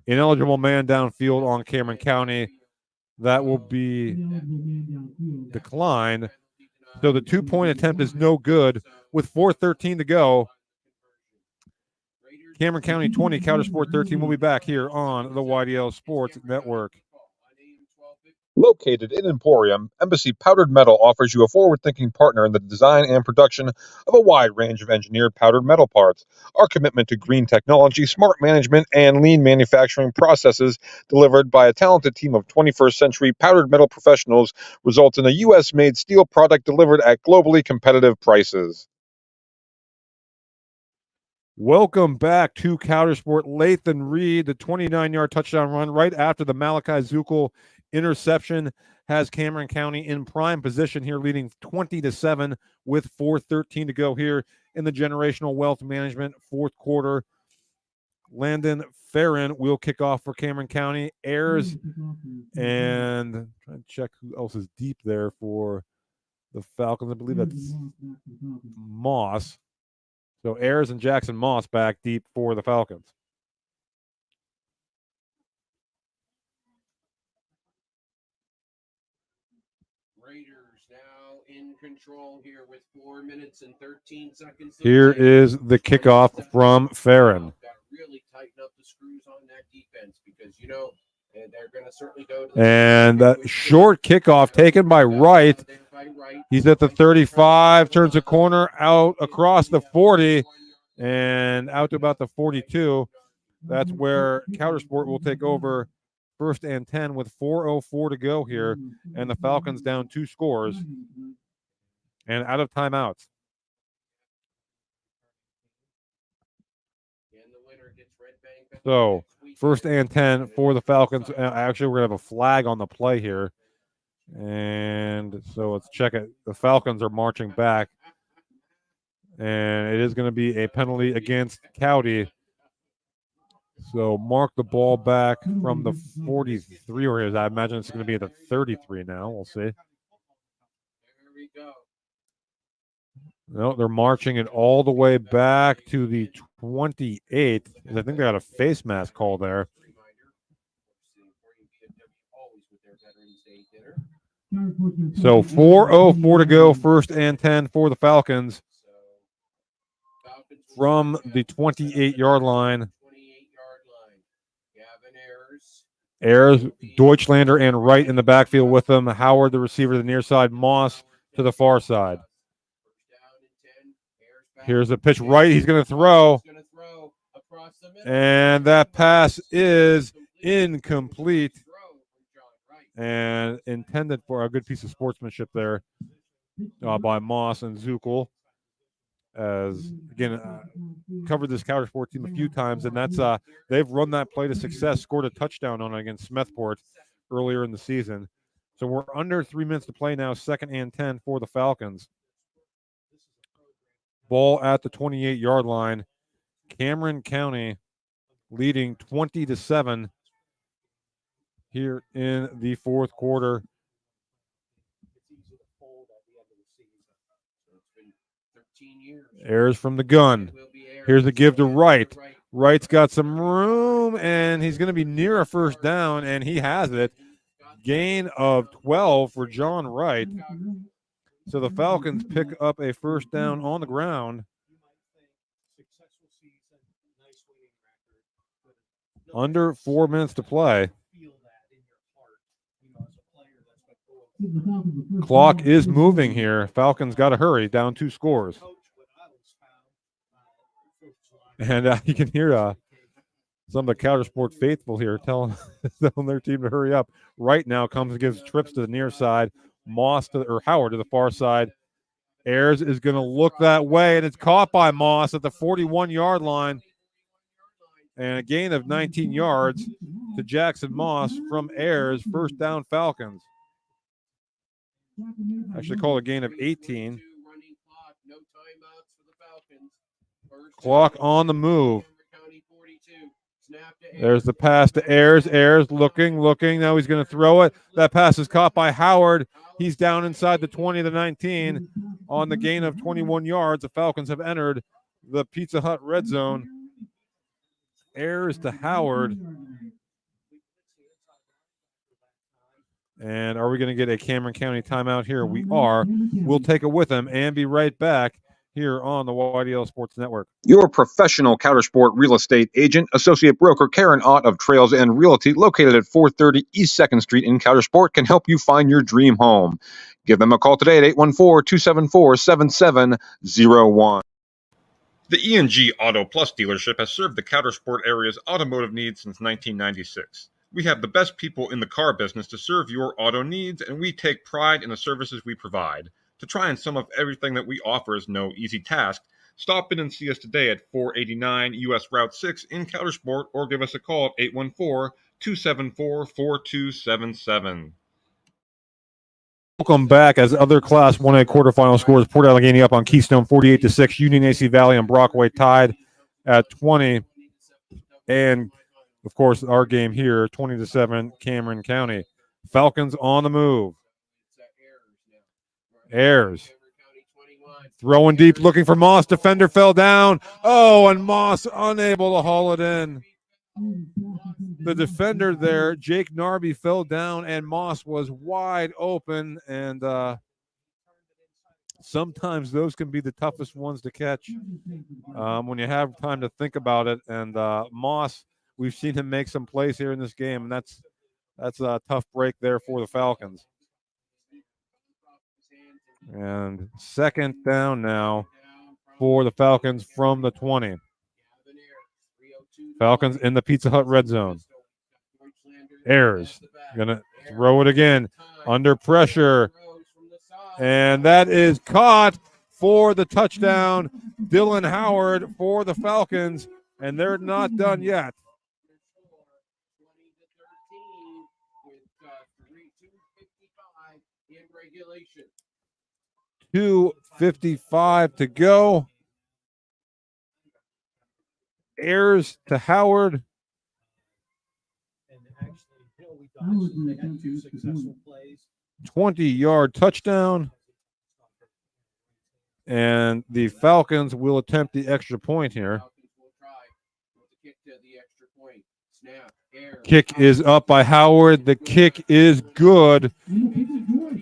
Ineligible man downfield on Cameron County. That will be declined. So the 2-point attempt is no good with 4:13 to go. Cameron County 20, Coudersport 13. We'll be back here on the YDL Sports Network.
Located in Emporium, Embassy Powdered Metal offers you a forward-thinking partner in the design and production of a wide range of engineered powdered metal parts. Our commitment to green technology, smart management, and lean manufacturing processes delivered by a talented team of 21st century powdered metal professionals results in a U.S.-made steel product delivered at globally competitive prices.
Welcome back to Coudersport. Lathan Reed, the 29-yard touchdown run right after the Malachi Zukel interception has Cameron County in prime position here, leading 20-7 with 4:13 to go here in the Generational Wealth Management fourth quarter. Landon Farron will kick off for Cameron County. Ayers and trying to check who else is deep there for the Falcons. I believe that's Moss. So Ayers and Jackson Moss back deep for the Falcons.
Raiders now in control here with 4 minutes and 13 seconds.
Here is the kickoff from Farron.
Got to really tighten up the screws on that defense because, they're going to certainly go to
And short kickoff taken by Wright. He's at the 35, turns the corner out across the 40 and out to about the 42. That's where Coudersport will take over 1st and 10 with 4:04 to go here. And the Falcons down 2 scores and out of timeouts. So 1st and 10 for the Falcons. Actually, we're going to have a flag on the play here. And so let's check it. The Falcons are marching back. And it is going to be a penalty against Cowdy. So mark the ball back from the 43, or I imagine it's going to be at the 33 now. We'll see.
There we go.
No, they're marching it all the way back to the 28. I think they got a face mask call there. So 4:04 to go, 1st and 10 for the Falcons from the 28-yard line. Ayers, Deutschlander, and Wright in the backfield with them. Howard, the receiver, to the near side. Moss to the far side. Here's a pitch right. He's going to throw. And that pass is incomplete. And intended for a good piece of sportsmanship there by Moss and Zukel. As, again, covered this Coudersport team a few times, and that's they've run that play to success, scored a touchdown on it against Smethport earlier in the season. So we're under 3 minutes to play now, 2nd and 10 for the Falcons. Ball at the 28-yard line. Cameron County leading 20-7 here in the fourth quarter. Ayers from the gun. Here's the give to Wright. Wright's got some room, and he's going to be near a first down, and he has it. Gain of 12 for John Wright. So the Falcons pick up a first down on the ground. Under 4 minutes to play. Clock is moving here. Falcons got to hurry, down 2 scores. And you can hear some of the Coudersport faithful here telling their team to hurry up. Right now comes and gives trips to the near side. Howard to the far side. Ayers is going to look that way, and it's caught by Moss at the 41-yard line. And a gain of 19 yards to Jackson Moss from Ayers. First down, Falcons. Actually call a gain of 18. Clock on the move. There's the pass to Ayers. Ayers looking. Now he's going to throw it. That pass is caught by Howard. He's down inside the 20 to 19 on the gain of 21 yards. The Falcons have entered the Pizza Hut red zone. Ayers to Howard. And are we going to get a Cameron County timeout here? We are. We'll take it with them and be right back here on the YDL Sports Network.
Your professional Coudersport real estate agent, associate broker Karen Ott of Trails and Realty, located at 430 East 2nd Street in Coudersport, can help you find your dream home. Give them a call today at 814-274-7701.
The E&G Auto Plus dealership has served the Coudersport area's automotive needs since 1996. We have the best people in the car business to serve your auto needs, and we take pride in the services we provide. To try and sum up everything that we offer is no easy task. Stop in and see us today at 489 U.S. Route 6 in Coudersport, or give us a call at 814-274-4277.
Welcome back as other Class 1A quarterfinal scores. Port Allegheny up on Keystone 48-6. Union AC Valley and Brockway tied at 20. And, of course, our game here, 20-7, Cameron County. Falcons on the move. Ayers. Throwing deep, looking for Moss. Defender fell down. Oh, and Moss unable to haul it in. The defender there, Jake Narby, fell down, and Moss was wide open. And sometimes those can be the toughest ones to catch when you have time to think about it. And Moss, we've seen him make some plays here in this game, and that's a tough break there for the Falcons. And second down now for the Falcons from the 20. Falcons in the Pizza Hut red zone. Ayers gonna throw it again under pressure. And that is caught for the touchdown. Dylan Howard for the Falcons, and they're not done yet. 2:55 to go. Ayers to Howard. 20-yard touchdown. And the Falcons will attempt the extra point here. Kick is up by Howard. The kick is good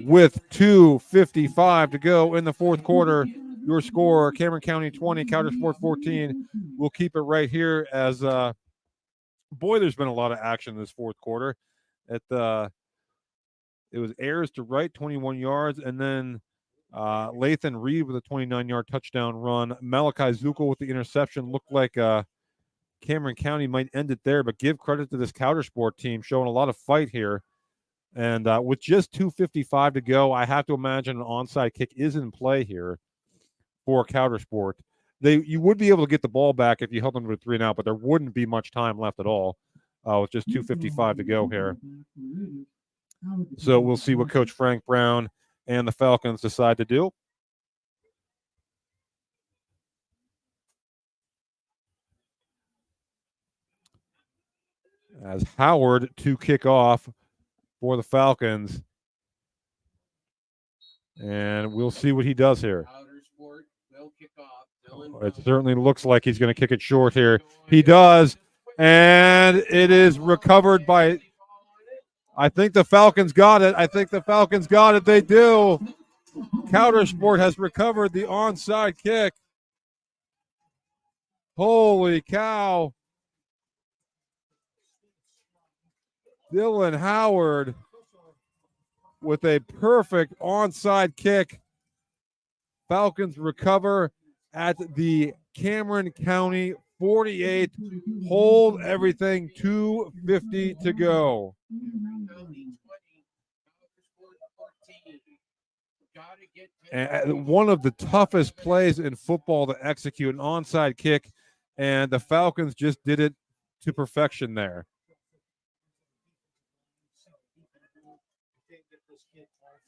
with 2:55 to go in the fourth quarter. Your score, Cameron County 20, Coudersport 14. We'll keep it right here as, there's been a lot of action this fourth quarter. It was Ayers to Wright, 21 yards, and then Lathan Reed with a 29-yard touchdown run. Malachi Zuckel with the interception. Looked like Cameron County might end it there, but give credit to this Coudersport team showing a lot of fight here. And with just 2:55 to go, I have to imagine an onside kick is in play here for Coudersport. You would be able to get the ball back if you held them to a 3-and-out, but there wouldn't be much time left at all with just 2:55 to go here. So we'll see what Coach Frank Brown and the Falcons decide to do. As Howard to kick off for the Falcons. And we'll see what he does here.
Coudersport will kick off
It certainly looks like he's going to kick it short here. He does, and it is recovered by, I think the Falcons got it. I think the Falcons got it. They do. Coudersport has recovered the onside kick. Holy cow. Dylan Howard with a perfect onside kick. Falcons recover at the Cameron County 48. Hold everything, 2:50 to go. And one of the toughest plays in football to execute, an onside kick, and the Falcons just did it to perfection there.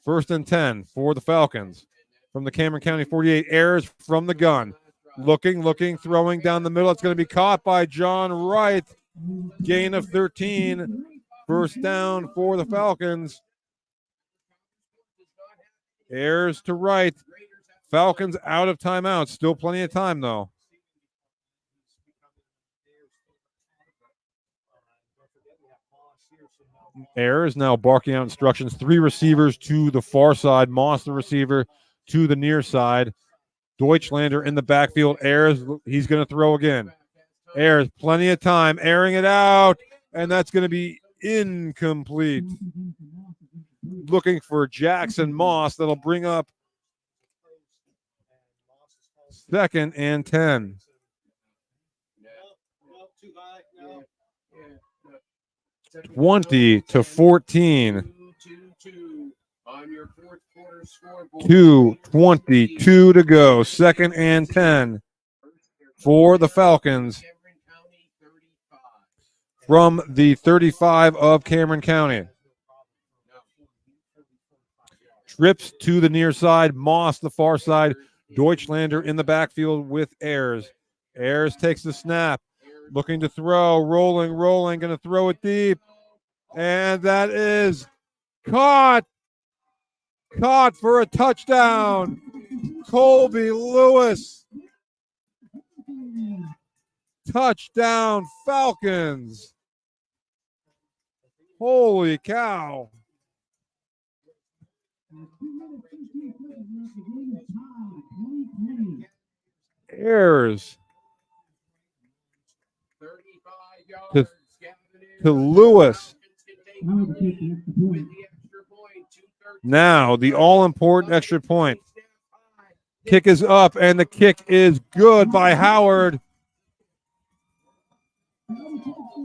First and 10 for the Falcons from the Cameron County 48. Ayers from the gun. Looking, throwing down the middle. It's going to be caught by John Wright. Gain of 13. First down for the Falcons. Ayers to Wright. Falcons out of timeout. Still plenty of time, though. Ayers now barking out instructions. 3 receivers to the far side. Moss, the receiver, to the near side. Deutschlander in the backfield. Ayers, he's going to throw again. Ayers, plenty of time, airing it out, and that's going to be incomplete. Looking for Jackson Moss. That'll bring up 2nd and 10. 20-14. 2:22 to go. 2nd and 10 for the Falcons from the 35 of Cameron County. Trips to the near side. Moss the far side. Deutschlander in the backfield with Ayers. Ayers takes the snap. Looking to throw. Rolling. Going to throw it deep. And that is caught. Caught for a touchdown. Colby Lewis. Touchdown Falcons. Holy cow. Ayers to Lewis. Now the all-important extra point. Kick is up, and the kick is good by Howard.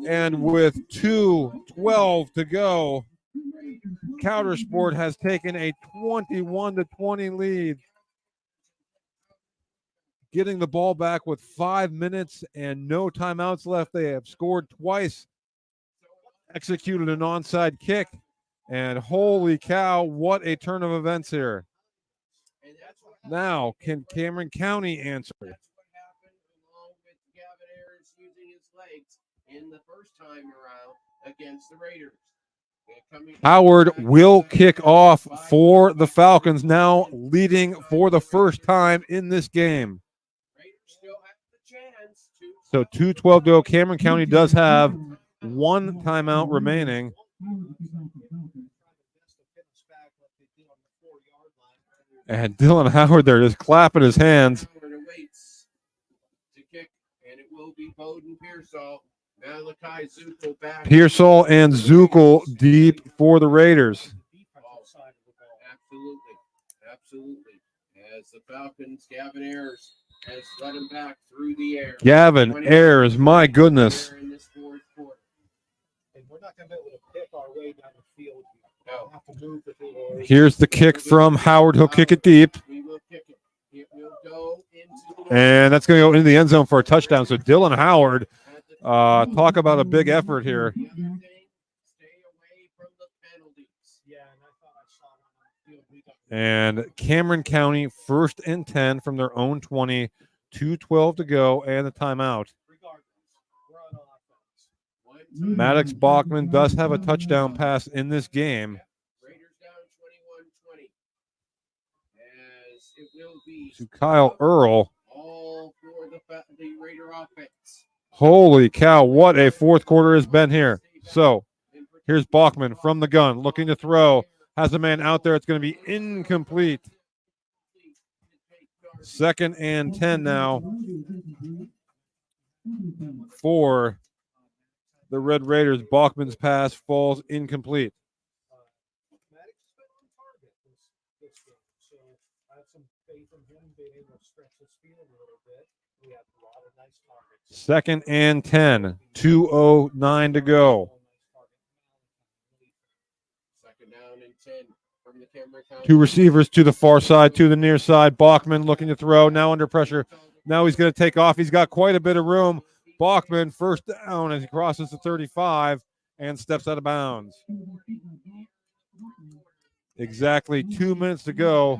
And with 2:12 to go, Coudersport has taken a 21-20 lead. Getting the ball back with 5 minutes and no timeouts left. They have scored twice, executed an onside kick, and holy cow, what a turn of events here. Now, can Cameron County answer?
In the first time around against the Raiders.
Howard will kick off for the Falcons, now leading for the first time in this game. So 2:12 to go. Cameron County does have 1 timeout remaining. And Dylan Howard there just clapping his hands. Pearsall and Zuckel deep for the Raiders.
Absolutely. As the Falcons, Gavin Ayers has led him back through the air.
Gavin Ayers, my goodness.
And we're not going to be able to pick our way down the field. We'll have to move the field.
Here's the kick from Howard. He'll kick it deep. And that's going to go into the end zone for a touchdown. So Dylan Howard, talk about a big effort here. And Cameron County, 1st and 10 from their own 20, 2:12 to go, and the timeout. Maddox Bachman does have a touchdown pass in this game. To Kyle Earl.
the Raider offense.
Holy cow, what a fourth quarter has been here. So here's Bachman from the gun, looking to throw. Has a man out there. It's going to be incomplete. 2nd and 10 now for the Red Raiders. Bachman's pass falls incomplete. Second and 10, 2:09 to go.
Second down and 10 from the Cameron County.
Two receivers to the far side, to the near side. Bachman looking to throw, now under pressure. Now he's going to take off. He's got quite a bit of room. Bachman first down as he crosses the 35 and steps out of bounds. Exactly 2 minutes to go.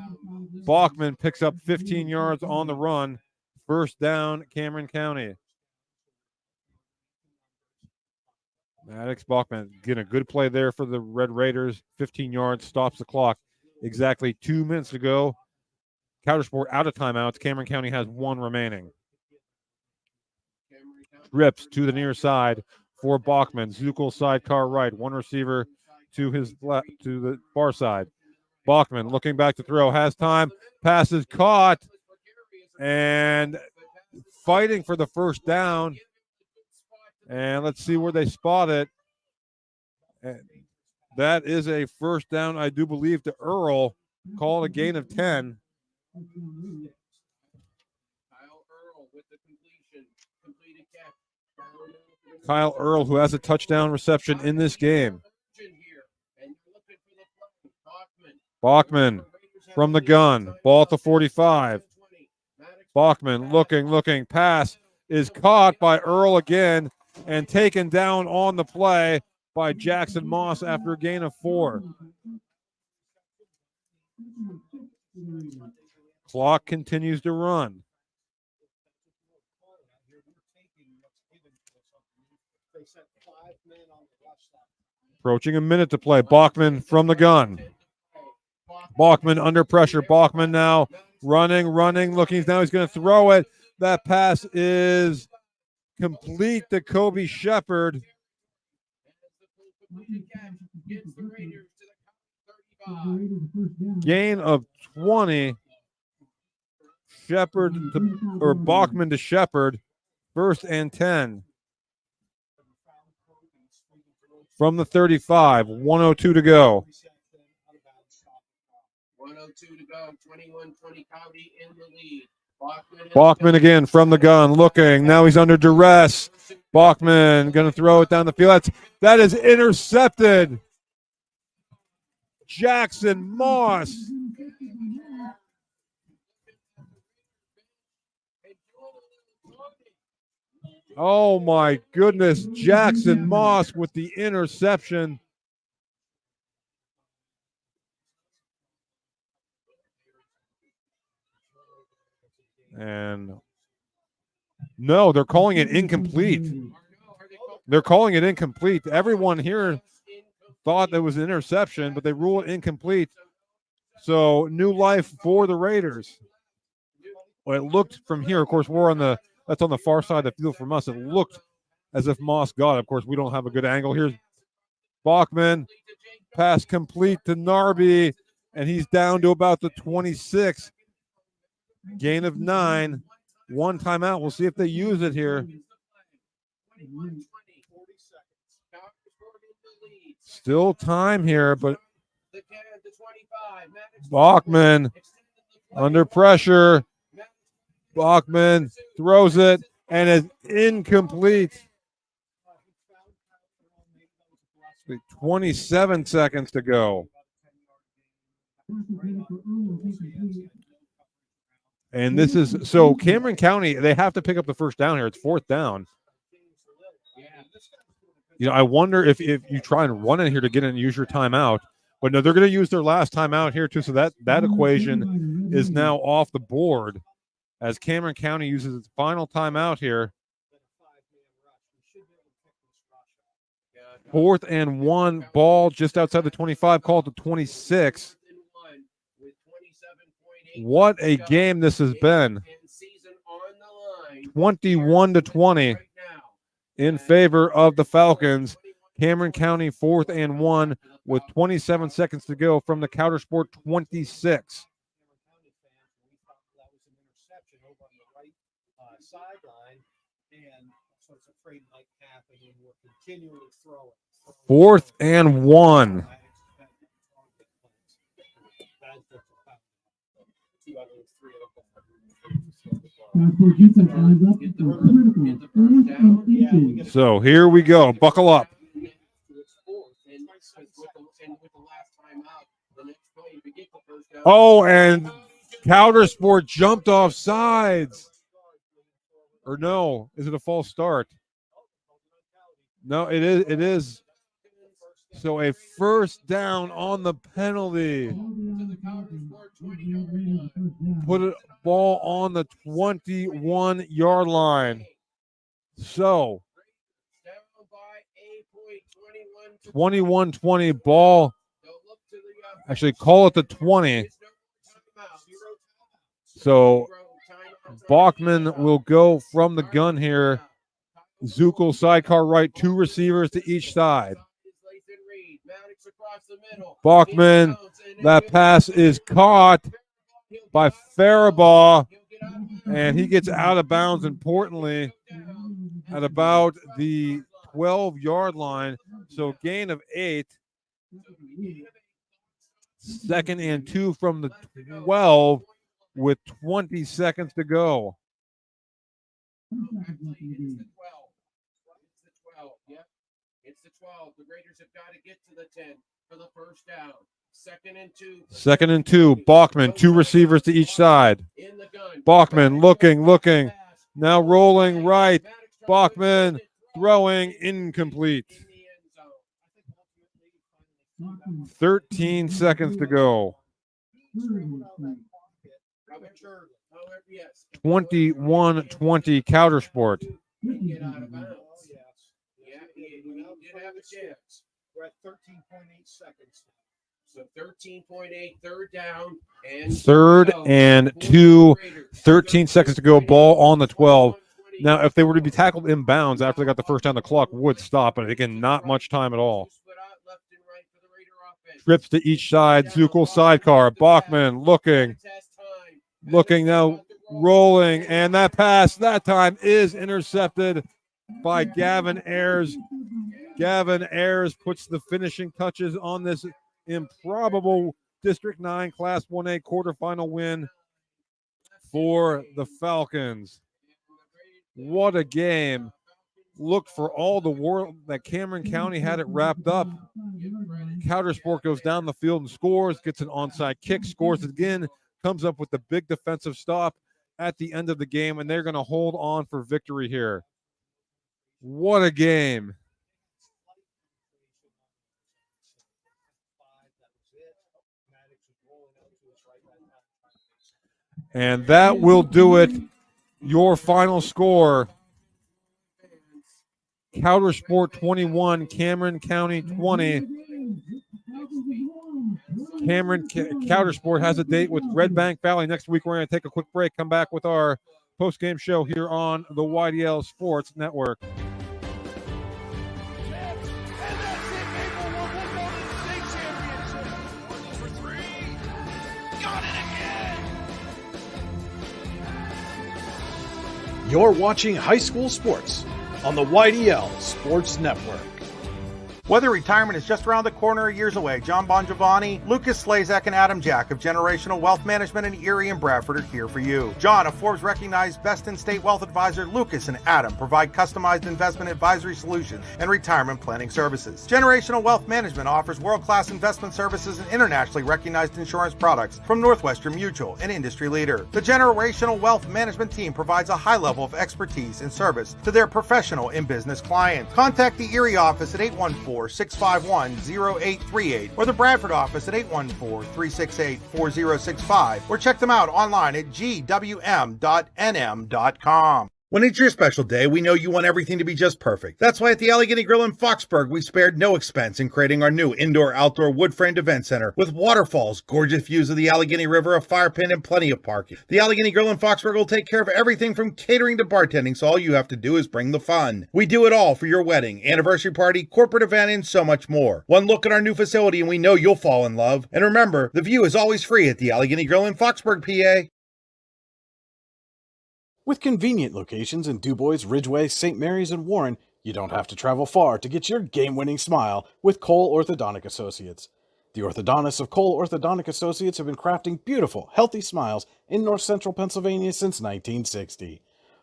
Bachman picks up 15 yards on the run. First down, Cameron County. Maddox Bachman getting a good play there for the Red Raiders. 15 yards, stops the clock. Exactly 2 minutes to go. Coudersport out of timeouts. Cameron County has one remaining. Trips to the near side for Bachman. Zuckel sidecar right. One receiver to his left, to the far side. Bachman looking back to throw. Has time. Passes caught. And fighting for the first down. And let's see where they spot it. And that is a first down, I do believe, to Earl. Call it a gain of 10. Kyle Earl, who has a touchdown reception in this game. Bachman from the gun. Ball at the 45. Bachman looking. Pass is caught by Earl again and taken down on the play by Jackson Moss after a gain of 4. Clock continues to run. Approaching a minute to play. Bachman from the gun. Bachman under pressure. Bachman now running, looking. Now he's going to throw it. That pass is complete to Kobe Shepard. Gain of 20. Bachman to Shepard. 1st and 10. From the 35. 1:02 to go.
1:02 to go. 21-20 County in the lead.
Bachman again from the gun, looking. Now he's under duress. Bachman going to throw it down the field. That is intercepted. Jackson Moss. Oh my goodness. Jackson Moss with the interception. And no, they're calling it incomplete. Everyone here thought that was an interception, but they rule it incomplete. So new life for the Raiders. Well, it looked from here, of course, that's on the far side of the field from us. It looked as if Moss got it. Of course, we don't have a good angle. Here's Bachman. Pass complete to Narby, and he's down to about the 26. Gain of 9. One timeout. We'll see if they use it here. Still time here, but Bachman under pressure. Bachman throws it and is incomplete. 27 seconds to go. And this is so Cameron County, they have to pick up the first down here. It's 4th down. I wonder if you try and run in here to get in and use your timeout. But no, they're going to use their last timeout here too. So that equation is now off the board as Cameron County uses its final timeout here. 4th and 1, ball just outside the 25, called to 26. What a game this has been. 21-20 in favor of the Falcons. Cameron County 4th and 1 with 27 seconds to go from the Coudersport 26.
Sideline, and so it's afraid might happen, and we're continually throwing.
4th and 1. So here we go. Buckle up. Oh, and Coudersport jumped off sides. Or no, is it a false start? No, it is. It is. So a first down on the penalty. Put a ball on the 21-yard line. So 21-20 ball. Actually, call it the 20. So Bachman will go from the gun here. Zuckel sidecar right, 2 receivers to each side. Bachman, that pass is caught by Faribaugh, and he gets out of bounds, importantly, at about the 12-yard line. So gain of 8. 2nd and 2 from the 12 with 20 seconds to go.
It's the 12. The Raiders have got to get to the 10 for the first down. 2nd and 2.
2nd and 2. Bachman, 2 receivers to each side. Bachman looking. Now rolling right. Bachman throwing incomplete. 13 seconds to go. 21-20 Coudersport.
We're at 13.8 seconds.
So 13.8, third down. And
3rd and 2, 13 seconds to go. Ball on the 12. Now, if they were to be tackled in bounds after they got the first down, the clock would stop. But again, not much time at all. Trips to each side. Zuckel sidecar. Bachman looking now, rolling. And that pass that time is intercepted by Gavin Ayers. Gavin Ayers puts the finishing touches on this improbable District 9 Class 1A quarterfinal win for the Falcons. What a game. Look for all the world that Cameron County had it wrapped up. Coudersport goes down the field and scores, gets an onside kick, scores again, comes up with the big defensive stop at the end of the game, and they're going to hold on for victory here. What a game. And that will do it. Your final score, Coudersport 21, Cameron County 20. Coudersport has a date with Red Bank Valley next week. We're going to take a quick break, come back with our post-game show here on the YDL Sports Network.
You're watching high school sports on the YDL Sports Network.
Whether retirement is just around the corner or years away, John Bongiovanni, Lucas Slazak, and Adam Jack of Generational Wealth Management in Erie and Bradford are here for you. John, a Forbes-recognized best-in-state wealth advisor, Lucas and Adam provide customized investment advisory solutions and retirement planning services. Generational Wealth Management offers world-class investment services and internationally recognized insurance products from Northwestern Mutual, an industry leader. The Generational Wealth Management team provides a high level of expertise and service to their professional and business clients. Contact the Erie office at 814-651-0838 or the Bradford office at 814-368-4065 or check them out online at gwm.nm.com.
When it's your special day, we know you want everything to be just perfect. That's why at the Allegheny Grill in Foxburg, we spared no expense in creating our new indoor-outdoor wood-framed event center with waterfalls, gorgeous views of the Allegheny River, a fire pit, and plenty of parking. The Allegheny Grill in Foxburg will take care of everything from catering to bartending, so all you have to do is bring the fun. We do it all for your wedding, anniversary party, corporate event, and so much more. One look at our new facility and we know you'll fall in love. And remember, the view is always free at the Allegheny Grill in Foxburg, PA.
With convenient locations in DuBois, Ridgeway, St. Mary's, and Warren, you don't have to travel far to get your game-winning smile with Cole Orthodontic Associates. The orthodontists of Cole Orthodontic Associates have been crafting beautiful, healthy smiles in north central Pennsylvania since 1960.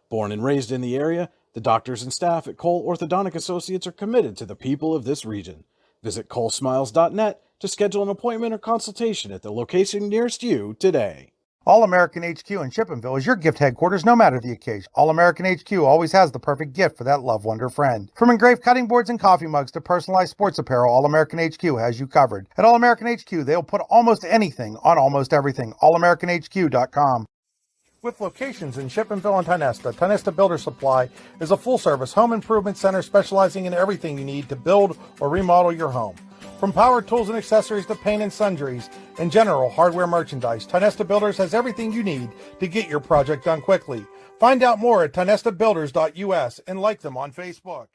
Born and raised in the area, the doctors and staff at Cole Orthodontic Associates are committed to the people of this region. Visit colesmiles.net to schedule an appointment or consultation at the location nearest you today.
All American HQ in Chippenville is your gift headquarters no matter the occasion. All American HQ always has the perfect gift for that loved one or friend. From engraved cutting boards and coffee mugs to personalized sports apparel, All American HQ has you covered. At All American HQ, they'll put almost anything on almost everything. AllAmericanHQ.com. With locations in Chippenville and Tonesta, Tonesta Builder Supply is a full-service home improvement center specializing in everything you need to build or remodel your home. From power tools and accessories to paint and sundries and general hardware merchandise, Tonesta Builders has everything you need to get your project done quickly. Find out more at tonestabuilders.us and like them on Facebook.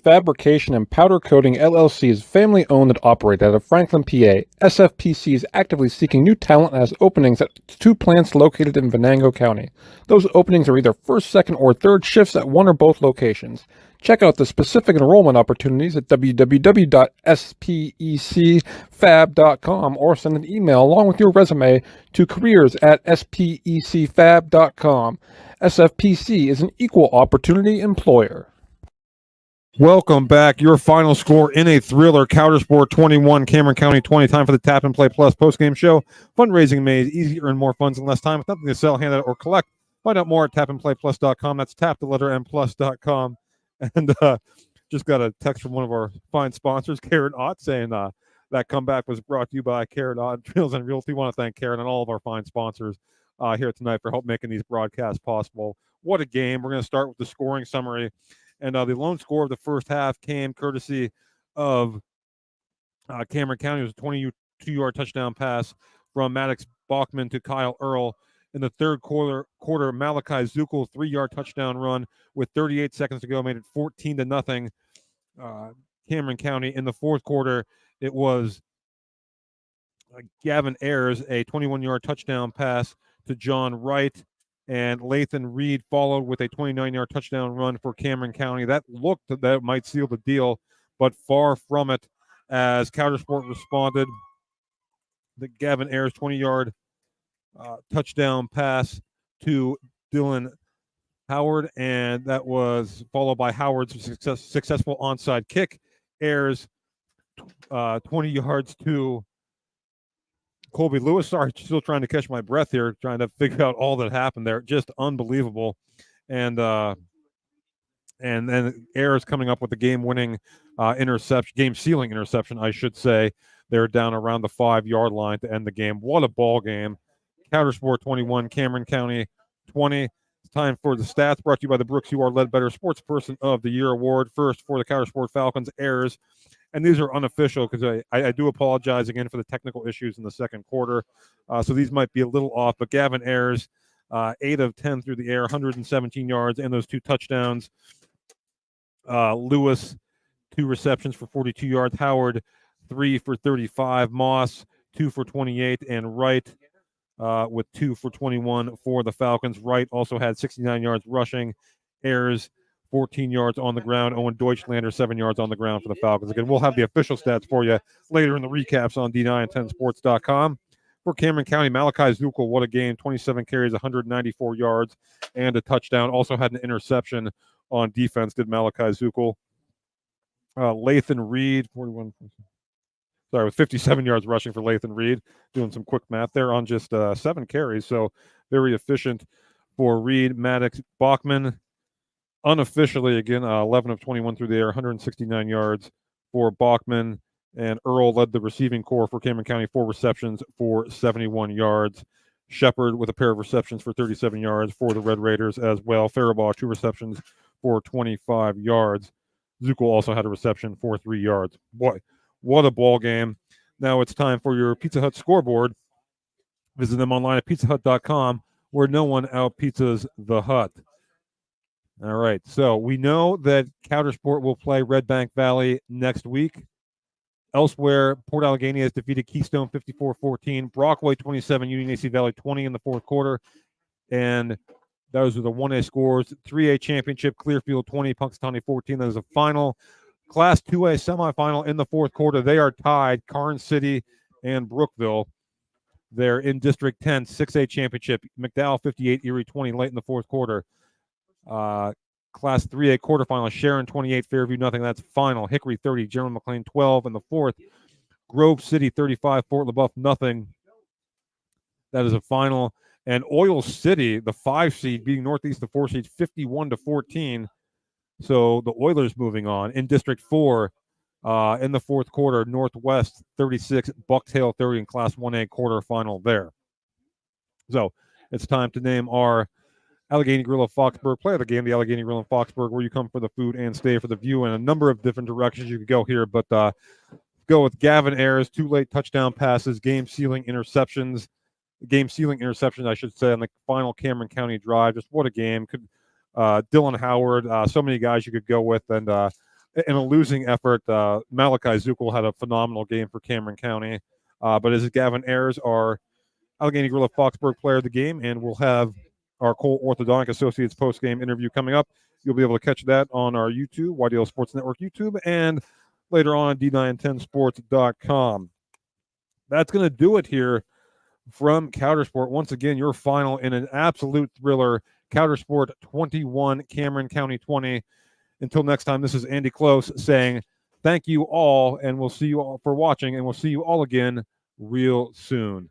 Fabrication and Powder Coating LLC is family owned and operated out of Franklin, PA. SFPC is actively seeking new talent and has openings at 2 plants located in Venango County. Those openings are either first, second, or third shifts at one or both locations. Check out the specific enrollment opportunities at www.specfab.com or send an email along with your resume to careers@specfab.com. SFPC is an equal opportunity employer. Welcome back. Your final score in a thriller: Coudersport 21, Cameron County 20. Time for the Tap and Play Plus postgame show. Fundraising made easier and more funds in less time with nothing to sell, hand out, or collect. Find out more at tapandplayplus.com. That's tap the letter M plus.com. And just got a text from one of our fine sponsors, Karen Ott, saying that comeback was brought to you by Karen Ott Trails and Realty. Want to thank Karen and all of our fine sponsors here tonight for help making these broadcasts possible. What a game. We're going to start with the scoring summary. And the lone score of the first half came courtesy of Cameron County. It was a 22-yard touchdown pass from Maddox Bachman to Kyle Earl. In the third quarter, Malachi Zuckel, 3-yard touchdown run with 38 seconds to go, made it 14-0. Cameron County. In the fourth quarter, it was Gavin Ayers, a 21-yard touchdown pass to John Wright. And Lathan Reed followed with a 29-yard touchdown run for Cameron County. That looked that it might seal the deal, but far from it as Coudersport responded. The Gavin Ayers 20-yard touchdown pass to Dylan Howard, and that was followed by Howard's successful onside kick. Ayers 20 yards to Colby Lewis. Sorry, still trying to catch my breath here, trying to figure out all that happened there. Just unbelievable. And then Ayers coming up with the game-winning interception, game-sealing interception, I should say. They're down around the 5-yard line to end the game. What a ball game. Coudersport 21, Cameron County 20. It's time for the stats brought to you by the Brooks U.R. Ledbetter Sports Person of the Year Award. First for the Coudersport Falcons, Ayers. And these are unofficial because I do apologize again for the technical issues in the second quarter. So these might be a little off. But Gavin Ayers, 8 of 10 through the air, 117 yards, and those 2 touchdowns. Lewis, 2 receptions for 42 yards. Howard, 3 for 35. Moss, 2 for 28. And Wright with 2 for 21 for the Falcons. Wright also had 69 yards rushing. Ayers, 14 yards on the ground. Owen Deutschlander, 7 yards on the ground for the Falcons. Again, we'll have the official stats for you later in the recaps on D910sports.com. For Cameron County, Malachi Zuckel, what a game. 27 carries, 194 yards, and a touchdown. Also had an interception on defense, did Malachi Zuckel. Lathan Reed, 41. Sorry, with 57 yards rushing for Lathan Reed. Doing some quick math there on just 7 carries. So very efficient for Reed. Maddox Bachman, unofficially, again, 11 of 21 through the air, 169 yards for Bachman. And Earl led the receiving corps for Cameron County, 4 receptions for 71 yards. Shepard with a pair of receptions for 37 yards for the Red Raiders as well. Faribault, 2 receptions for 25 yards. Zukel also had a reception for 3 yards. Boy, what a ball game. Now it's time for your Pizza Hut scoreboard. Visit them online at pizzahut.com, where no one out-pizzas the Hut. All right, so we know that Coudersport will play Red Bank Valley next week. Elsewhere, Port Allegheny has defeated Keystone 54-14, Brockway 27, Union AC Valley 20 in the fourth quarter. And those are the 1A scores. 3A championship, Clearfield 20, Punxsutawney 14. That is a final. Class 2A semifinal in the fourth quarter. They are tied, Karnes City and Brookville. They're in District 10, 6A championship. McDowell 58, Erie 20 late in the fourth quarter. Class 3A quarterfinal, Sharon 28, Fairview nothing. That's final. Hickory 30, General McLean 12 in the fourth. Grove City 35, Fort LaBeouf nothing. That is a final. And Oil City, the 5 seed, beating Northeast, the 4 seed, 51-14. So the Oilers moving on. In District 4, in the fourth quarter, Northwest 36, Bucktail 30 in Class 1A quarterfinal there. So it's time to name our Allegheny Grill of Foxburg player of the game, the Allegheny Grill in Foxburg, where you come for the food and stay for the view, and a number of different directions you could go here. But go with Gavin Ayers, 2 late touchdown passes, game-sealing interceptions, I should say, on the final Cameron County drive. Just what a game. Dylan Howard, so many guys you could go with. And in a losing effort, Malachi Zukel had a phenomenal game for Cameron County. But as Gavin Ayers, our Allegheny Grill of Foxburg player of the game, and we'll have our Cole Orthodontic Associates post-game interview coming up. You'll be able to catch that on our YouTube, YDL Sports Network YouTube, and later on D910sports.com. That's going to do it here from Coudersport. Once again, your final in an absolute thriller. Coudersport 21, Cameron County 20. Until next time, this is Andy Close saying thank you all, and we'll see you all for watching, and we'll see you all again real soon.